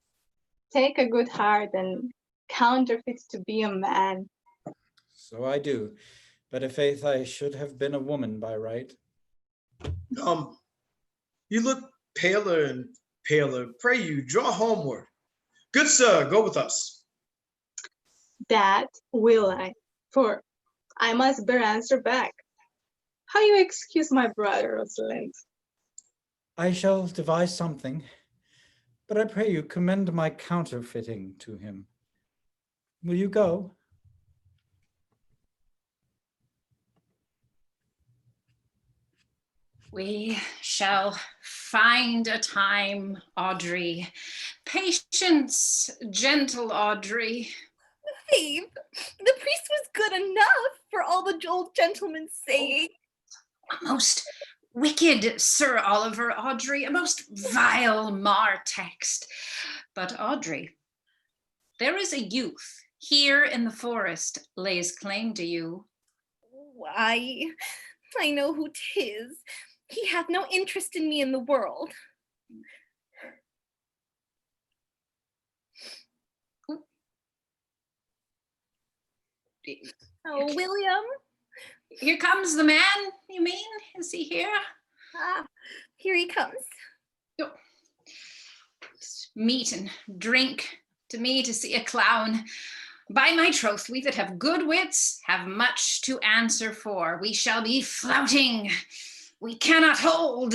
take a good heart and counterfeit to be a man. So I do, but i' faith I should have been a woman by right. You look paler and paler. Pray you, draw homeward. Good sir, go with us. That will I, for I must bear answer back. How you excuse my brother, Rosaline? I shall devise something, but I pray you commend my counterfeiting to him. Will you go? We shall find a time, Audrey. Patience, gentle Audrey. Babe, the priest was good enough for all the old gentleman's saying. A most wicked Sir Oliver, Audrey, a most vile mar text. But Audrey, there is a youth here in the forest lays claim to you. Why, I know who 'tis. He hath no interest in me in the world. Oh, William. Here comes the man, you mean? Is he here? Ah, here he comes. Oh. Meat and drink to me to see a clown. By my troth, we that have good wits have much to answer for. We shall be flouting. We cannot hold.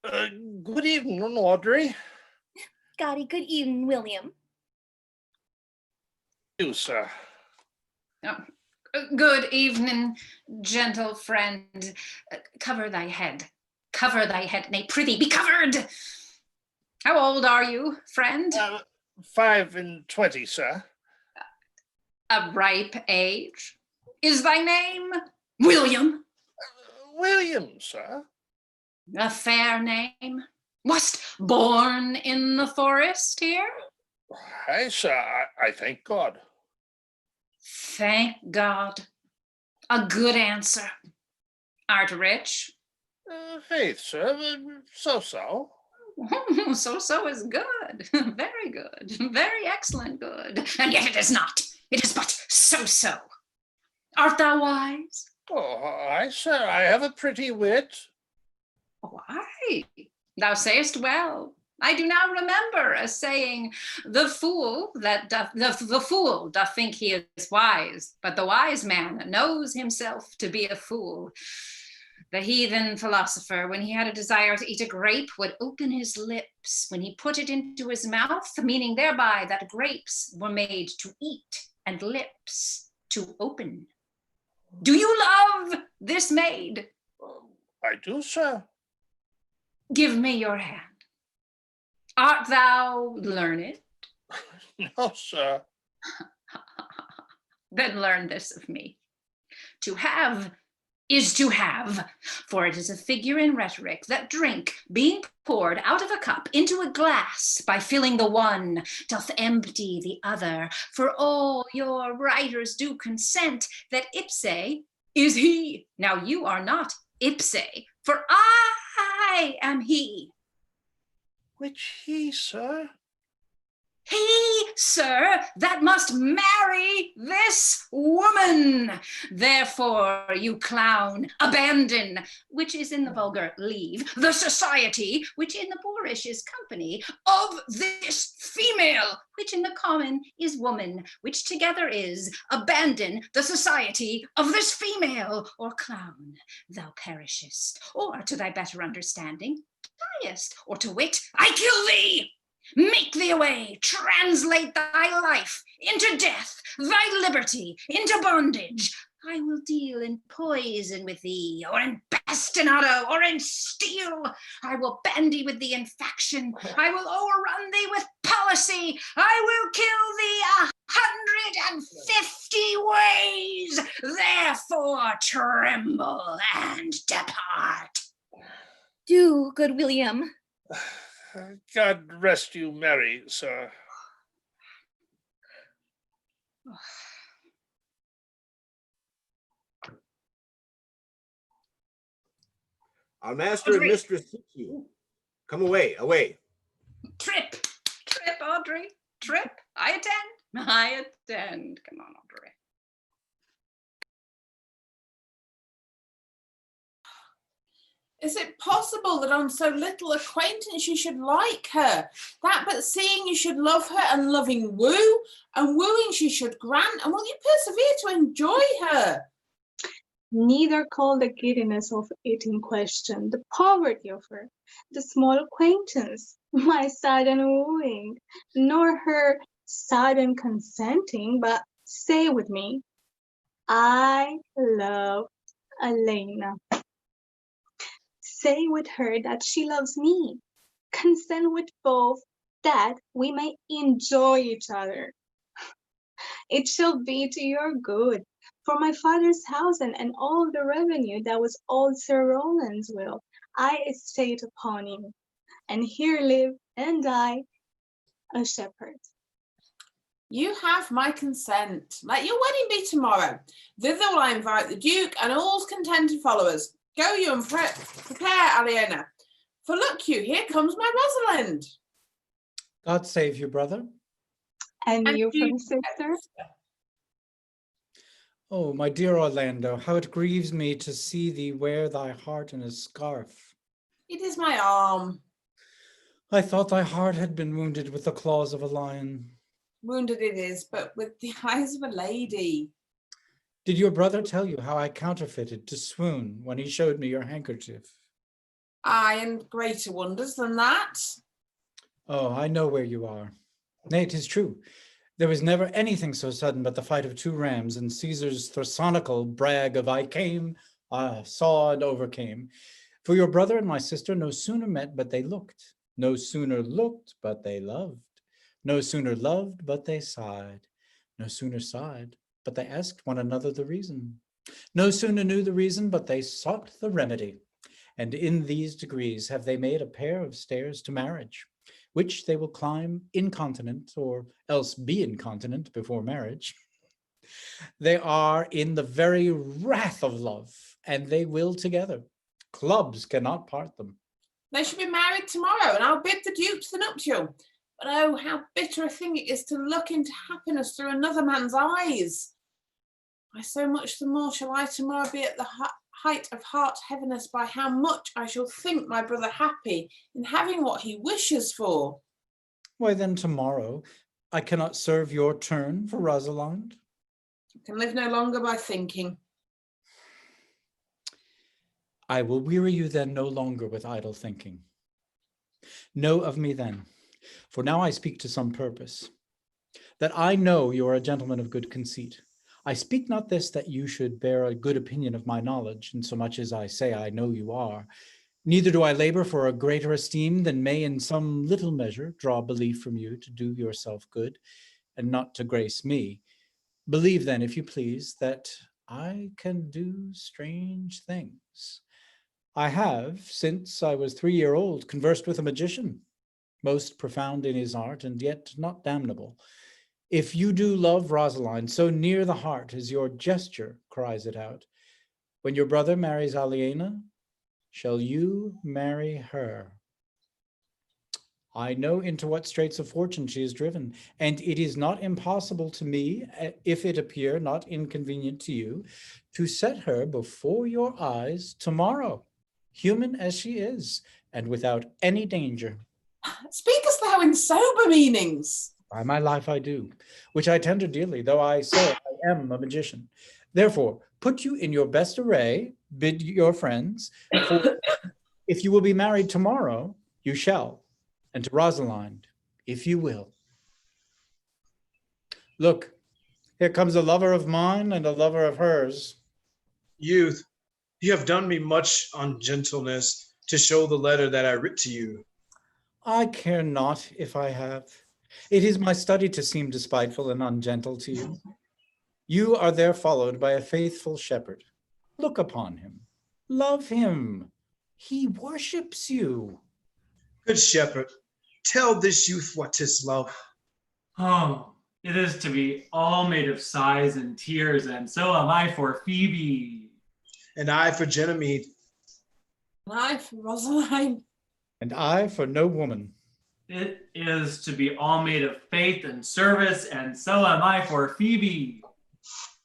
Good evening, Audrey. Scotty, good evening, William. You, sir. Oh, good evening, gentle friend. Cover thy head. Cover thy head. Nay, prithee, be covered. How old are you, friend? 5 and 20, sir. A ripe age. Is thy name William? William, sir. A fair name. Wast born in the forest here? Aye, sir, I thank God. Thank God. A good answer. Art rich? Faith, sir, so-so. So is good. Very good. Very excellent good. And yet it is not. It is but so-so. Art thou wise? Oh, aye, sir, I have a pretty wit. Oh, aye. Thou sayest well. I do now remember a saying, the fool doth think he is wise, but the wise man knows himself to be a fool. The heathen philosopher, when he had a desire to eat a grape, would open his lips when he put it into his mouth, meaning thereby that grapes were made to eat and lips to open. Do you love this maid? I do, sir. Give me your hand. Art thou learned? No, sir. Then learn this of me. To have is to have, for it is a figure in rhetoric that drink, being poured out of a cup into a glass by filling the one, doth empty the other. For all your writers do consent that ipse is he. Now you are not ipse, for I am he. Which he, sir? He, sir, that must marry this woman. Therefore, you clown, abandon, which is in the vulgar leave, the society, which in the boorish is company, of this female, which in the common is woman, which together is abandon the society of this female, or clown, thou perishest, or to thy better understanding, diest, or to wit, I kill thee. Make thee away, translate thy life into death, thy liberty into bondage. I will deal in poison with thee, or in bastinado, or in steel. I will bandy with thee in faction. I will overrun thee with policy. I will kill thee 150 ways. Therefore tremble and depart. Do, good William. God rest you merry, sir. Our master and mistress seek you. Come away, away. Trip. Trip, Audrey. Trip. I attend. I attend. Come on, Audrey. Is it possible that on so little acquaintance you should like her? That but seeing you should love her, and loving woo, and wooing she should grant, and will you persevere to enjoy her? Neither call the giddiness of it in question, the poverty of her, the small acquaintance, my sudden wooing, nor her sudden consenting, but say with me, I love Elena. Say with her that she loves me. Consent with both, that we may enjoy each other. It shall be to your good, for my father's house and all the revenue that was old Sir Rowland's will, I estate upon him, and here live and die a shepherd. You have my consent. Let your wedding be tomorrow. Thither will I invite the Duke and all contented followers. Go you and prepare, Aliena. For look you, here comes my Rosalind. God save you, brother. And you, you, sister? Oh, my dear Orlando, how it grieves me to see thee wear thy heart in a scarf. It is my arm. I thought thy heart had been wounded with the claws of a lion. Wounded it is, but with the eyes of a lady. Did your brother tell you how I counterfeited to swoon when he showed me your handkerchief? Aye, and greater wonders than that. Oh, I know where you are. Nay, 'tis true. There was never anything so sudden but the fight of two rams and Caesar's thrasonical brag of I came, saw and overcame. For your brother and my sister no sooner met but they looked, no sooner looked but they loved, no sooner loved but they sighed, no sooner sighed but they asked one another the reason, no sooner knew the reason but they sought the remedy. And in these degrees have they made a pair of stairs to marriage, which they will climb incontinent, or else be incontinent before marriage. They are in the very wrath of love, and they will together. Clubs cannot part them. They shall be married tomorrow, and I'll bid the Duke to the nuptial. But oh, how bitter a thing it is to look into happiness through another man's eyes. By so much the more shall I tomorrow be at the height of heart heaviness by how much I shall think my brother happy in having what he wishes for. Why then tomorrow I cannot serve your turn for Rosalind? I can live no longer by thinking. I will weary you then no longer with idle thinking. Know of me then, for now I speak to some purpose, that I know you are a gentleman of good conceit. I speak not this that you should bear a good opinion of my knowledge, in so much as I say I know you are. Neither do I labor for a greater esteem than may in some little measure draw belief from you to do yourself good, and not to grace me. Believe then, if you please, that I can do strange things. I have, since I was 3-year-old, conversed with a magician, most profound in his art, and yet not damnable. If you do love Rosaline so near the heart as your gesture cries it out, when your brother marries Aliena, shall you marry her? I know into what straits of fortune she is driven, and it is not impossible to me, if it appear not inconvenient to you, to set her before your eyes tomorrow, human as she is, and without any danger. Speakest thou in sober meanings? By my life I do, which I tender dearly, though I say I am a magician. Therefore, put you in your best array, bid your friends, for if you will be married tomorrow, you shall, and to Rosalind, if you will. Look, here comes a lover of mine and a lover of hers. Youth, you have done me much ungentleness to show the letter that I writ to you. I care not if I have. It is my study to seem despiteful and ungentle to you. You are there followed by a faithful shepherd. Look upon him. Love him. He worships you. Good shepherd, tell this youth what 'tis love. Oh, it is to be all made of sighs and tears, and so am I for Phoebe. And I for Genevieve. And I for Rosaline. And I for no woman. It is to be all made of faith and service, and so am I for Phoebe.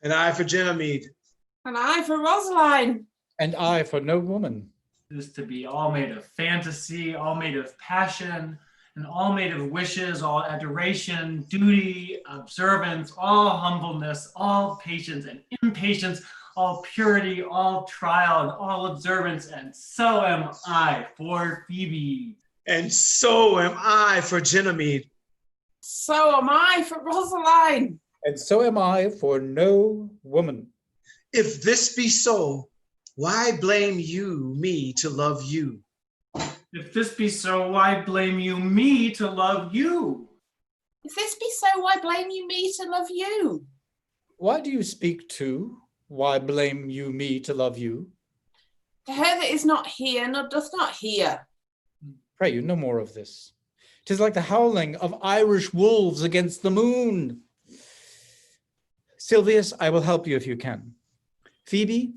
And I for Genevieve. And I for Rosaline. And I for no woman. It is to be all made of fantasy, all made of passion, and all made of wishes, all adoration, duty, observance, all humbleness, all patience and impatience, all purity, all trial, and all observance, and so am I for Phoebe. And so am I for Genevieve. So am I for Rosaline. And so am I for no woman. If this be so, why blame you me to love you? If this be so, why blame you me to love you? If this be so, why blame you me to love you? Why do you speak to? Why blame you me to love you? To her that is not here, nor doth not hear. Pray you, no more of this. 'Tis like the howling of Irish wolves against the moon. Silvius, I will help you if you can. Phoebe,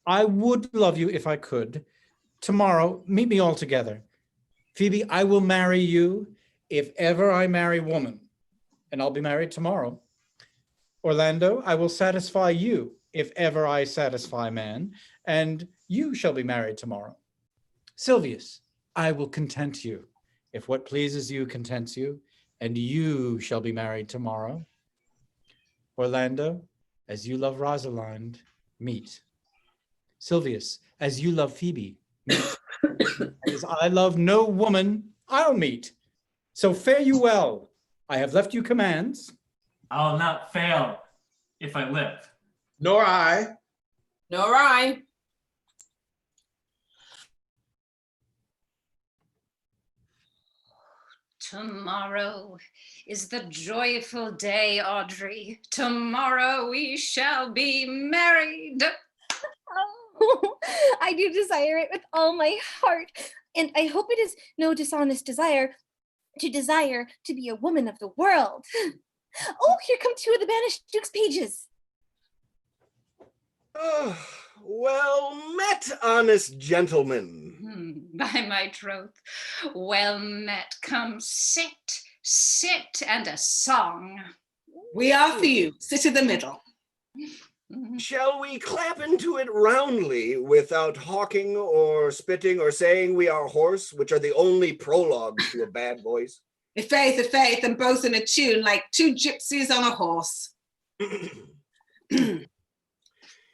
I would love you if I could. Tomorrow, meet me all together. Phoebe, I will marry you if ever I marry woman, and I'll be married tomorrow. Orlando, I will satisfy you if ever I satisfy man, and you shall be married tomorrow. Silvius, I will content you if what pleases you contents you, and you shall be married tomorrow. Orlando, as you love Rosaline, meet. Silvius, as you love Phoebe, meet. As I love no woman, I'll meet. So fare you well. I have left you commands. I'll not fail if I live. Nor I. Nor I. Tomorrow is the joyful day, Audrey. Tomorrow we shall be married. Oh, I do desire it with all my heart, and I hope it is no dishonest desire to be a woman of the world. Oh, here come two of the Banished Duke's pages. Well met, honest gentlemen. By my troth, well met. Come sit, and a song. We are for you. Sit in the middle. Shall we clap into it roundly without hawking or spitting or saying we are hoarse, which are the only prologues to a bad voice? A faith, and both in a tune like two gypsies on a horse.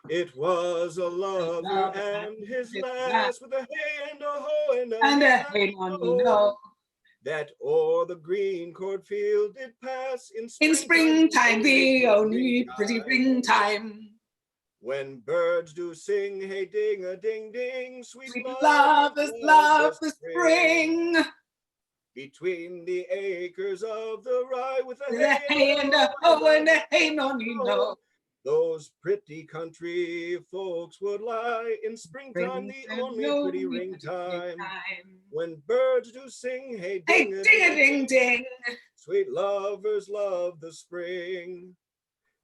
It was a lover and his lass with a hay and a hoe And a hay on that o'er the green cornfield did pass in springtime, the only pretty ring time. When birds do sing, hey ding a ding ding, sweet lovers love the spring. Between the acres of the rye with a hay and a hoe and a hay no. Those pretty country folks would lie in springtime, the only pretty ring time. When birds do sing, hey ding a ding ding, sweet lovers love the spring.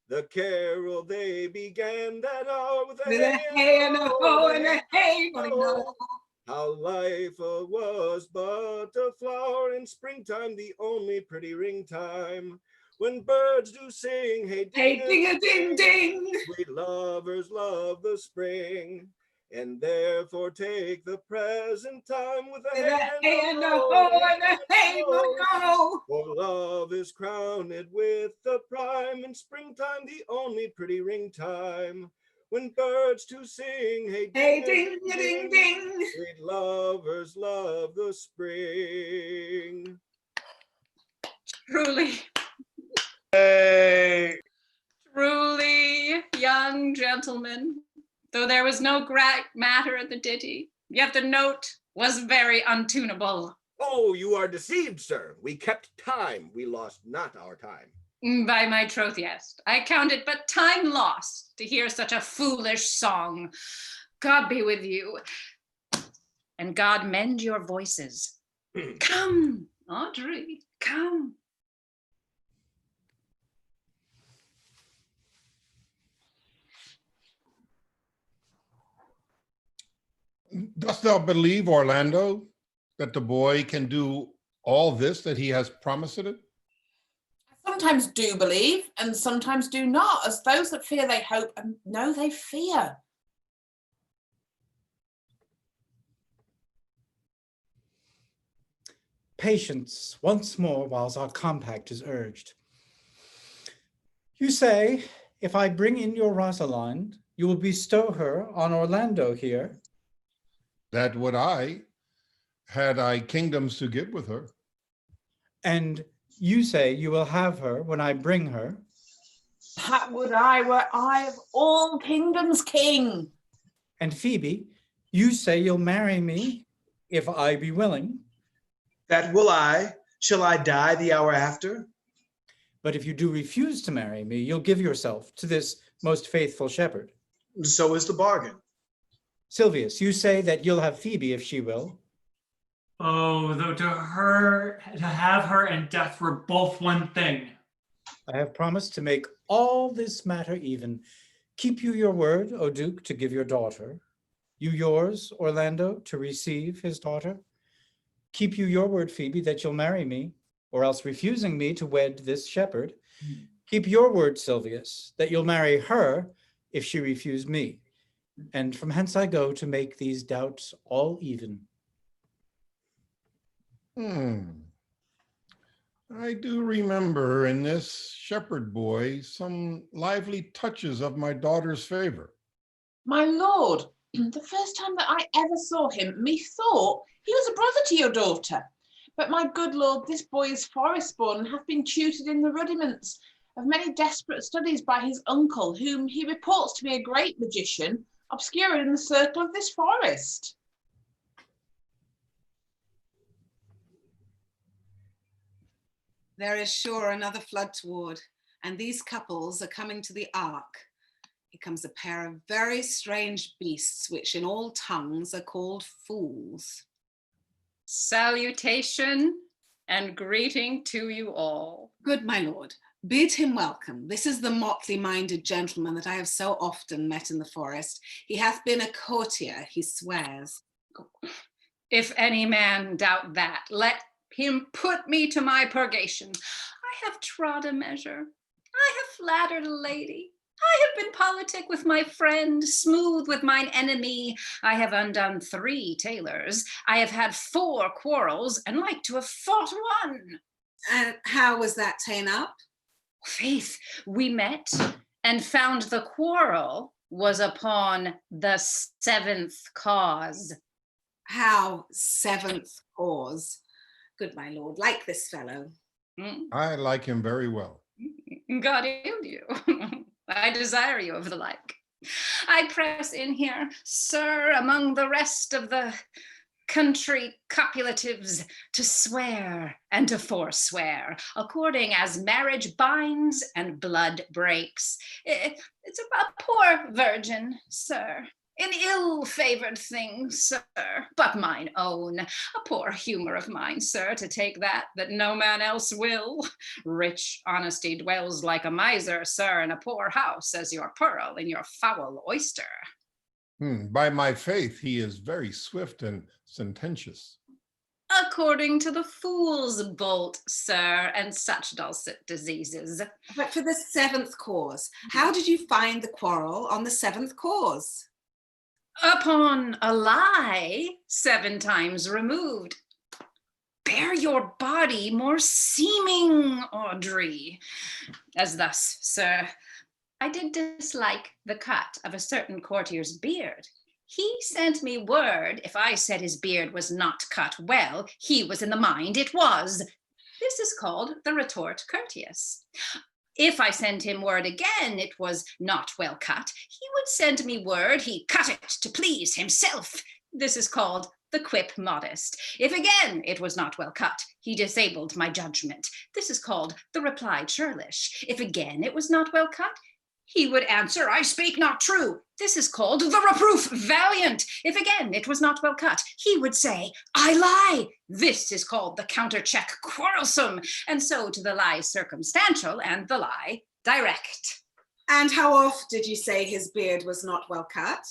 The carol they began that hour with a hay and a hoe and a hay no. How life was but a flower in springtime, the only pretty ring time. When birds do sing, hey ding a ding ding, sweet lovers love the spring, and therefore take the present time with a hay and a hoe and a hay no. For love is crowned with the prime in springtime, the only pretty ring time. When birds do sing, hey ding a ding ding, sweet lovers love the spring. Truly. Hey. Truly, young gentlemen, though there was no great matter in the ditty, yet the note was very untunable. Oh, you are deceived, sir. We kept time. We lost not our time. By my troth, yes. I count it but time lost to hear such a foolish song. God be with you, and God mend your voices. Come, Audrey, come. Dost thou believe, Orlando, that the boy can do all this that he has promised it? I sometimes do believe, and sometimes do not, as those that fear they hope, and know they fear. Patience once more whilst our compact is urged. You say, if I bring in your Rosaline, you will bestow her on Orlando here. That would I, had I kingdoms to give with her. And you say you will have her when I bring her. That would I, were I of all kingdoms king. And Phoebe, you say you'll marry me if I be willing. That will I. Shall I die the hour after? But if you do refuse to marry me, you'll give yourself to this most faithful shepherd. So is the bargain. Silvius, you say that you'll have Phoebe if she will. Oh, though to have her and death were both one thing. I have promised to make all this matter even. Keep you your word, O Duke, to give your daughter. You yours, Orlando, to receive his daughter. Keep you your word, Phoebe, that you'll marry me, or else refusing me to wed this shepherd. Keep your word, Silvius, that you'll marry her if she refuse me. And from hence I go to make these doubts all even. I do remember in this shepherd boy some lively touches of my daughter's favor. My lord, the first time that I ever saw him, methought he was a brother to your daughter. But my good lord, this boy is forest-born and hath been tutored in the rudiments of many desperate studies by his uncle, whom he reports to be a great magician, obscure in the circle of this forest. There is sure another flood toward, and these couples are coming to the ark. Here comes a pair of very strange beasts, which in all tongues are called fools. Salutation and greeting to you all. Good, my lord. Bid him welcome. This is the motley-minded gentleman that I have so often met in the forest. He hath been a courtier, he swears. If any man doubt that, let him put me to my purgation. I have trod a measure. I have flattered a lady. I have been politic with my friend, smooth with mine enemy. I have undone 3 tailors. I have had 4 quarrels, and like to have fought one. And how was that ta'en up? Faith, we met and found the quarrel was upon the 7th cause. How 7th cause? Good, my lord, like this fellow. I like him very well. God heal you. I desire you of the like. I press in here, sir, among the rest of the country copulatives, to swear and to forswear, according as marriage binds and blood breaks. It's a poor virgin, sir, an ill-favored thing, sir, but mine own, a poor humor of mine, sir, to take that no man else will. Rich honesty dwells like a miser, sir, in a poor house, as your pearl in your foul oyster. By my faith, he is very swift and sententious. According to the fool's bolt, sir, and such dulcet diseases. But for the 7th cause, how did you find the quarrel on the 7th cause? Upon a lie 7 times removed. Bear your body more seeming, Audrey. As thus, sir, I did dislike the cut of a certain courtier's beard. He sent me word, if I said his beard was not cut well, he was in the mind it was. This is called the retort courteous. If I sent him word again it was not well cut, he would send me word he cut it to please himself. This is called the quip modest. If again it was not well cut, he disabled my judgment. This is called the reply churlish. If again it was not well cut, he would answer, I speak not true. This is called the reproof valiant. If again it was not well cut, he would say, I lie. This is called the countercheck quarrelsome. And so to the lie circumstantial and the lie direct. And how oft did you say his beard was not well cut?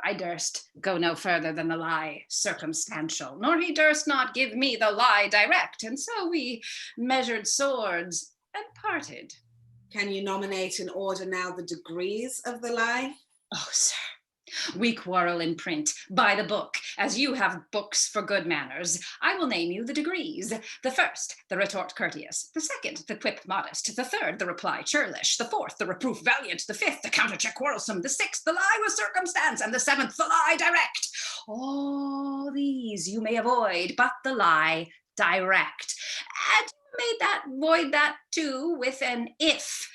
I durst go no further than the lie circumstantial, nor he durst not give me the lie direct, and so we measured swords and parted. Can you nominate in order now the degrees of the lie? Oh, sir, we quarrel in print, by the book, as you have books for good manners. I will name you the degrees. The first, the retort courteous. The second, the quip modest. The third, the reply churlish. The fourth, the reproof valiant. The fifth, the countercheck quarrelsome. The sixth, the lie with circumstance. And the seventh, the lie direct. All these you may avoid, but the lie direct. And you may avoid that too with an if.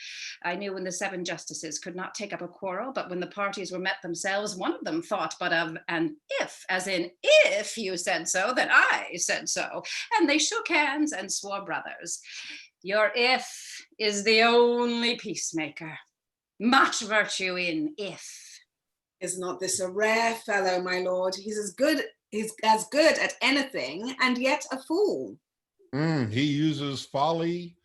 I knew when the 7 justices could not take up a quarrel, but when the parties were met themselves, one of them thought but of an if, as in, if you said so, then I said so. And they shook hands and swore brothers. Your if is the only peacemaker. Much virtue in if. Is not this a rare fellow, my lord? He's as good at anything, and yet a fool. He uses folly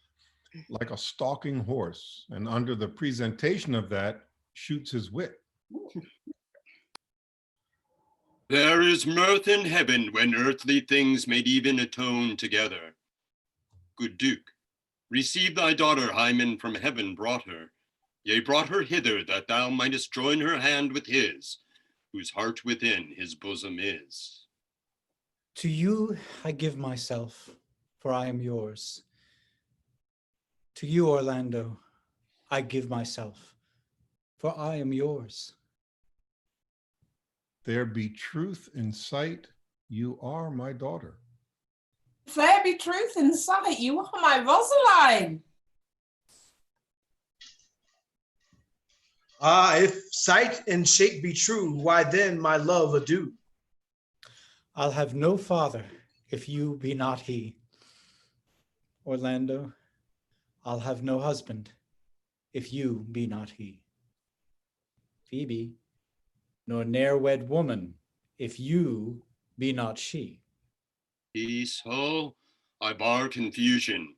like a stalking horse, and under the presentation of that, shoots his wit. There is mirth in heaven when earthly things made even atone together. Good Duke, receive thy daughter Hymen from heaven brought her, yea, brought her hither that thou mightest join her hand with his, whose heart within his bosom is. To you I give myself, for I am yours. To you, Orlando, I give myself, for I am yours. There be truth in sight, you are my daughter. If there be truth in sight, you are my Rosaline. If sight and shape be true, why then, my love, adieu. I'll have no father if you be not he. Orlando, I'll have no husband if you be not he. Phoebe, nor ne'er wed woman if you be not she. Peace, ho, I bar confusion,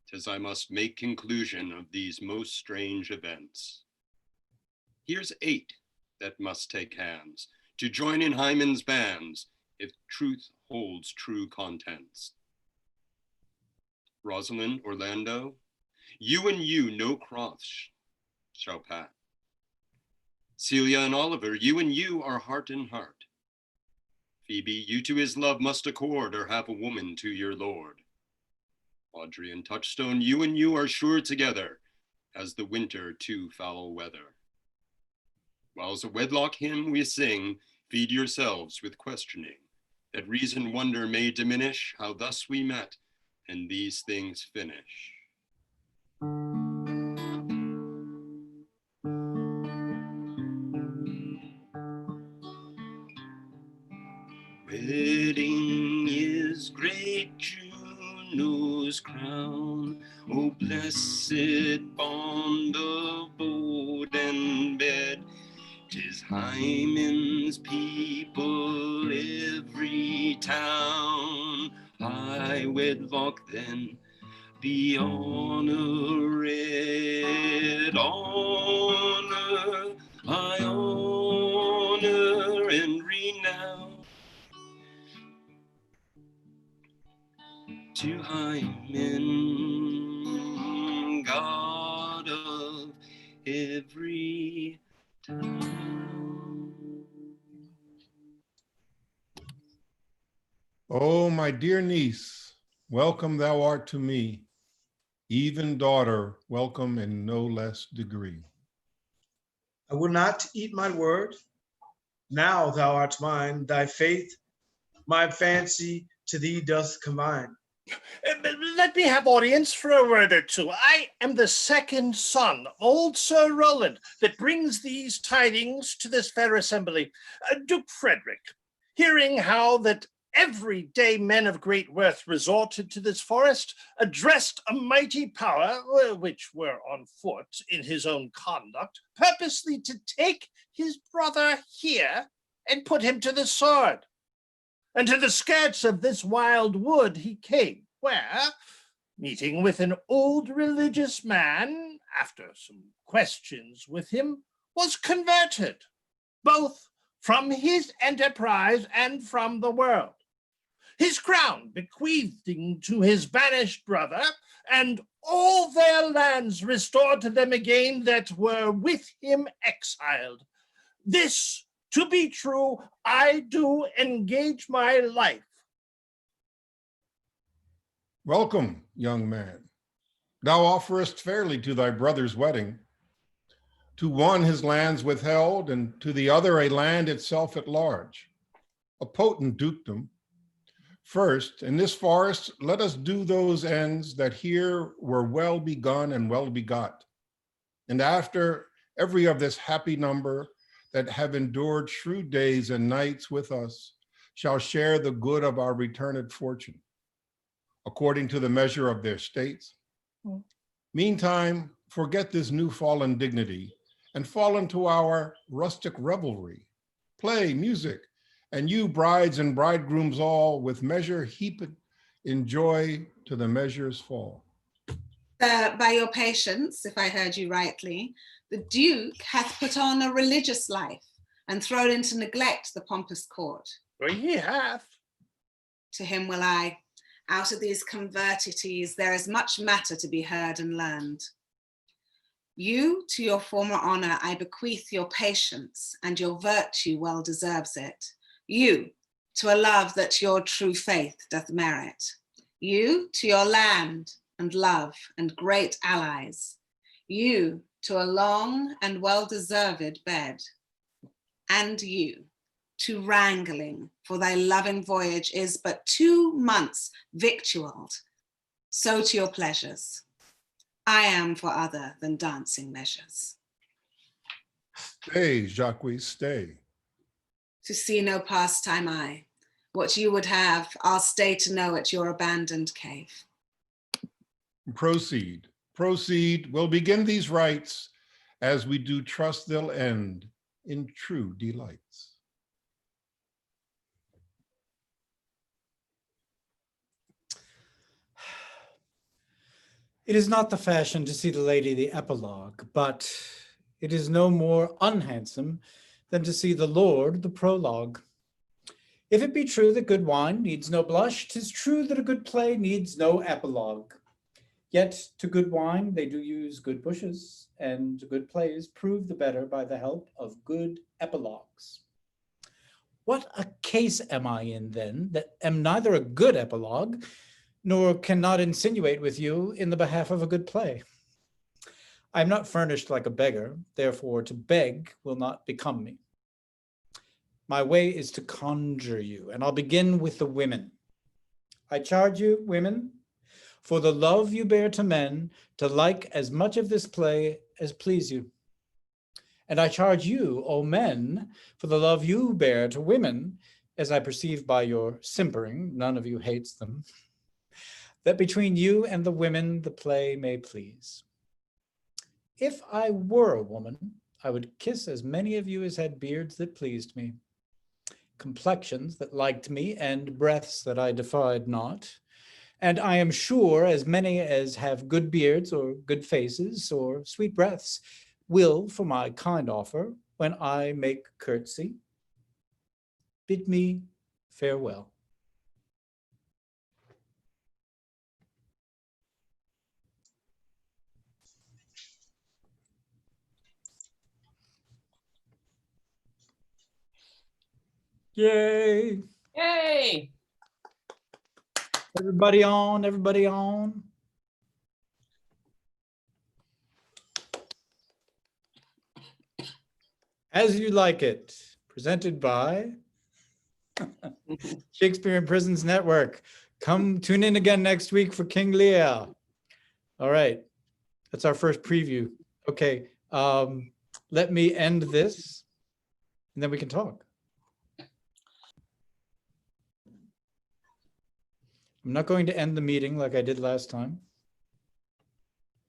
'tis I must make conclusion of these most strange events. Here's 8 that must take hands to join in Hymen's bands, if truth holds true contents. Rosaline, Orlando, you and you no cross shall pat. Celia and Oliver, you and you are heart in heart. Phoebe, you to his love must accord, or have a woman to your lord. Audrey and Touchstone, you and you are sure together, as the winter to foul weather. Whiles a wedlock hymn we sing, feed yourselves with questioning, that reason wonder may diminish how thus we met, and these things finish. Wedding is great Juno's crown, O blessed bond of board and bed. 'Tis Hymen's people every town, high wedlock then be honored, honor, high honor and renown. To Hymen, God of every town. Oh, my dear niece, welcome thou art to me. Even daughter, welcome in no less degree. I will not eat my word. Now thou art mine, thy faith, my fancy to thee doth combine. Let me have audience for a word or two. I am the second son, old Sir Roland, that brings these tidings to this fair assembly. Duke Frederick, hearing how that everyday men of great worth resorted to this forest, addressed a mighty power, which were on foot in his own conduct, purposely to take his brother here and put him to the sword. And to the skirts of this wild wood he came, where, meeting with an old religious man, after some questions with him, was converted, both from his enterprise and from the world. His crown bequeathing to his banished brother, and all their lands restored to them again that were with him exiled. This, to be true, I do engage my life. Welcome, young man. Thou offerest fairly to thy brother's wedding. To one his lands withheld, and to the other a land itself at large, a potent dukedom. First, in this forest, let us do those ends that here were well begun and well begot. And after every of this happy number that have endured shrewd days and nights with us, shall share the good of our returned fortune, according to the measure of their states. Meantime, forget this new fallen dignity and fall into our rustic revelry, play, music, and you brides and bridegrooms all with measure heaped in joy to the measure's fall. By your patience, if I heard you rightly, the Duke hath put on a religious life and thrown into neglect the pompous court. For he hath. To him will I, out of these convertities, there is much matter to be heard and learned. You, to your former honor, I bequeath your patience, and your virtue well deserves it. You, to a love that your true faith doth merit. You, to your land and love and great allies. You, to a long and well-deserved bed. And you, to wrangling, for thy loving voyage is but 2 months victualled. So to your pleasures. I am for other than dancing measures. Stay, Jacques, stay. To see no pastime I, what you would have, I'll stay to know at your abandoned cave. Proceed, proceed. We'll begin these rites as we do trust they'll end in true delights. It is not the fashion to see the lady the epilogue, but it is no more unhandsome than to see the lord the prologue. If it be true that good wine needs no blush, 'tis true that a good play needs no epilogue. Yet to good wine they do use good bushes, and good plays prove the better by the help of good epilogues. What a case am I in then, that am neither a good epilogue, nor cannot insinuate with you in the behalf of a good play? I am not furnished like a beggar, therefore to beg will not become me. My way is to conjure you, and I'll begin with the women. I charge you, women, for the love you bear to men, to like as much of this play as please you. And I charge you, O men, for the love you bear to women, as I perceive by your simpering, none of you hates them, that between you and the women the play may please. If I were a woman, I would kiss as many of you as had beards that pleased me, complexions that liked me, and breaths that I defied not. And I am sure as many as have good beards or good faces or sweet breaths will, for my kind offer, when I make curtsy, bid me farewell. Yay! Yay! Everybody on, everybody on. As You Like It, presented by Shakespeare in Prisons Network. Come tune in again next week for King Lear. All right, that's our first preview. Okay, let me end this and then we can talk. I'm not going to end the meeting like I did last time.